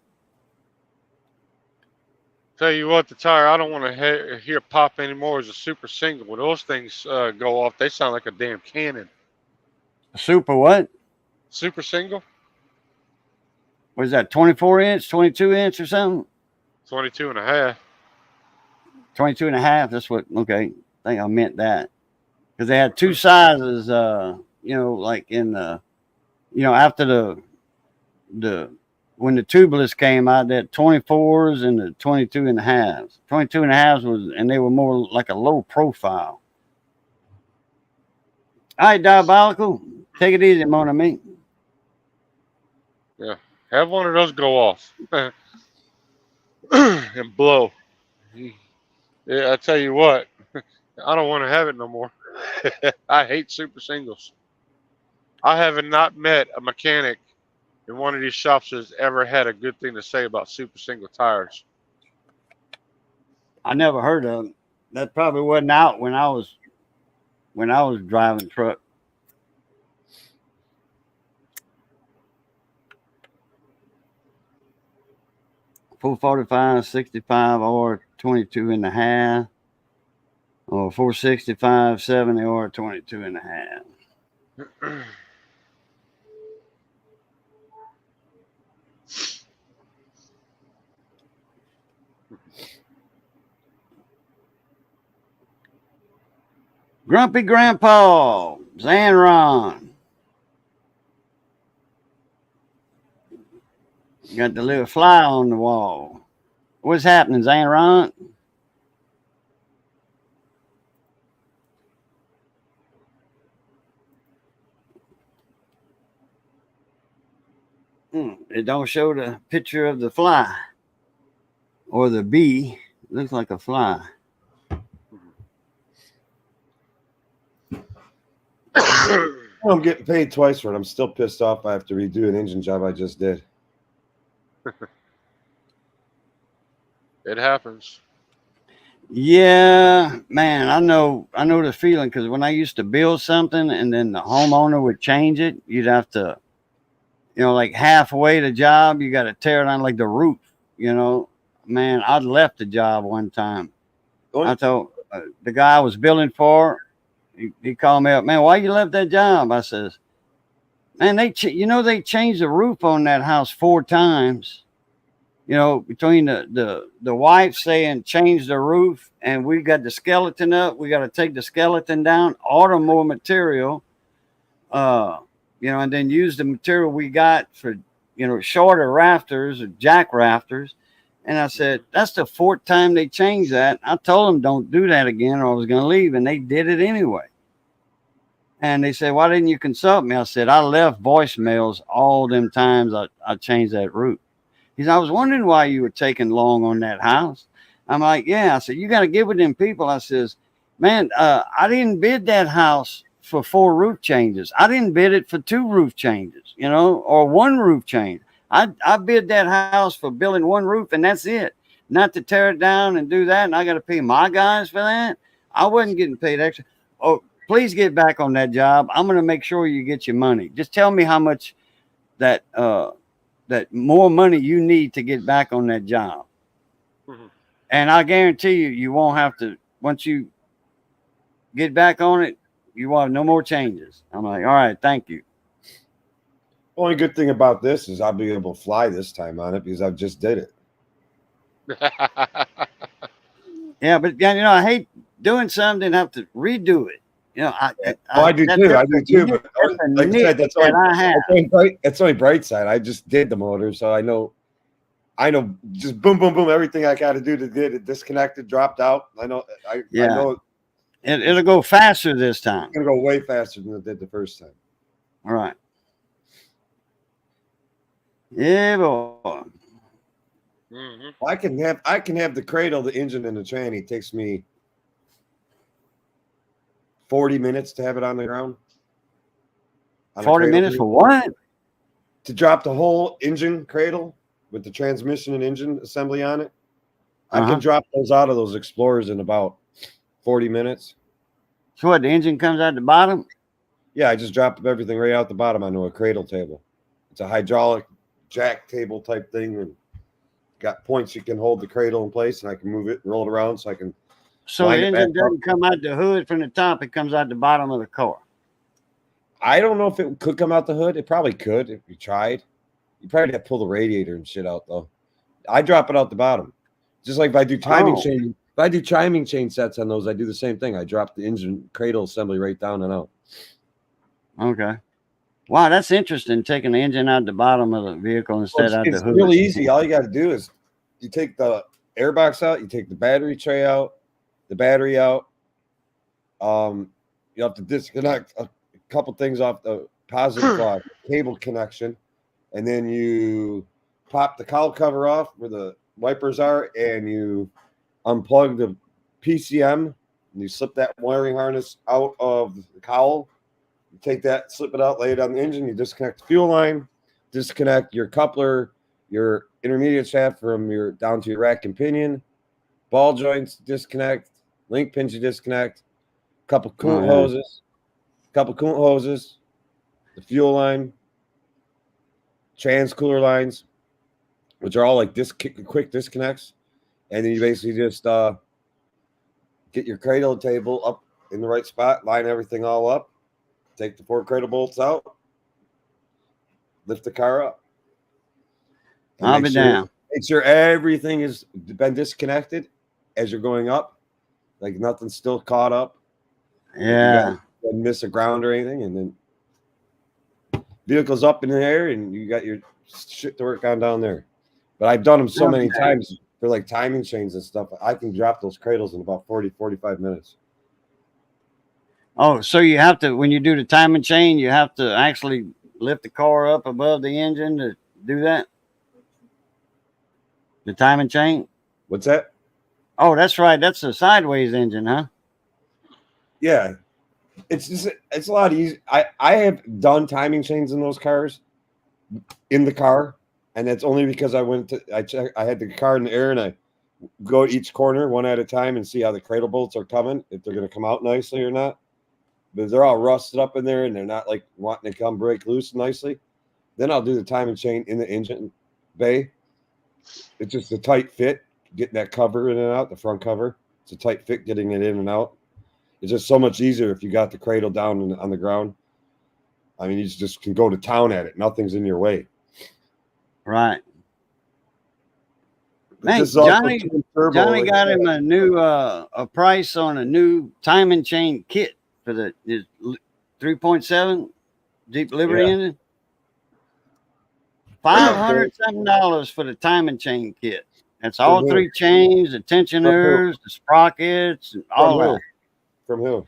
Tell you what, the tire I don't want to hear pop anymore is a super single. When those things go off, they sound like a damn cannon. Super what? Super single? Was that 24 inch, 22 inch or something? 22 and a half. 22 and a half. That's what, okay. I think I meant that. Because they had two sizes, like in after when the tubeless came out, they had 24s and the 22 and a halves. 22 and a halves and they were more like a low profile. All right, Diabolical. Take it easy, mon ami. Yeah. Have one of those go off and blow. Yeah, I tell you what, I don't want to have it no more. I hate super singles. I have not met a mechanic in one of these shops that's ever had a good thing to say about super single tires. I never heard of them. That probably wasn't out when I was driving truck. Full 45, 65, or 22 and a half, or 465, 70, or 22 and a half. Grumpy Grandpa, Zanron. Got the little fly on the wall. What's happening, Zanron? It don't show the picture of the fly or the bee. It looks like a fly. I'm getting paid twice for it. I'm still pissed off. I have to redo an engine job I just did. It happens. Yeah, man, I know the feeling because when I used to build something and then the homeowner would change it, you'd have to, like halfway the job, you got to tear down like the roof. Man, I'd left the job one time. I told the guy I was building for, he called me up, man, why you left that job? I says, man, they changed the roof on that house 4 times. Between the wife saying change the roof and we got the skeleton up, we got to take the skeleton down, order more material, and then use the material we got for, shorter rafters or jack rafters. And I said, that's the 4th time they changed that. I told them don't do that again or I was going to leave. And they did it anyway. And they said, why didn't you consult me? I said, I left voicemails all them times I changed that roof. He said, I was wondering why you were taking long on that house. I'm like, yeah. I said, you got to get with them people. I says, man, I didn't bid that house for 4 roof changes. I didn't bid it for 2 roof changes, or 1 roof change. I bid that house for building 1 roof and that's it. Not to tear it down and do that. And I got to pay my guys for that. I wasn't getting paid extra. Oh, please get back on that job. I'm going to make sure you get your money. Just tell me how much that more money you need to get back on that job. Mm-hmm. And I guarantee you won't have to, once you get back on it, you will have no more changes. I'm like, all right, thank you. Only good thing about this is I'll be able to fly this time on it because I just did it. Yeah, but I hate doing something and have to redo it. I do too. I do too. But like I said, that's only bright side. I just did the motor, so I know just boom, boom, boom. Everything I got to do to get it disconnected, dropped out. I know. I know it'll go faster this time. It's gonna go way faster than it did the first time. All right. Yeah, boy. Hmm. I can have the cradle, the engine, and the tranny. It takes me 40 minutes to have it on the ground. On a 40 cradle minutes for vehicle. what? To drop the whole engine cradle with the transmission and engine assembly on it. I Uh-huh. can drop those out of those Explorers in about 40 minutes. So what, the engine comes out the bottom? Yeah, I just dropped everything right out the bottom onto a cradle table. It's a hydraulic jack table type thing, and got points you can hold the cradle in place, and I can move it and roll it around so I can So line the it back engine up. doesn't come out the hood from the top, it comes out the bottom of the car. I don't know if it could come out the hood. It probably could if you tried. You probably have to pull the radiator and shit out though. I drop it out the bottom. Just like if I do timing chain, if I do timing chain sets on those, I do the same thing. I drop the engine cradle assembly right down and out. Okay. Wow, that's interesting, taking the engine out the bottom of the vehicle instead out the It's hood. really easy. All you got to do is you take the airbox out, you take the battery tray out, the battery out. You have to disconnect a couple things off the positive cable connection, and then you pop the cowl cover off where the wipers are, and you unplug the PCM, and you slip that wiring harness out of the cowl. You take that, slip it out, lay it on the engine. You disconnect the fuel line, disconnect your coupler, your intermediate shaft from your down to your rack and pinion, ball joints disconnect, link pins you disconnect, couple coolant hoses, the fuel line, trans cooler lines, which are all like quick disconnects, and then you basically just get your cradle table up in the right spot, line everything all up, take the 4 cradle bolts out, lift the car up. I'll be down. Make sure everything has been disconnected as you're going up, like nothing's still caught up. Yeah. You don't miss a ground or anything, and then vehicle's up in the air, and you got your shit to work on down there. But I've done them so many times for like timing chains and stuff. I can drop those cradles in about 40, 45 minutes. Oh, so you have to, when you do the timing chain, you have to actually lift the car up above the engine to do that? The timing chain? What's that? Oh, that's right. That's a sideways engine, huh? Yeah. It's a lot easier. I have done timing chains in those cars in the car, and that's only because I had the car in the air, and I go each corner one at a time and see how the cradle bolts are coming, if they're going to come out nicely or not. But they're all rusted up in there and they're not like wanting to come break loose nicely. Then I'll do the timing chain in the engine bay. It's just a tight fit, getting that cover in and out, the front cover. It's a tight fit getting it in and out. It's just so much easier if you got the cradle down on the ground. I mean, you just can go to town at it. Nothing's in your way. Right. Man, Johnny got him a new a price on a new timing chain kit for the 3.7 Jeep Liberty engine. $500 for the timing chain kit. That's all 3 chains, the tensioners, the sprockets, and all that. From who?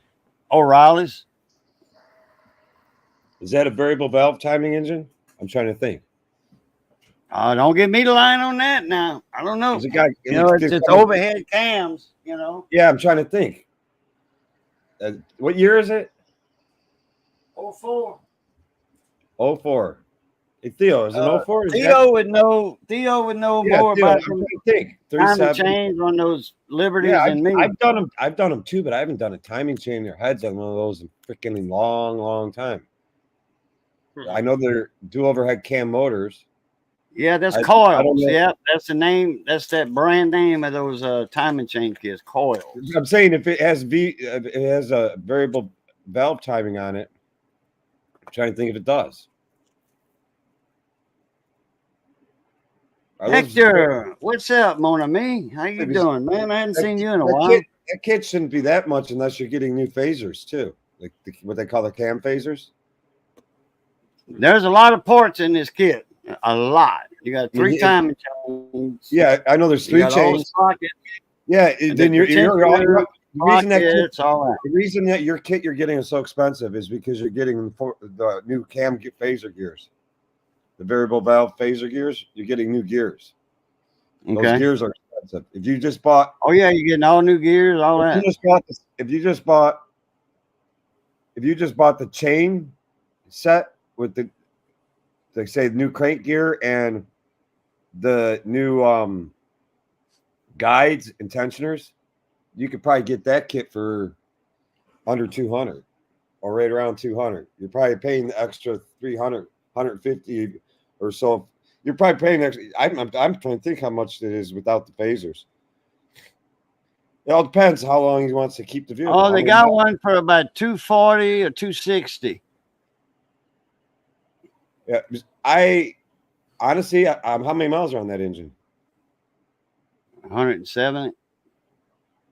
O'Reilly's. Is that a variable valve timing engine? I'm trying to think. Don't get me the line on that now. I don't know. It's overhead cams, Yeah, I'm trying to think. What year is it? 04. 04. Hey, Theo, is it 04? Theo would know more about timing chains on those Liberties than me. I've done them too, but I haven't done a timing chain in their heads on one of those in freaking long time. I know they're dual overhead cam motors. Yeah, that's Coils. Yeah, that's the name. That's that brand name of those timing chain kits, Coils. I'm saying if it has a variable valve timing on it. I'm trying to think if it does. Hector, what's up, mon ami? How you doing, man? I hadn't seen you in a while. That kit shouldn't be that much unless you're getting new phasers too, like what they call the cam phasers. There's a lot of ports in this kit. A lot. You got 3 timing chains. Yeah, I know there's 3 chains. Yeah, then pockets, all that. the reason that your kit you're getting is so expensive is because you're getting the new cam phaser gears, the variable valve phaser gears. You're getting new gears. Those Okay. gears are expensive. If you just bought, Oh yeah, you're getting all new gears, all if that. you just bought the chain set with the, like say, the new crank gear and the new guides and tensioners, you could probably get that kit for under 200 or right around 200. You're probably paying the extra 300, 150 or so. You're probably paying extra. I'm trying to think how much it is without the phasers. It all depends how long he wants to keep the vehicle. Oh, they got one for about 240 or 260. Yeah, I honestly, how many miles are on that engine? 170.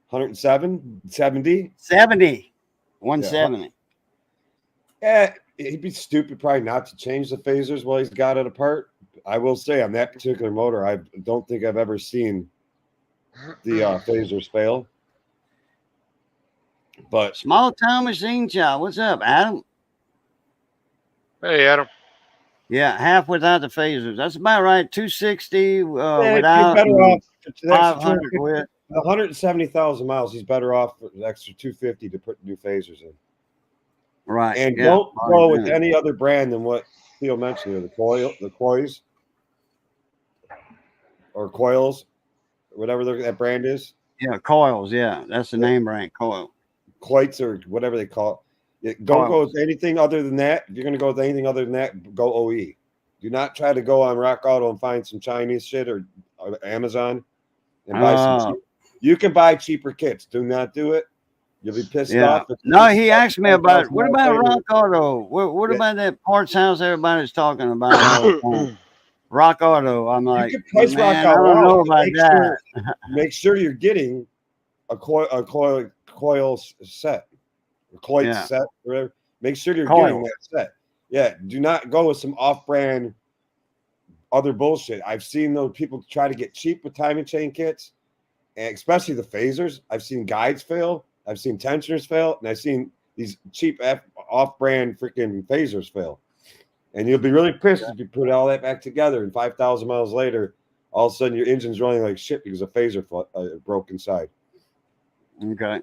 107, 70. 70. 170. Yeah, he'd be stupid probably not to change the phasers while he's got it apart. I will say on that particular motor, I don't think I've ever seen the phasers fail. But Small town machine shop. What's up, Adam? Hey, Adam. Yeah, half without the phasers. That's about right. 260 you're without, better off for the extra 500 with. 170,000 miles. He's better off for the extra 250 to put new phasers in. Right. And yeah, don't go with any other brand than what Theo mentioned here, the coils, or coils, whatever that brand is. Yeah, coils. Yeah, that's the name brand, coil. Coits or whatever they call it. Don't go with anything other than that. If you're going to go with anything other than that, go OE. Do not try to go on Rock Auto and find some Chinese shit or Amazon and buy some cheap. You can buy cheaper kits. Do not do it. You'll be pissed off. No, he asked me about what about Rock Auto? What about that parts house everybody's talking about all the time? Rock Auto. I'm like, you can price man, Rock Auto. I don't know about that. Make sure you're getting a coil set, or coil set, whatever. Make sure you're getting that set. Yeah, do not go with some off-brand other bullshit. I've seen those people try to get cheap with timing chain kits, and especially the phasers. I've seen guides fail. I've seen tensioners fail, and I've seen these cheap off-brand freaking phasers fail. And you'll be really pissed if you put all that back together, and 5,000 miles later, all of a sudden your engine's running like shit because a phaser broke inside. Okay.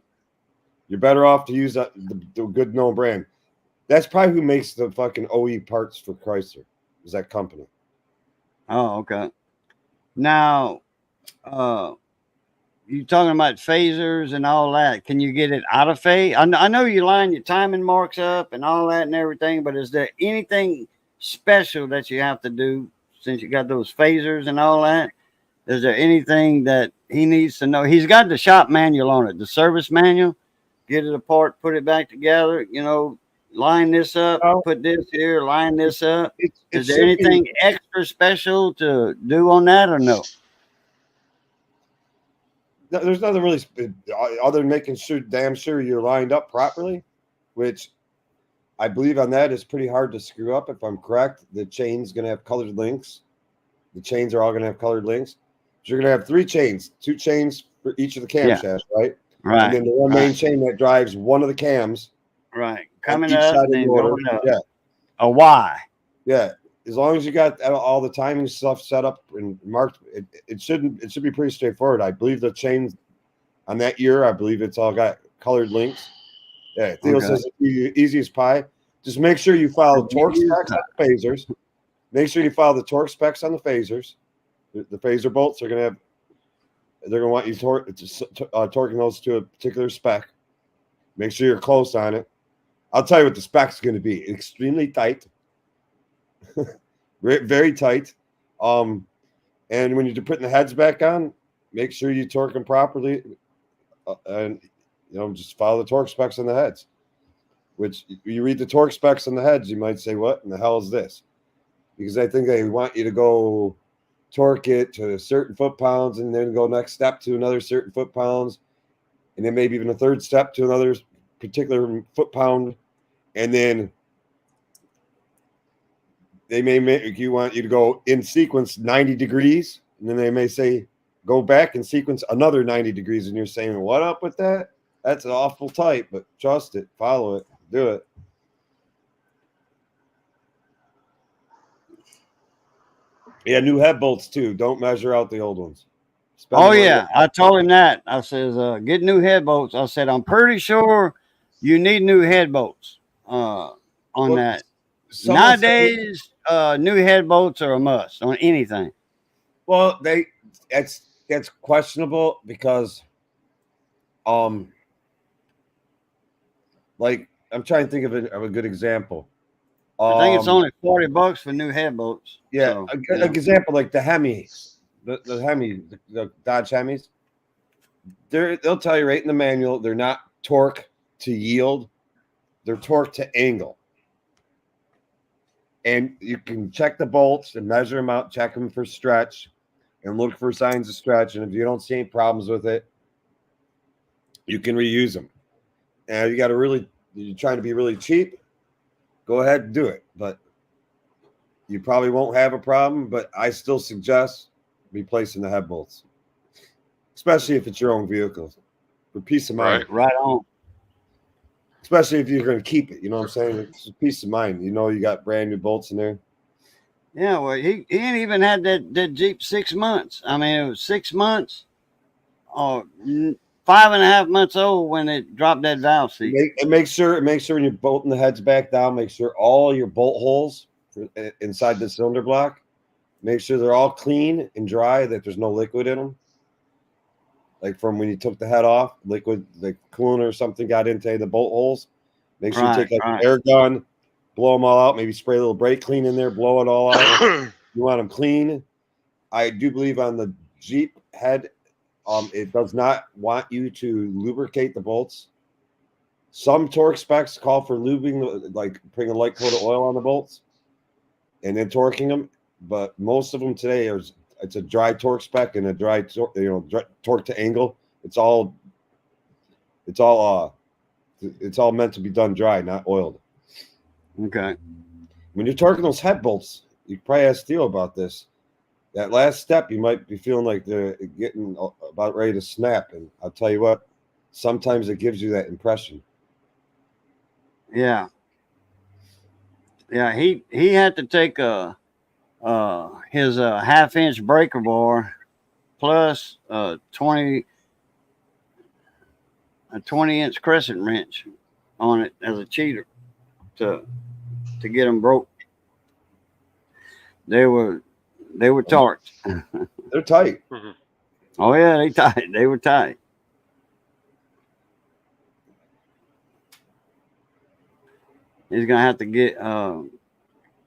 You're better off to use the good known brand. That's probably who makes the fucking OE parts for Chrysler, is that company. Oh, okay. Now, you talking about phasers and all that. Can you get it out of phase? I know you line your timing marks up and all that and everything, but is there anything special that you have to do since you got those phasers and all that? Is there anything that he needs to know? He's got the shop manual on it, the service manual. Get it apart, put it back together, line this up, put this here, line this up. Is there anything extra special to do on that or no? No, there's nothing really other than making damn sure you're lined up properly, which I believe on that is pretty hard to screw up. If I'm correct, the chain's going to have colored links. The chains are all going to have colored links. So you're going to have 3 chains, 2 chains for each of the camshafts, right? Right. And then the one main chain that drives one of the cams. Right. Coming up and then going up. Yeah. A Y. Yeah. As long as you got all the timing stuff set up and marked, it should be pretty straightforward. I believe the chains on that year, I believe it's all got colored links. Yeah, Theo says it's easy as pie. Just make sure you follow torque specs on the phasers. Make sure you follow the torque specs on the phasers. The phaser bolts are going to want you torquing those to a particular spec. Make sure you're close on it. I'll tell you what the spec's going to be. Extremely tight. Very tight. And when you're putting the heads back on, make sure you torque them properly. And just follow the torque specs on the heads. Which you read the torque specs on the heads, you might say, what in the hell is this? Because I think they want you to go torque it to a certain foot-pounds and then go next step to another certain foot-pounds, and then maybe even a third step to another particular foot-pound, and then they may want you to go in sequence 90 degrees, and then they may say go back and sequence another 90 degrees, and you're saying, what up with that? That's awful tight, but trust it, follow it, do it. Yeah, new head bolts too. Don't measure out the old ones. Spend Oh the money. yeah, I told him that. I says, get new head bolts. I said, I'm pretty sure you need new head bolts on Well, that. someone said, Nowadays, new head bolts are a must on anything. well, that's questionable because like I'm trying to think of a good example. I think it's Um only $40 for new head bolts. yeah, So an yeah, example like the Hemis, the Hemi, the Dodge Hemis. They'll tell you right in the manual they're not torque to yield, they're torque to angle. And you can check the bolts and measure them out, check them for stretch, and look for signs of stretch. And if you don't see any problems with it, you can reuse them. And you're trying to be really cheap, go ahead and do it. But you probably won't have a problem. But I still suggest replacing the head bolts, especially if it's your own vehicle, for peace of mind. Right. right on. Especially if you're going to keep it. You know what I'm saying? It's a peace of mind. You know you got brand new bolts in there. Yeah, well, he ain't even had that Jeep 6 months. I mean, it was 6 months or 5.5 months old when it dropped that valve seat. Make sure when you're bolting the heads back down, make sure all your bolt holes inside the cylinder block, make sure they're all clean and dry, that there's no liquid in them. Like from when you took the head off, liquid, like coolant or something got into the bolt holes. Make sure you take an air gun, blow them all out, maybe spray a little brake clean in there, blow it all out. You want them clean. I do believe on the Jeep head, it does not want you to lubricate the bolts. Some torque specs call for lubing, like putting a light coat of oil on the bolts and then torquing them. But most of them today it's a dry torque spec and a dry torque to angle. It's all meant to be done dry, not oiled. Okay. When you're torquing those head bolts, you probably ask Theo about this. That last step, you might be feeling like they're getting about ready to snap. And I'll tell you what, sometimes it gives you that impression. Yeah. Yeah, he had to take his half-inch breaker bar plus a 20-inch crescent wrench on it as a cheater to get them broke. They were torqued. They're tight. Oh yeah, they tight. They were tight. He's gonna have to get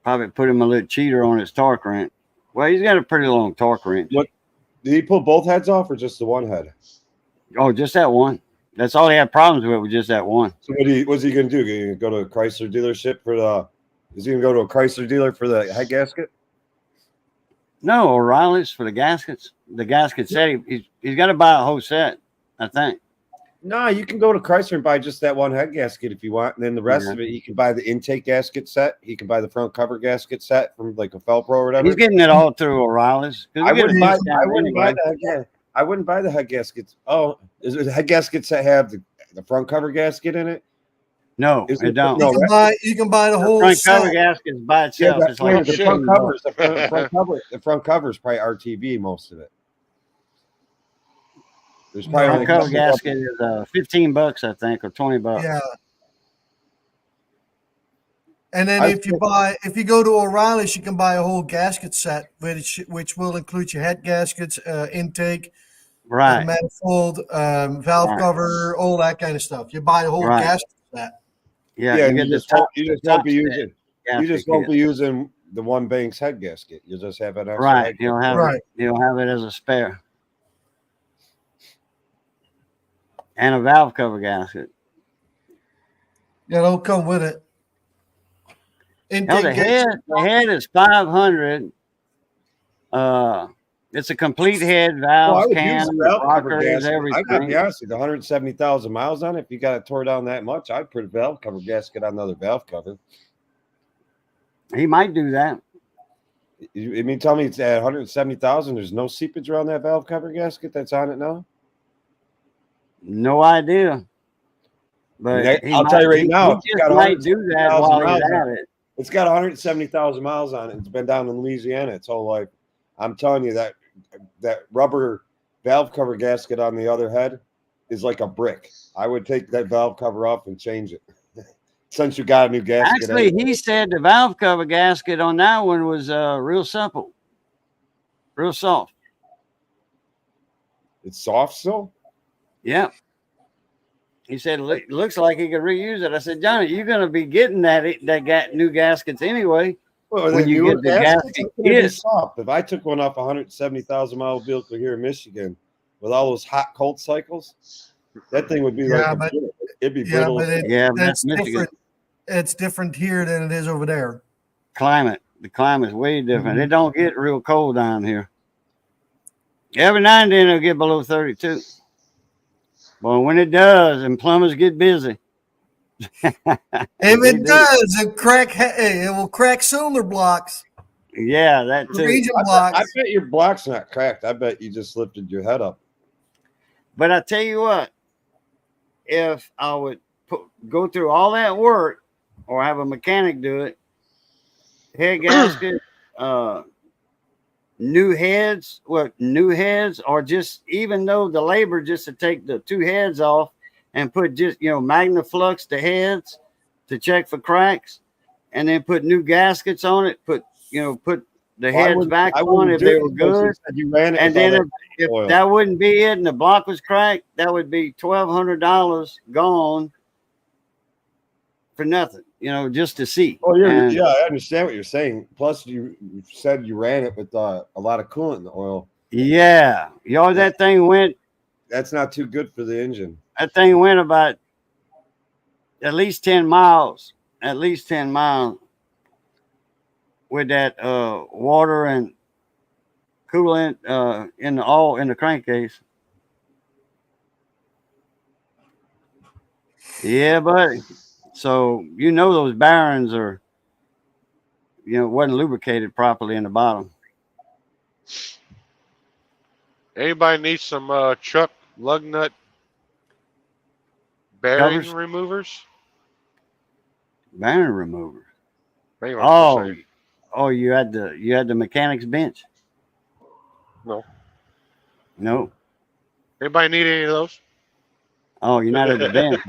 probably put him a little cheater on his torque wrench. Well, he's got a pretty long torque wrench. What did he pull both heads off or just the one head? Oh, just that one. That's all he had problems with, was just that one. So what's he gonna do? Gonna go to a Chrysler dealership is he gonna go to a Chrysler dealer for the head gasket? No, O'Reilly's for the gaskets. The gasket set. He's got to buy a whole set, I think. No, you can go to Chrysler and buy just that one head gasket if you want, and then the rest of it, you can buy the intake gasket set. He can buy the front cover gasket set from like a Felpro or whatever. He's getting it all through O'Reilly's. I wouldn't buy the head gaskets. Oh, is the head gaskets that have the front cover gasket in it? No, it don't. No, You can buy the whole front set. cover gasket by itself. Yeah, It's like the front covers. The front cover is probably RTV, most of it. There's probably front cover gasket is $15, I think, or $20. Yeah. And then if you go to O'Reilly's, you can buy a whole gasket set, which will include your head gaskets, intake, right, manifold, valve cover, all that kind of stuff. You buy a whole gasket set. Yeah, you just won't be using the one Banks head gasket. You'll just have an extra. Right, he'll have it as a spare. And a valve cover gasket. Yeah, it'll come with it. The head is $500. It's a complete head, valves, cams, rockers, everything. I gotta be honest with you, 170,000 miles on it. If you got it tore down that much, I'd put a valve cover gasket on another valve cover. He might do that. You mean tell me it's at 170,000? There's no seepage around that valve cover gasket that's on it now? No idea. But I'll tell you right now, he it's just got might do that 170,000 while he's miles at on it. It's got 170,000 miles on it. It's been down in Louisiana its whole life. I'm telling you that rubber valve cover gasket on the other head is like a brick. I would take that valve cover off and change it. Since you got a new gasket. Actually, anyway. he said the valve cover gasket on that one was real simple, real soft. It's soft still? Yeah. He said, looks like he could reuse it. I said, Johnny, you're going to be getting new gaskets anyway. Well, When you get the gasket kit. soft. If I took one off a 170,000 mile vehicle here in Michigan with all those hot cold cycles, that thing would be it'd be brittle. But that's Michigan. Different. It's different here than it is over there. The climate is way different. Mhm. It don't get real cold down here. Every now and then it'll get below 32. Well, when it does, and plumbers get busy. If it does, it will crack cylinder blocks. Yeah, that too. Region blocks. I bet your block's not cracked. I bet you just lifted your head up. But I tell you what, if I would go through all that work or have a mechanic do it, head gasket, new heads, or just even though the labor just to take the two heads off and put just, Magnaflux the heads to check for cracks, and then put new gaskets on it, put the heads back on if they were good. And then if that wouldn't be it and the block was cracked, that would be $1,200 gone for nothing, just to see. Oh, yeah, I understand what you're saying. Plus, you said you ran it with a lot of coolant in the oil. Yeah. That thing went. That's not too good for the engine. That thing went about at least 10 miles. At least 10 miles with that water and coolant in the crankcase. Yeah, buddy. So those bearings are, wasn't lubricated properly in the bottom. Anybody need some truck lug nut bearing Covers? removers? Bearing remover. Oh, you had the mechanic's bench? No. Anybody need any of those? Oh, you're not at the bench,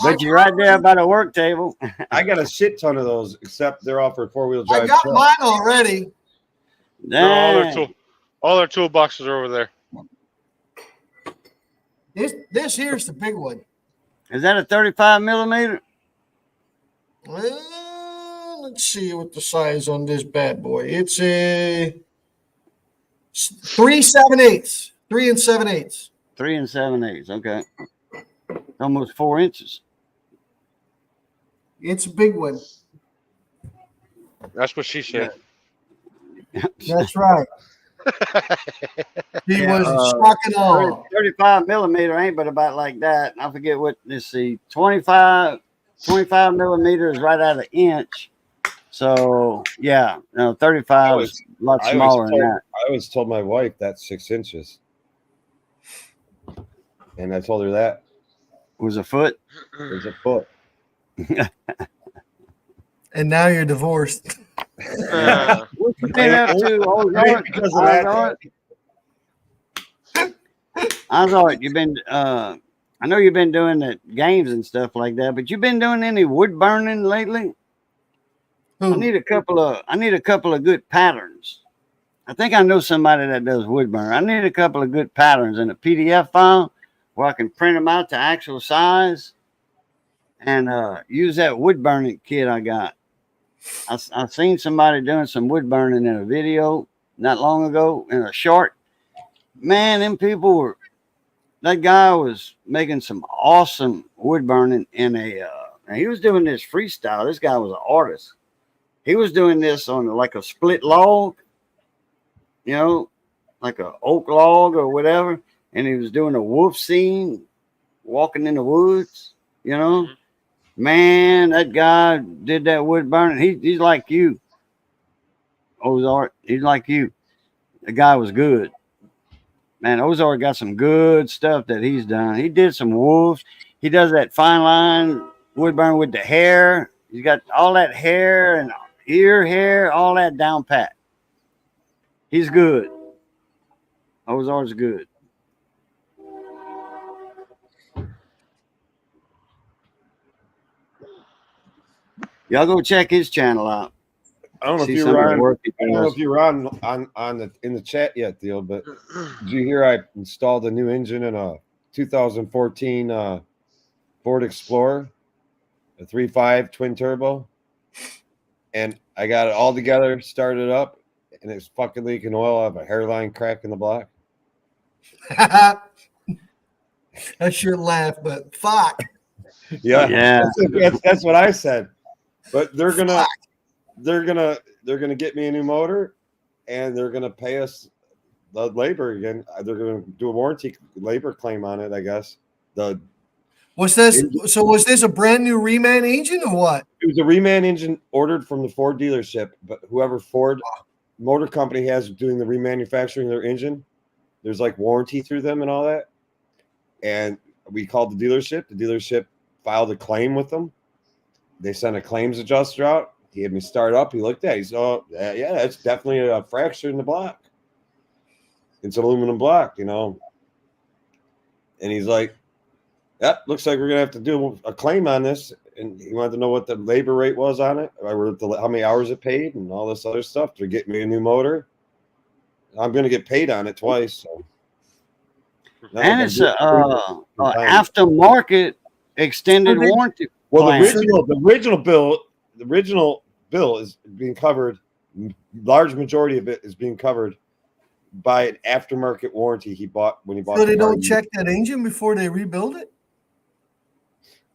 but you're right there by the work table. I got a shit ton of those, except they're all for 4-wheel drive. I got mine already. Dang. All their toolboxes are over there. This here's the big one. Is that a 35 millimeter? Well, let's see what the size on this bad boy. It's a 3 7/8. 3 7/8. 3 7/8. Okay. Almost 4 inches. It's a big one. That's what she said. That's right. He was shocking on. 35 millimeter ain't but about like that. I forget what. Let's see. 25 millimeters right at an inch. So yeah, 35 is a lot smaller than that. I always told my wife that's 6 inches, and I told her that was a foot. It was a foot. And now you're divorced. What you been up to? I thought you've been. I know you've been doing the games and stuff like that, but you've been doing any wood burning lately? I need a couple of good patterns. I think I know somebody that does wood burn. I need a couple of good patterns in a PDF file where I can print them out to actual size and use that wood burning kit I got. I've seen somebody doing some wood burning in a video not long ago in a short. Man, them people were. That guy was making some awesome wood burning in and he was doing this freestyle. This guy was an artist. He was doing this on like a split log, like a oak log or whatever. And he was doing a wolf scene, walking in the woods, Man, that guy did that wood burning. He's like you, Ozark. He's like you. The guy was good. Man, Ozark got some good stuff that he's done. He did some wolves. He does that fine line wood burn with the hair. He's got all that hair and ear hair, all that down pat. He's good. Ozark's good. Y'all go check his channel out. I don't know See if you some were of the on. work he I don't know does. if you were on the in the chat yet, Deal. But did you hear I installed a new engine in a 2014 Ford Explorer, a 3.5 twin turbo, and I got it all together, started up, and it's fucking leaking oil. I have a hairline crack in the block. I shouldn't laugh, but fuck. Yeah, Yeah. that's what I said. But they're gonna get me a new motor, and they're gonna pay us the labor again. They're gonna do a warranty labor claim on it, I guess. Was this a brand new reman engine or what? It was a reman engine ordered from the Ford dealership, but whoever Ford Motor Company has doing the remanufacturing of their engine, there's like warranty through them and all that. And we called the dealership. The dealership filed a claim with them. They sent a claims adjuster out. He had me start up. He looked at it. He said, "Oh, yeah, that's definitely a fracture in the block. It's an aluminum block, you know." And he's like, "Yep, looks like we're going to have to do a claim on this." And he wanted to know what the labor rate was on it, how many hours it paid, and all this other stuff. They're getting me a new motor. I'm going to get paid on it twice. So. And it's a aftermarket extended warranty. Well, plan. the original bill is being covered. Large majority of it is being covered by an aftermarket warranty he bought when he bought. So they don't check that engine before they rebuild it?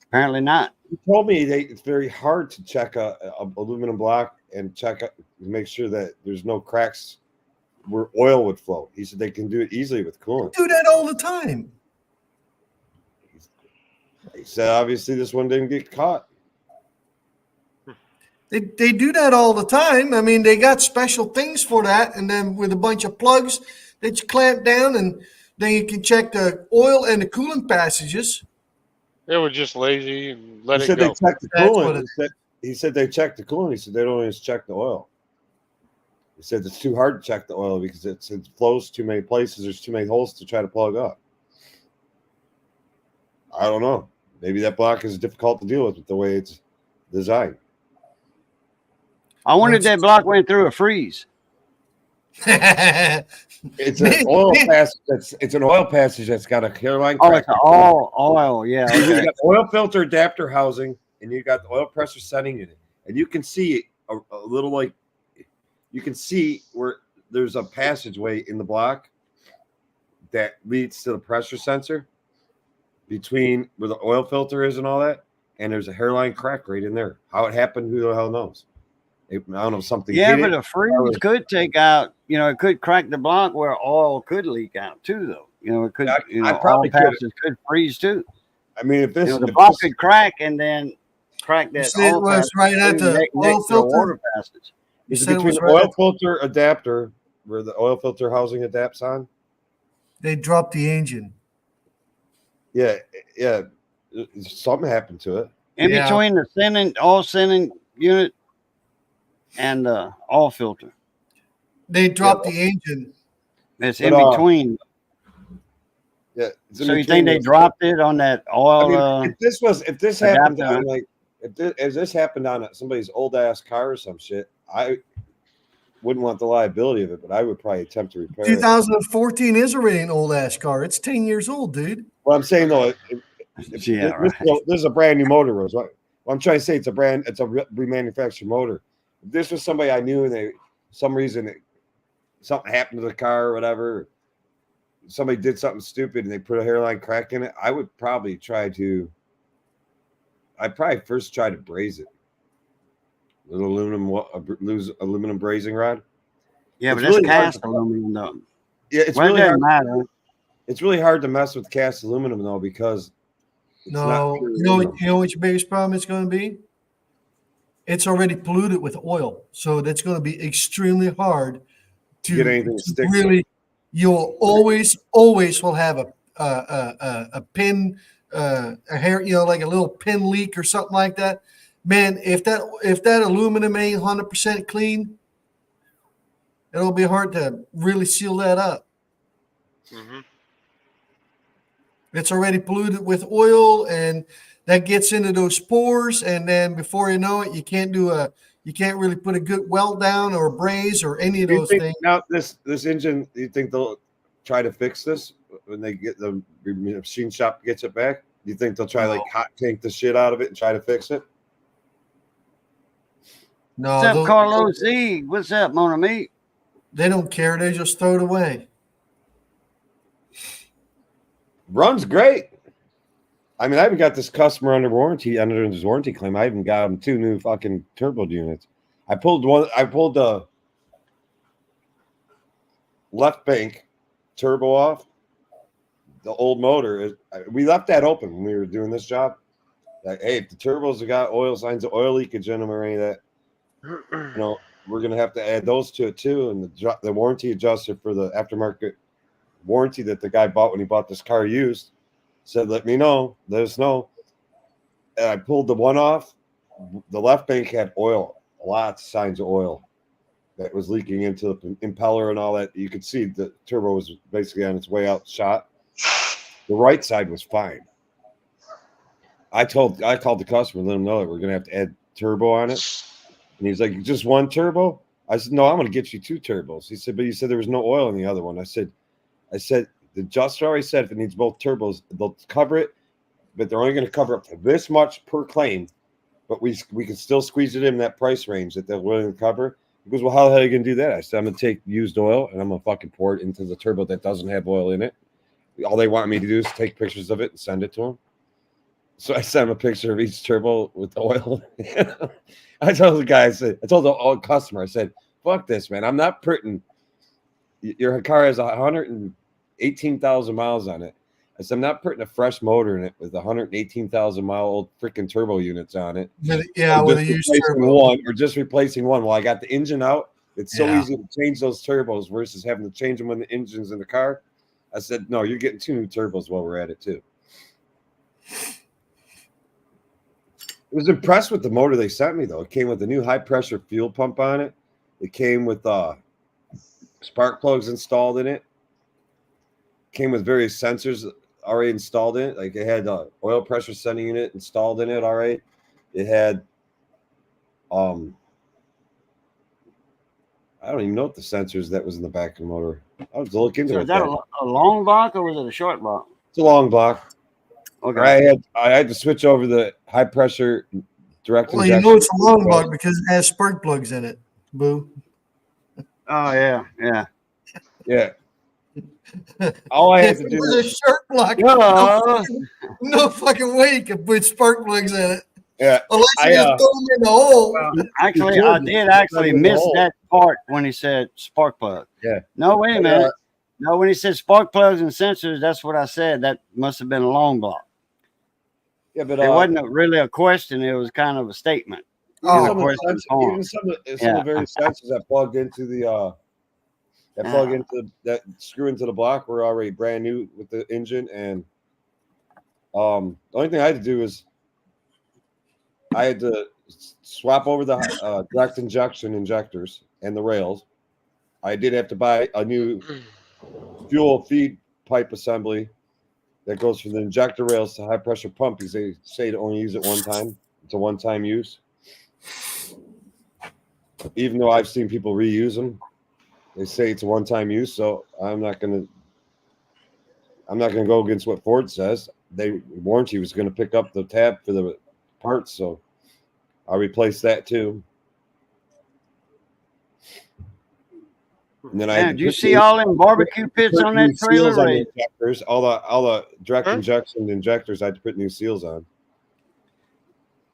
Apparently not. He told me it's very hard to check a aluminum block and make sure that there's no cracks where oil would flow. He said they can do it easily with coolant. Do that all the time. He said obviously this one didn't get caught. They do that all the time. I mean, they got special things for that, and then with a bunch of plugs that you clamp down, and then you can check the oil and the coolant passages. They were just lazy and let He it said go. they checked the coolant. He said they checked the coolant. He said they don't always check the oil. He said it's too hard to check the oil because it flows too many places. There's too many holes to try to plug up. I don't know. Maybe that block is difficult to deal with the way it's designed. I wonder if that block went through a freeze. It's an oil passage. It's an oil passage that's got a hairline crack. It's all oil. Yeah. Okay. You got oil filter adapter housing, and you got the oil pressure setting in it, and you can see a little like you can see where there's a passageway in the block that leads to the pressure sensor between where the oil filter is and all that, and there's a hairline crack right in there. How it happened, who the hell knows? I don't know, something. Yeah, but a freeze could take out, it could crack the block where oil could leak out too, though. It could, all passes could freeze too. I mean, if this the block could crack and then crack that oil was right at the oil filter water passage. Is it between the oil filter adapter where the oil filter housing adapts on? They dropped the engine. Yeah. Something happened to it. In between the oil sending unit and the oil filter. They dropped the engine. It's in between. Yeah. So you think they dropped it on that oil? I mean, if this happened on if this happened on somebody's old ass car or some shit, I wouldn't want the liability of it, but I would probably attempt to repair 2014 is already an old ass car. It's 10 years old, dude. Well, I'm saying though, this is a brand new motor, Rose. Well, I'm trying to say it's a remanufactured motor. If this was somebody I knew and something happened to the car or whatever, somebody did something stupid and they put a hairline crack in it, I'd probably first try to braze it with aluminum brazing rod. Yeah, but that's cast aluminum though. Yeah, it doesn't matter. It's really hard to mess with cast aluminum though because you know what your biggest problem is going to be? It's already polluted with oil, so that's going to be extremely hard to get anything to stick. Really, you'll always will have a pin, a hair, like a little pin leak or something like that. Man, if that aluminum ain't 100% clean, it'll be hard to really seal that up. Mm-hmm. It's already polluted with oil, and that gets into those spores, and then before you know it, you can't really put a good weld down or braze or any of Do you those think things. now this engine? Do you think they'll try to fix this when they get the machine shop gets it back? Do you think they'll try like hot tank the shit out of it and try to fix it? No, What's up, Carlos Z? What's up, mon ami? they don't care. They just throw it away. Runs great. I mean, I even got this customer under his warranty claim. I even got him 2 new fucking turbo units. I pulled the left bank turbo off. The old motor, we left that open when we were doing this job. Like, hey, if the turbos have got oil signs of oil leakage in them or any of that, we're gonna have to add those to it too. And the warranty adjuster for the aftermarket warranty that the guy bought when he bought this car used said, let us know. And I pulled the one off. The left bank had oil, lots of signs of oil that was leaking into the impeller and all that. You could see the turbo was basically on its way out shot. The right side was fine. I called the customer and let him know that we're gonna have to add turbo on it. And he's like, just one turbo? I said, no, I'm gonna get you 2 turbos. He said, but you said there was no oil in the other one. I said, the adjuster already said if it needs both turbos, they'll cover it, but they're only going to cover up to this much per claim. But we can still squeeze it in that price range that they're willing to cover. He goes, well, how the hell are you going to do that? I said, I'm going to take used oil and I'm going to fucking pour it into the turbo that doesn't have oil in it. All they want me to do is take pictures of it and send it to them. So I sent him a picture of each turbo with the oil. I told the guy, I told the customer, I said, fuck this, man. I'm not printing. Your car has 118,000 miles on it. I said, I'm not putting a fresh motor in it with 118,000 mile old freaking turbo units on it. Yeah, with a used turbo. Or just replacing one. Well, I got the engine out. It's so easy to change those turbos versus having to change them when the engine's in the car. I said, no, you're getting 2 new turbos while we're at it too. I was impressed with the motor they sent me, though. It came with a new high-pressure fuel pump on it. It came with spark plugs installed in it. Came with various sensors already installed in it. Like it had oil pressure sending unit installed in it already. It had I don't even know what the sensors that was in the back of the motor. I was looking into it. Is that a long block or was it a short block? It's a long block. Okay. I had to switch over the high pressure direct injection. You know it's a long block because it has spark plugs in it. Boo. Oh yeah. Yeah. All I had to do was a short block. No fucking way you could put spark plugs in it. Yeah. Unless you just throw them in the hole. Actually, I did miss that part when he said spark plug. Yeah. No, wait a minute. No, when he said spark plugs and sensors, that's what I said. That must have been a long block. Yeah, but it wasn't really a question. It was kind of a statement. Even some of the very sensors that plugged into the that screw into the block were already brand new with the engine. And the only thing I had to do is I had to swap over the direct injection injectors and the rails. I did have to buy a new fuel feed pipe assembly that goes from the injector rails to high pressure pump because they say to only use it one time. It's a one-time use. Even though I've seen people reuse them, they say it's a one-time use. So I'm not gonna go against what Ford says. They warranty was going to pick up the tab for the parts, so I'll replace that too. And then did you see all them barbecue pits on that trailer? All the direct injection injectors, I had to put new seals on.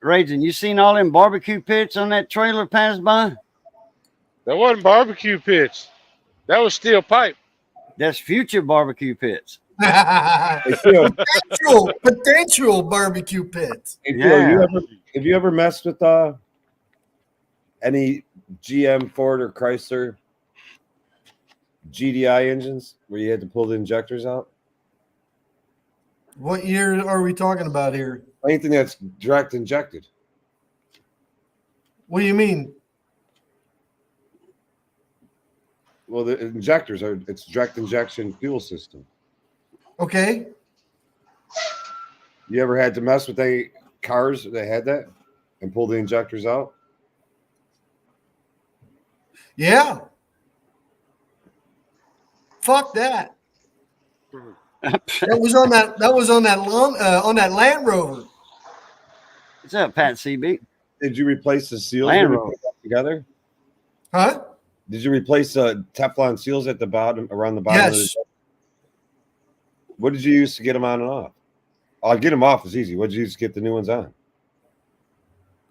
Raging, you seen all them barbecue pits on that trailer pass by? That wasn't barbecue pits. That was steel pipe. That's future barbecue pits. potential barbecue pits. Hey, have you ever messed with any GM, Ford, or Chrysler GDI engines where you had to pull the injectors out? What year are we talking about here? Anything that's direct injected. What do you mean? Well, the injectors it's direct injection fuel system. Okay. You ever had to mess with any cars that had that and pull the injectors out? Yeah. Fuck that. That was on that. That was on that on that Land Rover. What's up, Pat CB? Did you replace the seals Land when you Rover. put that together? Huh? Did you replace the Teflon seals at the bottom, around the bottom? Yes. What did you use to get them on and off? Oh, get them off is easy. What did you use to get the new ones on?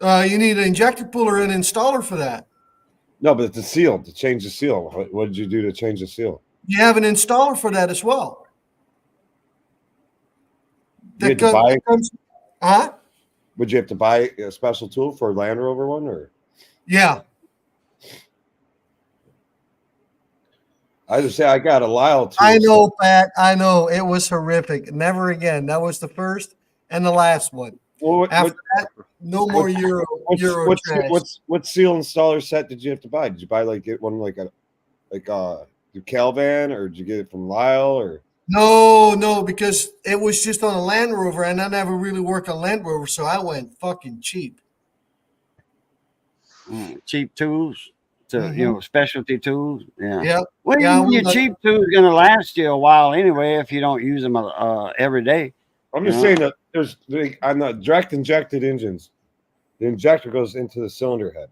You need an injector puller and an installer for that. No, but the seal, to change the seal. What did you do to change the seal? You have an installer for that as well. You had to buy, huh? would you have to buy a special tool for a Land Rover one, or? Yeah. I just say I got a Lyle tool. I know, Pat. I know. It was horrific. Never again. That was the first and the last one. Well, After that, no more Euro trash. What seal installer set did you have to buy? Did you buy get one like the Calvan, or did you get it from Lyle, or? No, because it was just on a Land Rover, and I never really worked on Land Rover, so I went fucking cheap. Cheap tools, specialty tools. Yeah. Yep. Well, your cheap tool is going to last you a while anyway if you don't use them every day. I'm just saying that on the direct injected engines, the injector goes into the cylinder head,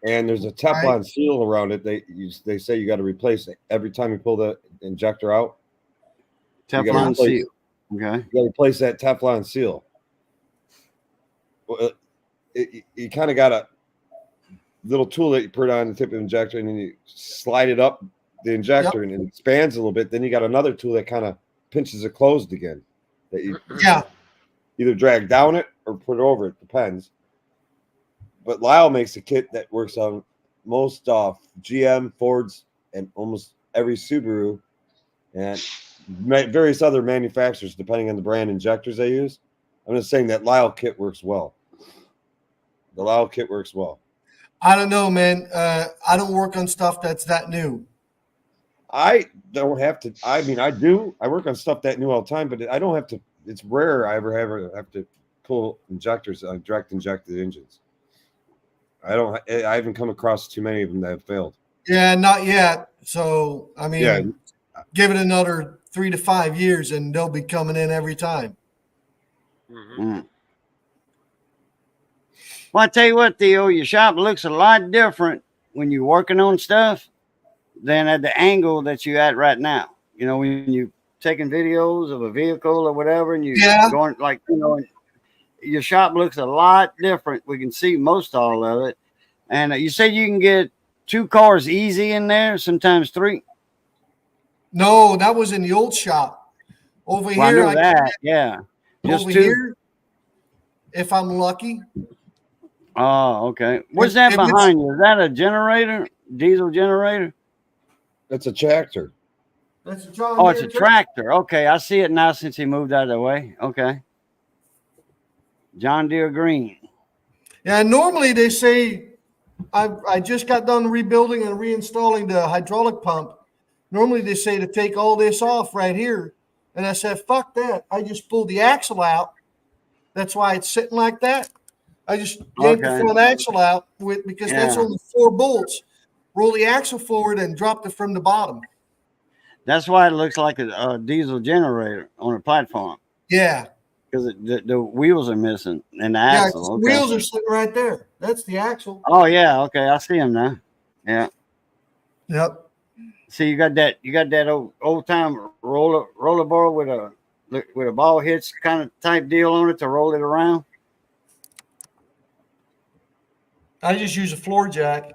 and there's a Teflon seal around it. They say you got to replace it every time you pull the injector out. Teflon seal. Okay. You got to replace that Teflon seal. Well, you kind of got a little tool that you put on the tip of the injector, and then you slide it up the injector, and it expands a little bit. Then you got another tool that kind of pinches it closed again. That you either drag down it or put it over. It depends. But Lyle makes a kit that works on most GM, Fords, and almost every Subaru, and various other manufacturers, depending on the brand injectors they use. I'm just saying that Lyle kit works well. The Lyle kit works well. I don't know, man. I don't work on stuff that's that new. I don't have to. I mean, I do. I work on stuff that new all the time, but I don't have to. It's rare I ever have to pull injectors on direct injected engines. I haven't come across too many of them that have failed. Yeah, not yet. So, I mean, give it another 3 to 5 years and they'll be coming in every time. Mm-hmm. Well, I tell you what, Theo, your shop looks a lot different when you're working on stuff than at the angle that you're at right now. When you're taking videos of a vehicle or whatever, and you're going your shop looks a lot different. We can see most all of it. And you said you can get 2 cars easy in there, sometimes 3. No, that was in the old shop. Over here, I know that. Just over 2. Here, if I'm lucky. Oh, okay. What's that behind you? Is that a generator? Diesel generator? That's a tractor. That's a John Deere. It's a tractor. Okay, I see it now since he moved out of the way. Okay. John Deere green. Yeah, normally they say I just got done rebuilding and reinstalling the hydraulic pump. Normally they say to take all this off right here. And I said, fuck that. I just pulled the axle out. That's why it's sitting like that. I just yanked the front axle out because that's only 4 bolts. Roll the axle forward and drop it from the bottom. That's why it looks like a diesel generator on a platform. Yeah. Because the wheels are missing and the axle. The wheels are sitting right there. That's the axle. Oh yeah, okay, I see them now. Yeah. Yep. See, you got that old time roller bar with a ball hitch kind of type deal on it to roll it around. I just use a floor jack.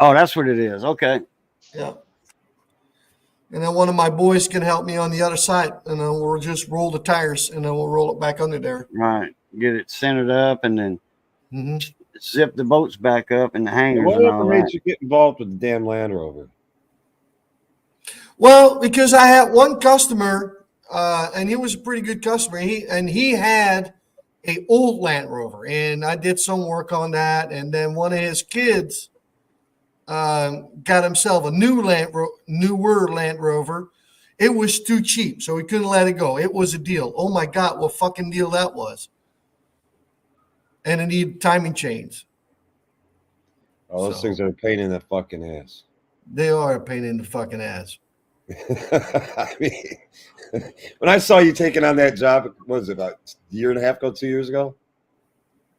Oh, that's what it is. Okay. Yeah. And then one of my boys can help me on the other side, and then we'll just roll the tires, and then we'll roll it back under there. Right. Get it centered up, and then zip the bolts back up in the hangers. Whatever made you get involved with the damn Land Rover? Well, because I had one customer, and he was a pretty good customer. He had a old Land Rover, and I did some work on that. And then one of his kids got himself a newer Land Rover. It was too cheap, so he couldn't let it go. It was a deal. Oh my God, what fucking deal that was! And it needed timing chains. All those things are a pain in the fucking ass. They are a pain in the fucking ass. I mean, when I saw you taking on that job, what was it, about a year and a half ago, 2 years ago?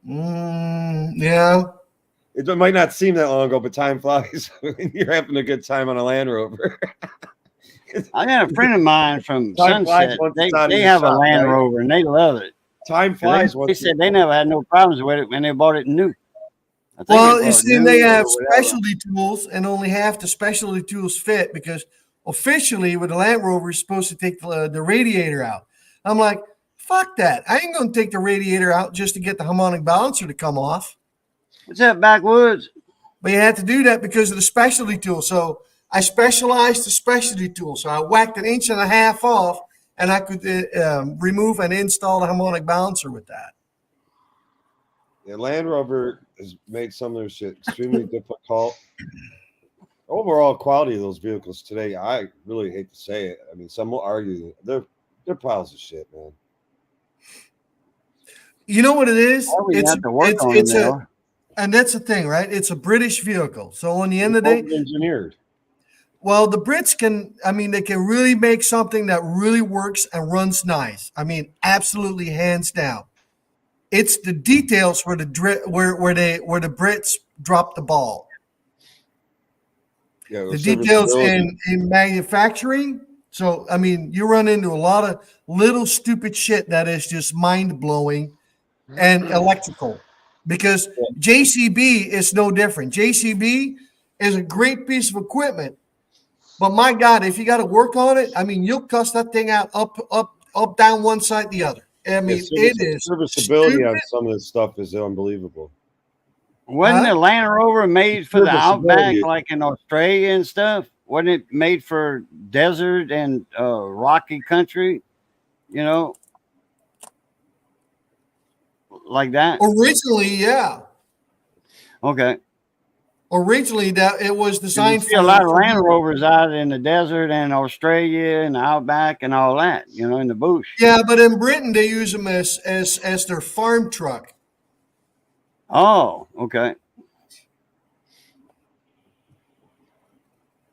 Yeah. It might not seem that long ago, but time flies. You're having a good time on a Land Rover. I got a friend of mine from Time flies Sunset. once it's out of They your have a shop, Land right? Rover and they love it. Time flies. They said they never had no problems with it when they bought it new. I think Well, they you bought it see, new they have or whatever. specialty tools, and only half the specialty tools fit because officially, with the Land Rover, you're supposed to take the radiator out. I'm like, fuck that. I ain't going to take the radiator out just to get the harmonic balancer to come off. What's that, backwoods? But you had to do that because of the specialty tool. So I specialized the specialty tool. So I whacked 1.5 inches off, and I could remove and install the harmonic balancer with that. Yeah, Land Rover has made some of their shit extremely difficult. Overall quality of those vehicles today, I really hate to say it. I mean, some will argue that they're piles of shit, man. You know what it is? We have to work on them now. And that's the thing, right? It's a British vehicle. So on the end of the day, engineered. Well, the Brits they can really make something that really works and runs nice. I mean, absolutely hands down. It's the details where the Brits drop the ball. Yeah, the details in manufacturing. So, I mean, you run into a lot of little stupid shit that is just mind-blowing and electrical. Because JCB is no different. JCB is a great piece of equipment. But my God, if you got to work on it, I mean, you'll cuss that thing out up, down one side, the other. I mean, it is serviceability on some of this stuff is unbelievable. Wasn't the Land Rover made for the outback, like in Australia and stuff? Wasn't it made for desert and rocky country? You know, like that. Originally, yeah. Okay. Originally, that it was designed for a lot of Land Rovers out in the desert and Australia and the outback and all that, you know, in the bush. Yeah, but in Britain they use them as their farm truck. Oh, okay.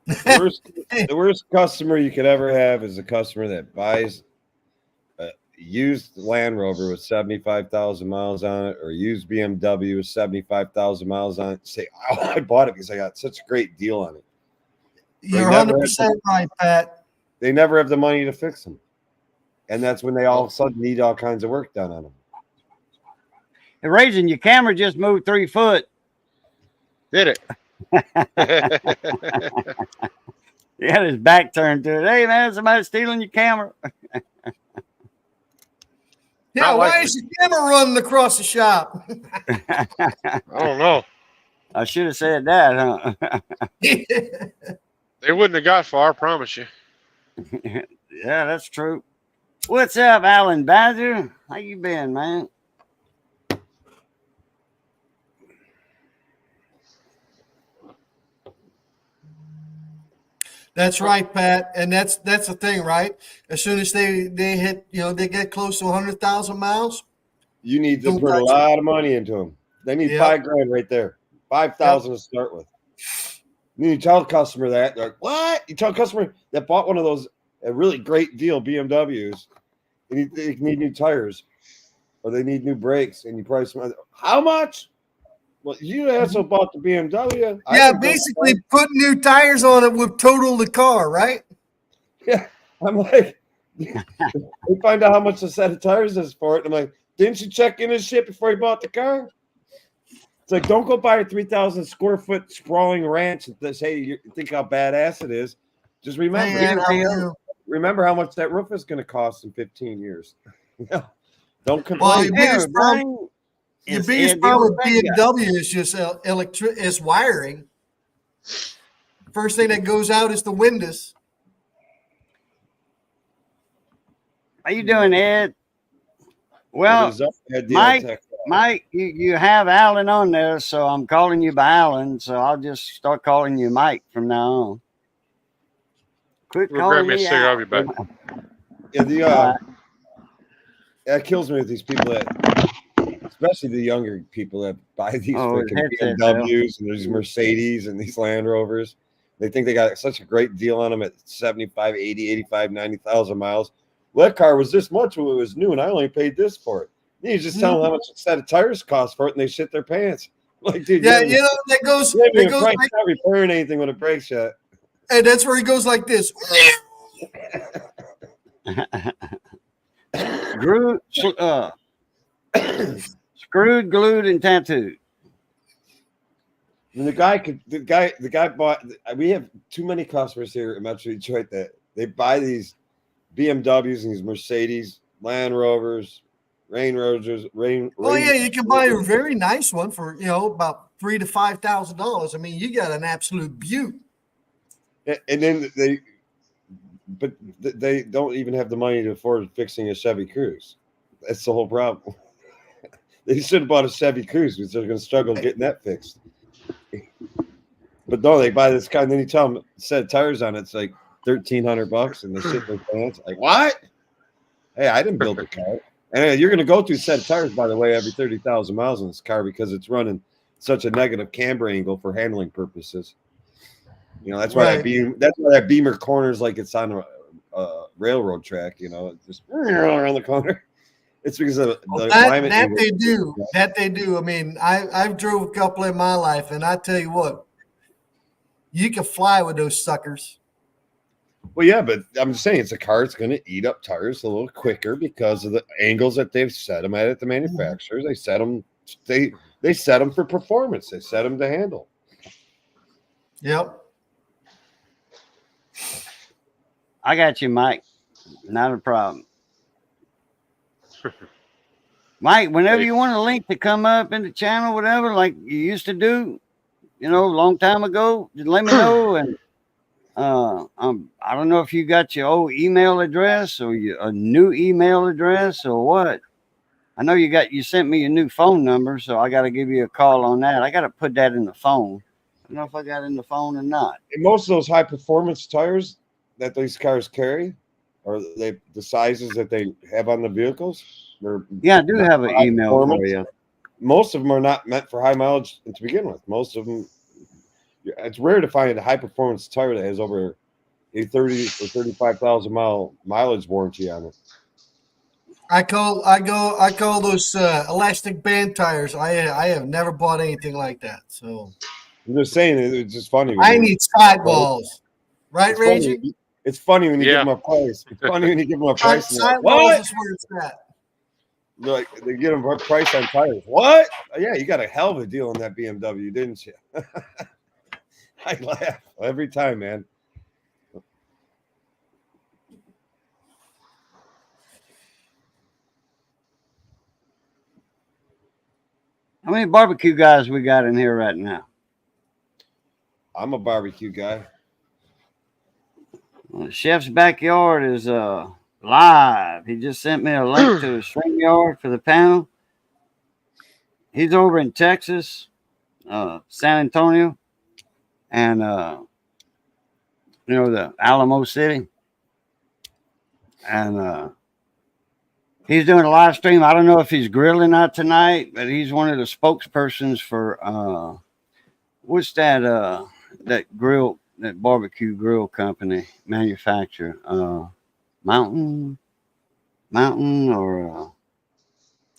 The worst customer you could ever have is a customer that buys a used Land Rover with 75,000 miles on it, or a used BMW with 75,000 miles on it. Say, oh, I bought it because I got such a great deal on it. You're 100% right, Pat. They never have the money to fix them, and that's when they all of a sudden need all kinds of work done on them. Hey, Raisin, your camera just moved 3 foot. Did it? He had his back turned to it. Hey, man, somebody's stealing your camera. Yeah, why is your camera running across the shop? I don't know. I should have said that, huh? They wouldn't have got far, I promise you. Yeah, that's true. What's up, Alan Badger? How you been, man? That's right, Pat, and that's the thing, right? As soon as they hit, they get close to 100,000 miles. You need to put a lot of money into them. They need $5,000 right there, 5,000 to start with. You tell the customer that, they're like, what? You tell a customer that bought one of those a really great deal BMWs, they need new tires, or they need new brakes, and you price them. How much? Well, you also bought the BMW. Yeah, basically put new tires on it would total the car, right? Yeah, I'm like, we find out how much a set of tires is for it. I'm like, didn't you check in his shit before you bought the car? It's like, don't go buy a 3,000 square foot sprawling ranch and say you think how badass it is. Just remember how much that roof is going to cost in 15 years. Don't complain. Well, your biggest problem with BMW is just is wiring. First thing that goes out is the windows. How you doing, Ed? What Well, is up, Ed the Mike, Tech? Mike, you have Alan on there, so I'm calling you by Alan. So I'll just start calling you Mike from now on. Quit We'll grab calling me a me cigarette. I'll Al. be back. Yeah, the Uh, that kills me with these people that, especially the younger people that buy these oh, his freaking headset fell. BMWs and these Mercedes and these Land Rovers. They think they got such a great deal on them at 75, 80, 85, 90,000 miles. Well, that car was this much when it was new, and I only paid this for it. And you just tell them how much a set of tires cost for it, and they shit their pants. Like, dude, Yeah, you that goes. haven't That even goes. priced Like, out repairing anything with a brake shot. and that's where he goes like this. Screwed, screwed, glued, and tattooed. And the guy bought. We have too many customers here in Metro Detroit that they buy these BMWs and these Mercedes, Land Rovers, Range Rovers, Oh yeah, you can buy a very nice one for about $3,000 to $5,000. I mean, you got an absolute beaut. and then they don't even have the money to afford fixing a Chevy Cruze. That's the whole problem. They should have bought a Chevy Cruze because they're going to struggle getting that fixed. But no, they buy this car, and then you tell them set of tires on it, it's like $1,300, and they shit their pants. Like, what? Hey, I didn't build the car. And you're going to go through a set of tires, by the way, every 30,000 miles on this car because it's running such a negative camber angle for handling purposes. That's why that Beamer corners like it's on a railroad track. Just around the corner. It's because of the alignment. That they do. I mean, I've drove a couple in my life, and I tell you what, you can fly with those suckers. Well, yeah, but I'm just saying it's a car that's going to eat up tires a little quicker because of the angles that they've set them at the manufacturers. They set them. They set them for performance. They set them to handle. Yep. I got you, Mike. Not a problem. Mike, whenever you want a link to come up in the channel, whatever, like you used to do, a long time ago, just let me know. And I don't know if you got your old email address or a new email address or what. I know you sent me a new phone number, so I got to give you a call on that. I got to put that in the phone. I don't know if I got it in the phone or not. And most of those high performance tires that these cars carry, or the sizes that they have on the vehicles. Yeah, I do have an email for you. Most of them are not meant for high mileage to begin with. Most of them, it's rare to find a high performance tire that has over a 30 or 35,000 mile mileage warranty on it. I call those elastic band tires. I have never bought anything like that. So I'm just saying, it's just funny. I need sidewalls, right, Reggie? It's funny when you give them a price. It's funny when you give them a price. Sidewalls is where it's at. Like they get them a price on tires. What? Yeah, you got a hell of a deal on that BMW, didn't you? I laugh every time, man. How many barbecue guys we got in here right now? I'm a barbecue guy. Well, the chef's backyard is live. He just sent me a link to a string yard for the panel. He's over in Texas, San Antonio, and the Alamo City. And he's doing a live stream. I don't know if he's grilling out tonight, but he's one of the spokespersons for what's that grill, that barbecue grill company manufacturer, Mountain or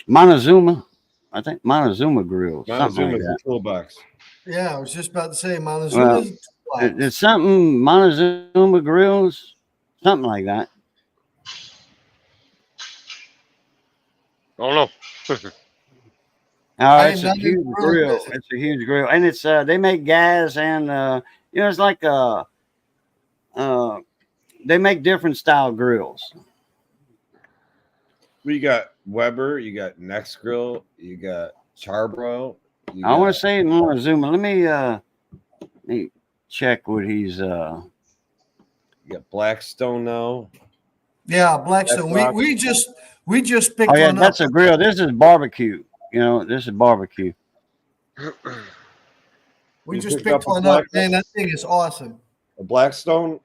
Montezuma. I think Montezuma Grill. Montezuma is a toolbox. Yeah, I was just about to say Montezuma. Well, it's something Montezuma Grills, something like that. I don't know. Oh, it's a huge grill. It's a huge grill, and it's they make gas and it's like they make different style grills. We got Weber, you got Next Grill, you got Charbroil. I want to say Montezuma. Let me check what he's. You got Blackstone now. Yeah, Blackstone. That's We just Oh picked yeah, one up. that's a grill. This is barbecue. You know, this is barbecue. We You just picked picked up a one up. Man, that thing is awesome. Blackstone.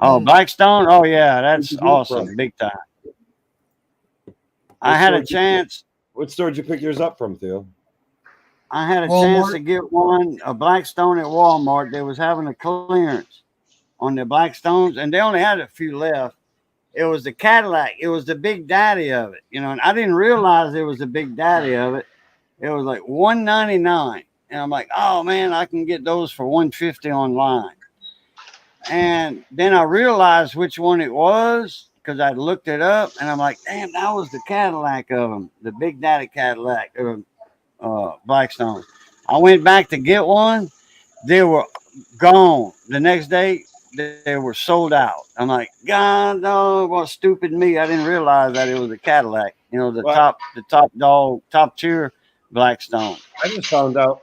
Oh, Mm. Blackstone. Oh yeah, Where'd that's you get it from? awesome, big time. What I had store a did you chance. What store did you pick yours up from, Theo? I had a chance Walmart. to get one, a Blackstone at Walmart. They was having a clearance on the Blackstones, and they only had a few left. It was the Cadillac. It was the big daddy of it, you know. And I didn't realize it was the big daddy of it. It was like $199, and I'm like, oh man, I can get those for $150 online. And then I realized which one it was because I looked it up, and I'm like, damn, that was the Cadillac of them, the Big Daddy Cadillac of Blackstone. I went back to get one. They were gone. The next day, they were sold out. I'm like, God, no, what stupid me. I didn't realize that it was a Cadillac. You know, Well, the top dog, top tier Blackstone. I just found out.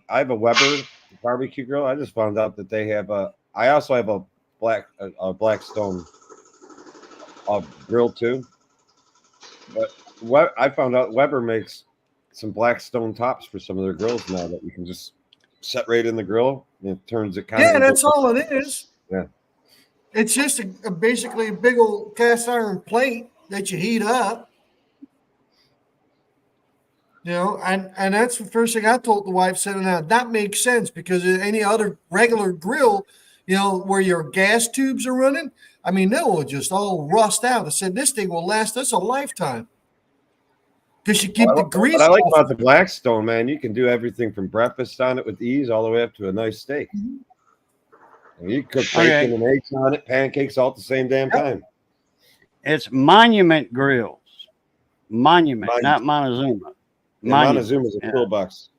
I have a Weber barbecue grill. I just found out that they have a. I also have a Blackstone grill too. But I found out Weber makes some Blackstone tops for some of their grills now that you can just set right in the grill and it turns it kind Yeah, of. that's all it is. Yeah. It's just basically a big old cast iron plate that you heat up. You know, and that's the first thing I told the wife. Said, now that makes sense because any other regular grill, you know, where your gas tubes are running, I mean, they will just all rust out. I said, this thing will last us a lifetime because you keep the What grease I like off. about the Blackstone, man, you can do everything from breakfast on it with ease all the way up to a nice steak. And you cook bacon and eggs on it, pancakes all at the same damn time. It's Monument Grills. Monument, not Montezuma. Yeah, Montezuma is a cool box.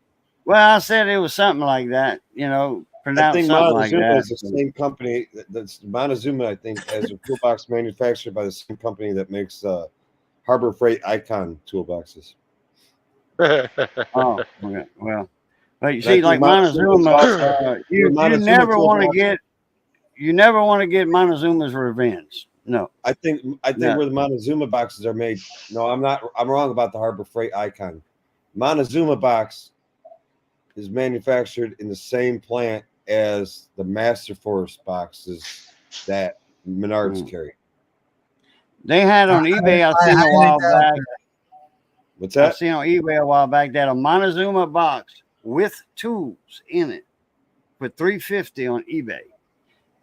Well, I said it was something like that, you know, I pronounced think something like Montezuma that. is the same company. That's Montezuma, I think, has a toolbox manufactured by the same company that makes Harbor Freight Icon toolboxes. Oh, okay. Well, but you And I see, think like Montezuma's Montezuma, also- you Montezuma never want to toolbox- get, you never want to get Montezuma's revenge. No, I think No. where the Montezuma boxes are made. No, I'm not. I'm wrong about the Harbor Freight Icon. Montezuma box is manufactured in the same plant as the Master Force boxes that Menards carry. they had on eBay. I seen a highly while doubt back. that. What's I that? seen on eBay a while back that a Montezuma box with tools in it for $350 on eBay.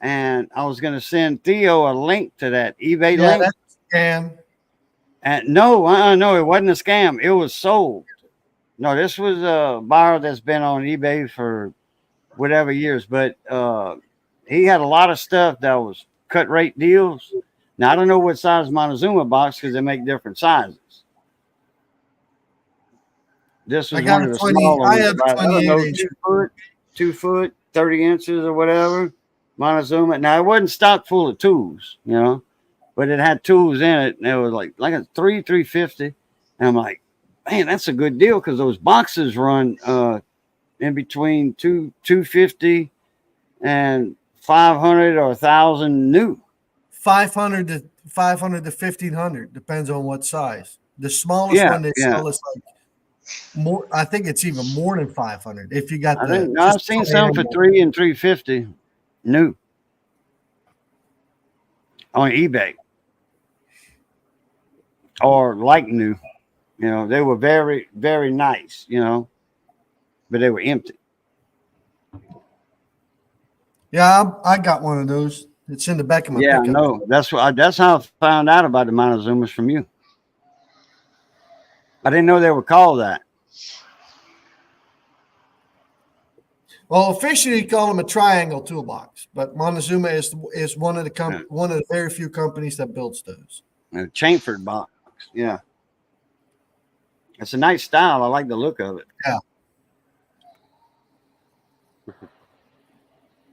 And I was going to send Theo a link to that eBay Yeah, link. that's a scam. And no, it wasn't a scam. It was sold. No, this was a buyer that's been on eBay for whatever years, but he had a lot of stuff that was cut rate deals. Now I don't know what size Montezuma box because they make different sizes. This was I got one of a the 20. smaller I ones, have a about, I don't 28 know, inch. 2 foot, 30 inches or whatever. Montezuma. Now it wasn't stock full of tools, you know, but it had tools in it, and it was like a $350. And I'm like, man, that's a good deal because those boxes run in between 250 and 500 or 1,000 new. 500 to 1,500 depends on what size. The smallest one they sell is like more. I think it's even more than 500 if you got the. I've seen some for 3 and 350 new on eBay or like new. You know, they were very, very nice, you know, but they were empty. Yeah, I got one of those. It's in the back of my Yeah, pickup. no, that's how I found out about the Montezumas from you. I didn't know they were called that. Well, officially, you call them a triangle toolbox, but Montezuma is one of the one of the very few companies that builds those. A chamfered box. Yeah. It's a nice style. I like the look of it. Yeah.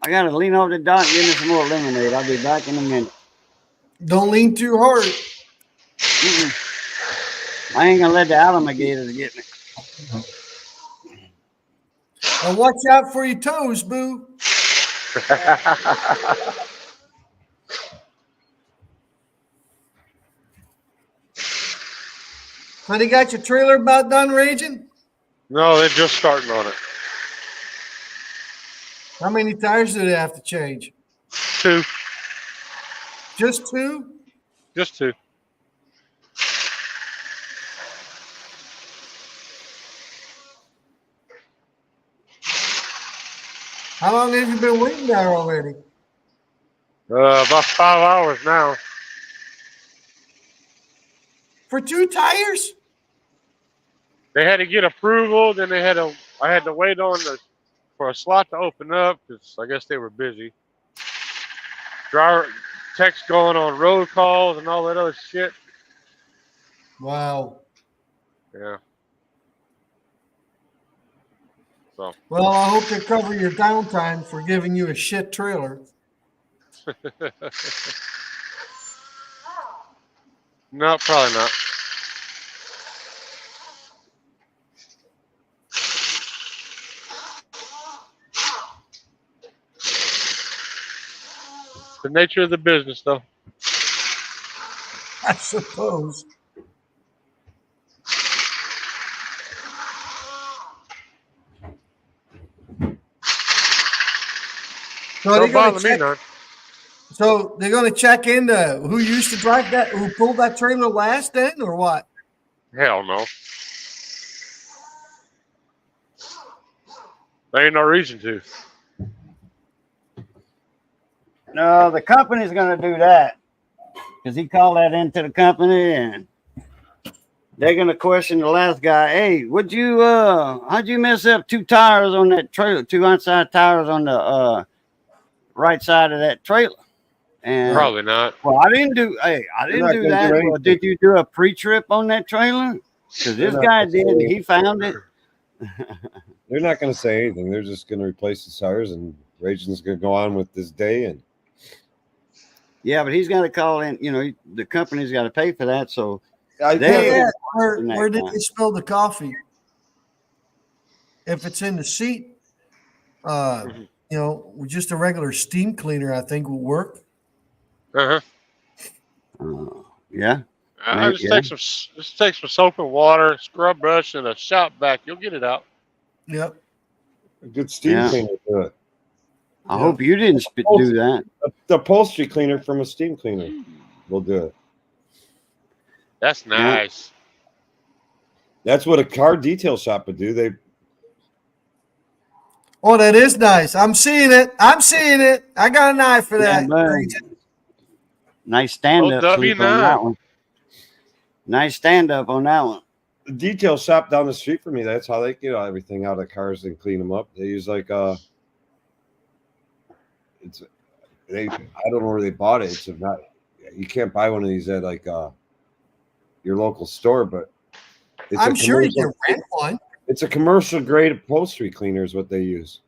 I got to lean over the dock and get me some more lemonade. I'll be back in a minute. Don't lean too hard. I ain't going to let the alligators get me. And watch out for your toes, boo. But you got your trailer about done raging? No, they're just starting on it. How many tires do they have to change? 2. Just 2? Just 2. How long have you been waiting there already? About 5 hours now. For 2 tires? They had to get approval. Then I had to wait for a slot to open up because I guess they were busy. Driver text going on road calls and all that other shit. Wow. Yeah. So. Well, I hope they cover your downtime for giving you a shit trailer. No, probably not. The nature of the business, though. I suppose. So Don't bother me none. So they're going to check into who used to drive that, who pulled that trailer last, then, or what? Hell no. There ain't no reason to. No, the company's going to do that because he called that into the company, and they're going to question the last guy. Hey, how'd you mess up 2 tires on that trailer? 2 outside tires on the right side of that trailer. And Probably not. well, I didn't do that. Well, did you do a pre-trip on that trailer? Because this guy did, and he found it. They're not going to say anything. They're just going to replace the tires, and Raging's going to go on with this day. And yeah, but he's got to call in. You know, the company's got to pay for that. So where did they spill the coffee? If it's in the seat, you know, just a regular steam cleaner, I think, will work. Yeah. Just take some soap and water, scrub brush, and a shop vac. You'll get it out. Yep. a good steam cleaner will do it. I hope you didn't do that. The upholstery cleaner from a steam cleaner will do it. That's nice. That's what a car detail shop would do. Oh, that is nice. I'm seeing it. I got an eye for that. Nice stand up on that one. Nice stand up on that one. The detail shop down the street from me, that's how they get everything out of cars and clean them up. They use I don't know where they bought it. You can't buy one of these at your local store, but I'm sure you can rent one. It's a commercial grade upholstery cleaner is what they use.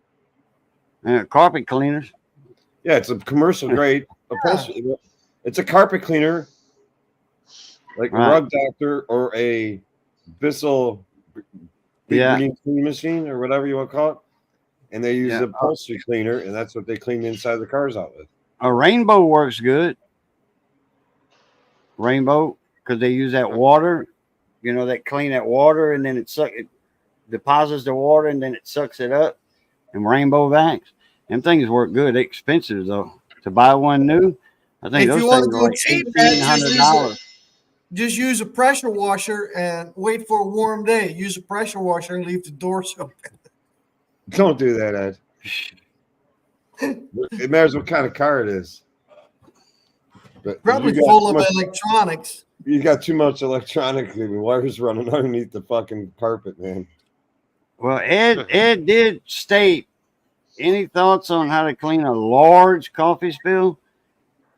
Carpet cleaners. Yeah, it's a commercial grade upholstery. It's a carpet cleaner, like a rug doctor or a Bissell green clean machine or whatever you want to call it. And they use a upholstery cleaner, and that's what they clean the inside of the cars out with. A Rainbow works good. Rainbow, because they use that water, they clean that water, and then it deposits the water, and then it sucks it up. And Rainbow vacs, them things work good. They're expensive though. To buy one new, I think those things are like $1,800. Just use a pressure washer and wait for a warm day. Use a pressure washer and leave the doors open. Don't do that, Ed. It matters what kind of car it is. But probably full of electronics. You got too much electronic wires running underneath the fucking carpet, man. Well, Ed did state, any thoughts on how to clean a large coffee spill?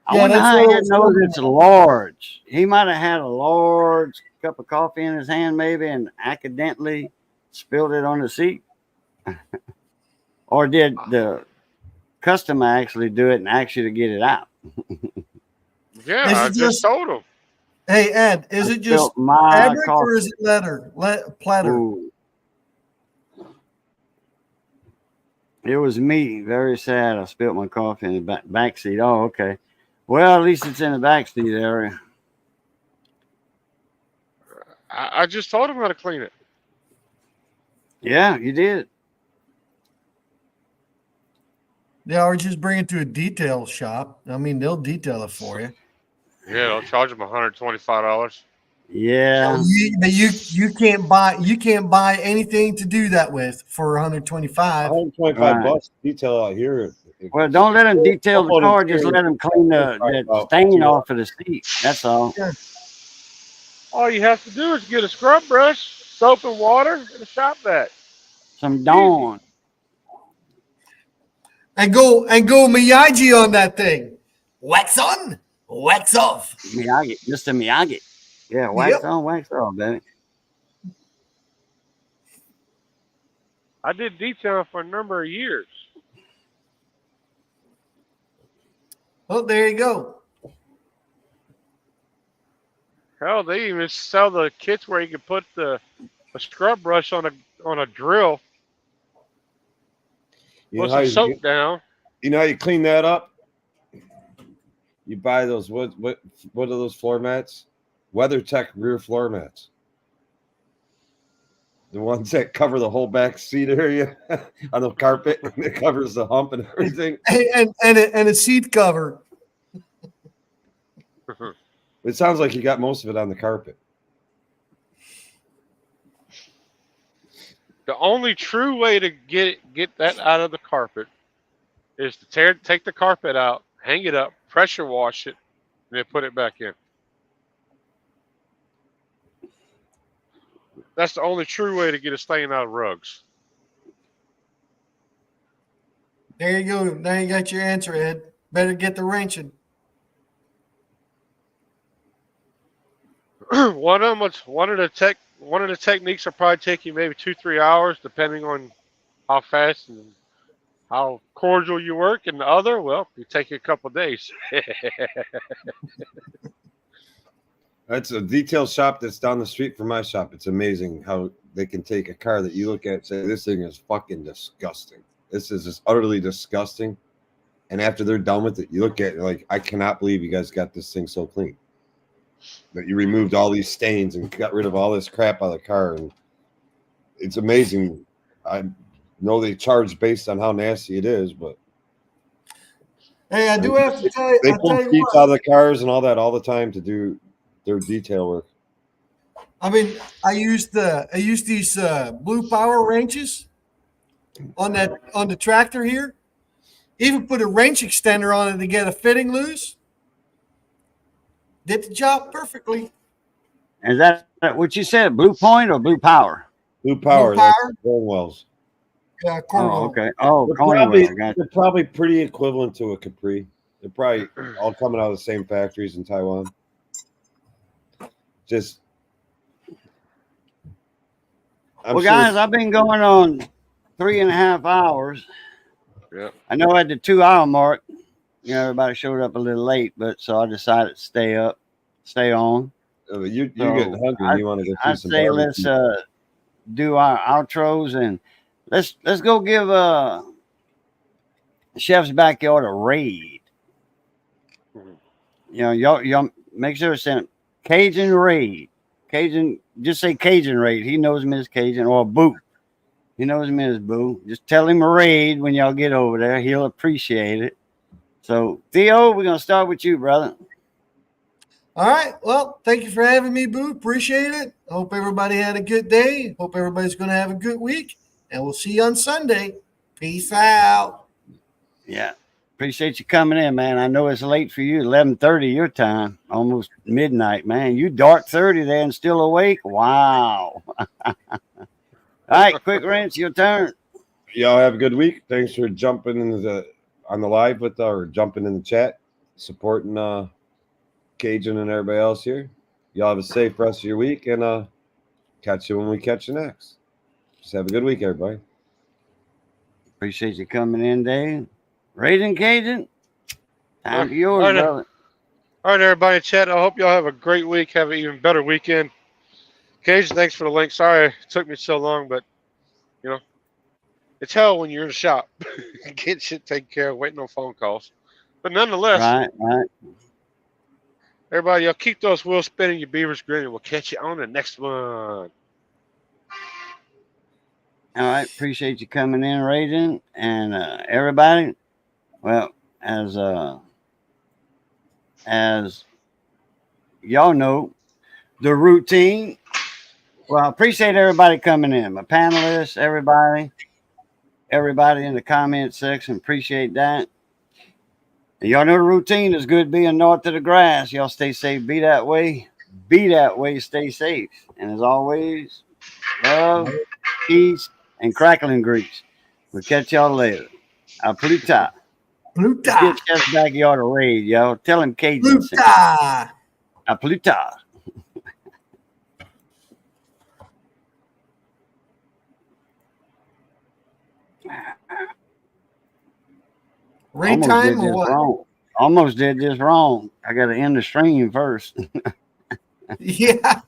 I wonder how Ed knows it's large. He might have had a large cup of coffee in his hand, maybe, and accidentally spilled it on the seat. Or did the customer actually do it and ask you to get it out? Yeah, I just told him. Hey, Ed, is it just fabric or is it platter? Ooh. It was me. Very sad. I spilled my coffee in the back seat. Oh, okay. Well, at least it's in the back seat area. I just told him how to clean it. Yeah, you did. Yeah, or just bring it to a detail shop. I mean, they'll detail it for you. Yeah, they'll charge him $125. Yeah. You can't buy anything to do that with for 125. 125 Right. bucks detail out here. Well, don't let them detail the Full car. Just interior let them clean is probably that about stain $200. off of the seat. That's all. Yeah. All you have to do is get a scrub brush, soap and water, and a shop vac. Some Easy. Dawn. And go Miyagi on that thing. Wax on, wax off. Miyagi. Mr. Miyagi. Yeah, wax Yep. on, wax off, baby. I did detailing for a number of years. Well, there you go. Hell, they even sell the kits where you can put a scrub brush on a drill, You put know how some soap you, down. you know how you clean that up? You buy those what are those floor mats? WeatherTech rear floor mats. The ones that cover the whole back seat area on the carpet. It covers the hump and everything. And a seat cover. It sounds like you got most of it on the carpet. The only true way to get that out of the carpet is to take the carpet out, hang it up, pressure wash it, and then put it back in. That's the only true way to get a stain out of rugs. There you go. Now you got your answer, Ed. Better get the wrenching. One of the techniques will probably take you maybe 2-3 hours, depending on how fast and how cordial you work, and the other, well, it take you a couple of days. That's a detail shop that's down the street from my shop. It's amazing how they can take a car that you look at and say, this thing is fucking disgusting. This is just utterly disgusting. And after they're done with it, you look at it like, I cannot believe you guys got this thing so clean. That you removed all these stains and got rid of all this crap out of the car. And it's amazing. I know they charge based on how nasty it is, but Hey, I do have to tell you. they I pull tell you seats what. out of the cars and all that all the time to do their detail work. I mean, I used these blue power wrenches on the tractor here. Even put a wrench extender on it to get a fitting loose. Did the job perfectly. Is that what you said? Blue Point or Blue Power? Blue Power, Blue that's Power? Cornwell's. Yeah, Cornwall. Oh, okay. Oh, They're Cornwell. Gotcha. they're probably pretty equivalent to a Capri. They're probably all coming out of the same factories in Taiwan. Just, I'm Well, sure guys, I've been going on 3.5 hours. Yeah. I know at the 2 hour mark, everybody showed up a little late, but so I decided to stay on. you're So getting hungry and you want to go I see some say barbecue. let's do our outros and let's go give Chef's Backyard a raid. Y'all make sure to send Cajun raid. Cajun, just say Cajun raid. He knows me as Cajun, or Boo. He knows me as Boo. Just tell him a raid when y'all get over there. He'll appreciate it. So Theo, we're gonna start with you, brother. All right. Well, thank you for having me, Boo. Appreciate it. I hope everybody had a good day. Hope everybody's going to have a good week. And we'll see you on Sunday. Peace out. Yeah. Appreciate you coming in, man. I know it's late for you, 11:30 your time, almost midnight, man. You dark 30 there and still awake? Wow. All right, Quick Wrench, your turn. Y'all have a good week. Thanks for jumping on the live with or jumping in the chat, supporting Cajun and everybody else here. Y'all have a safe rest of your week, and catch you when we catch you next. Just have a good week, everybody. Appreciate you coming in, Dave. Raising Cajun, time for yours, All right, brother. all right, everybody in chat. I hope y'all have a great week. Have an even better weekend. Cajun, thanks for the link. Sorry it took me so long, but it's hell when you're in the shop. Get shit taken care of, waiting on phone calls. But nonetheless, Right. Everybody, y'all keep those wheels spinning, your beavers grinning. We'll catch you on the next one. All right, appreciate you coming in, Raiden, and everybody. Well, as y'all know, the routine. Well, I appreciate everybody coming in. My panelists, everybody in the comment section. Appreciate that. And y'all know the routine is good being north of the grass. Y'all stay safe. Be that way. Be that way. Stay safe. And as always, love, peace, and crackling grease. We'll catch y'all later. A pluta. Let's Pluta. get Chef Backyard to raid, y'all. Tell him Cajun sent. Pluta. A pluta. Rain Almost did time or this what? wrong. Almost did this wrong. I got to end the stream first. Yeah.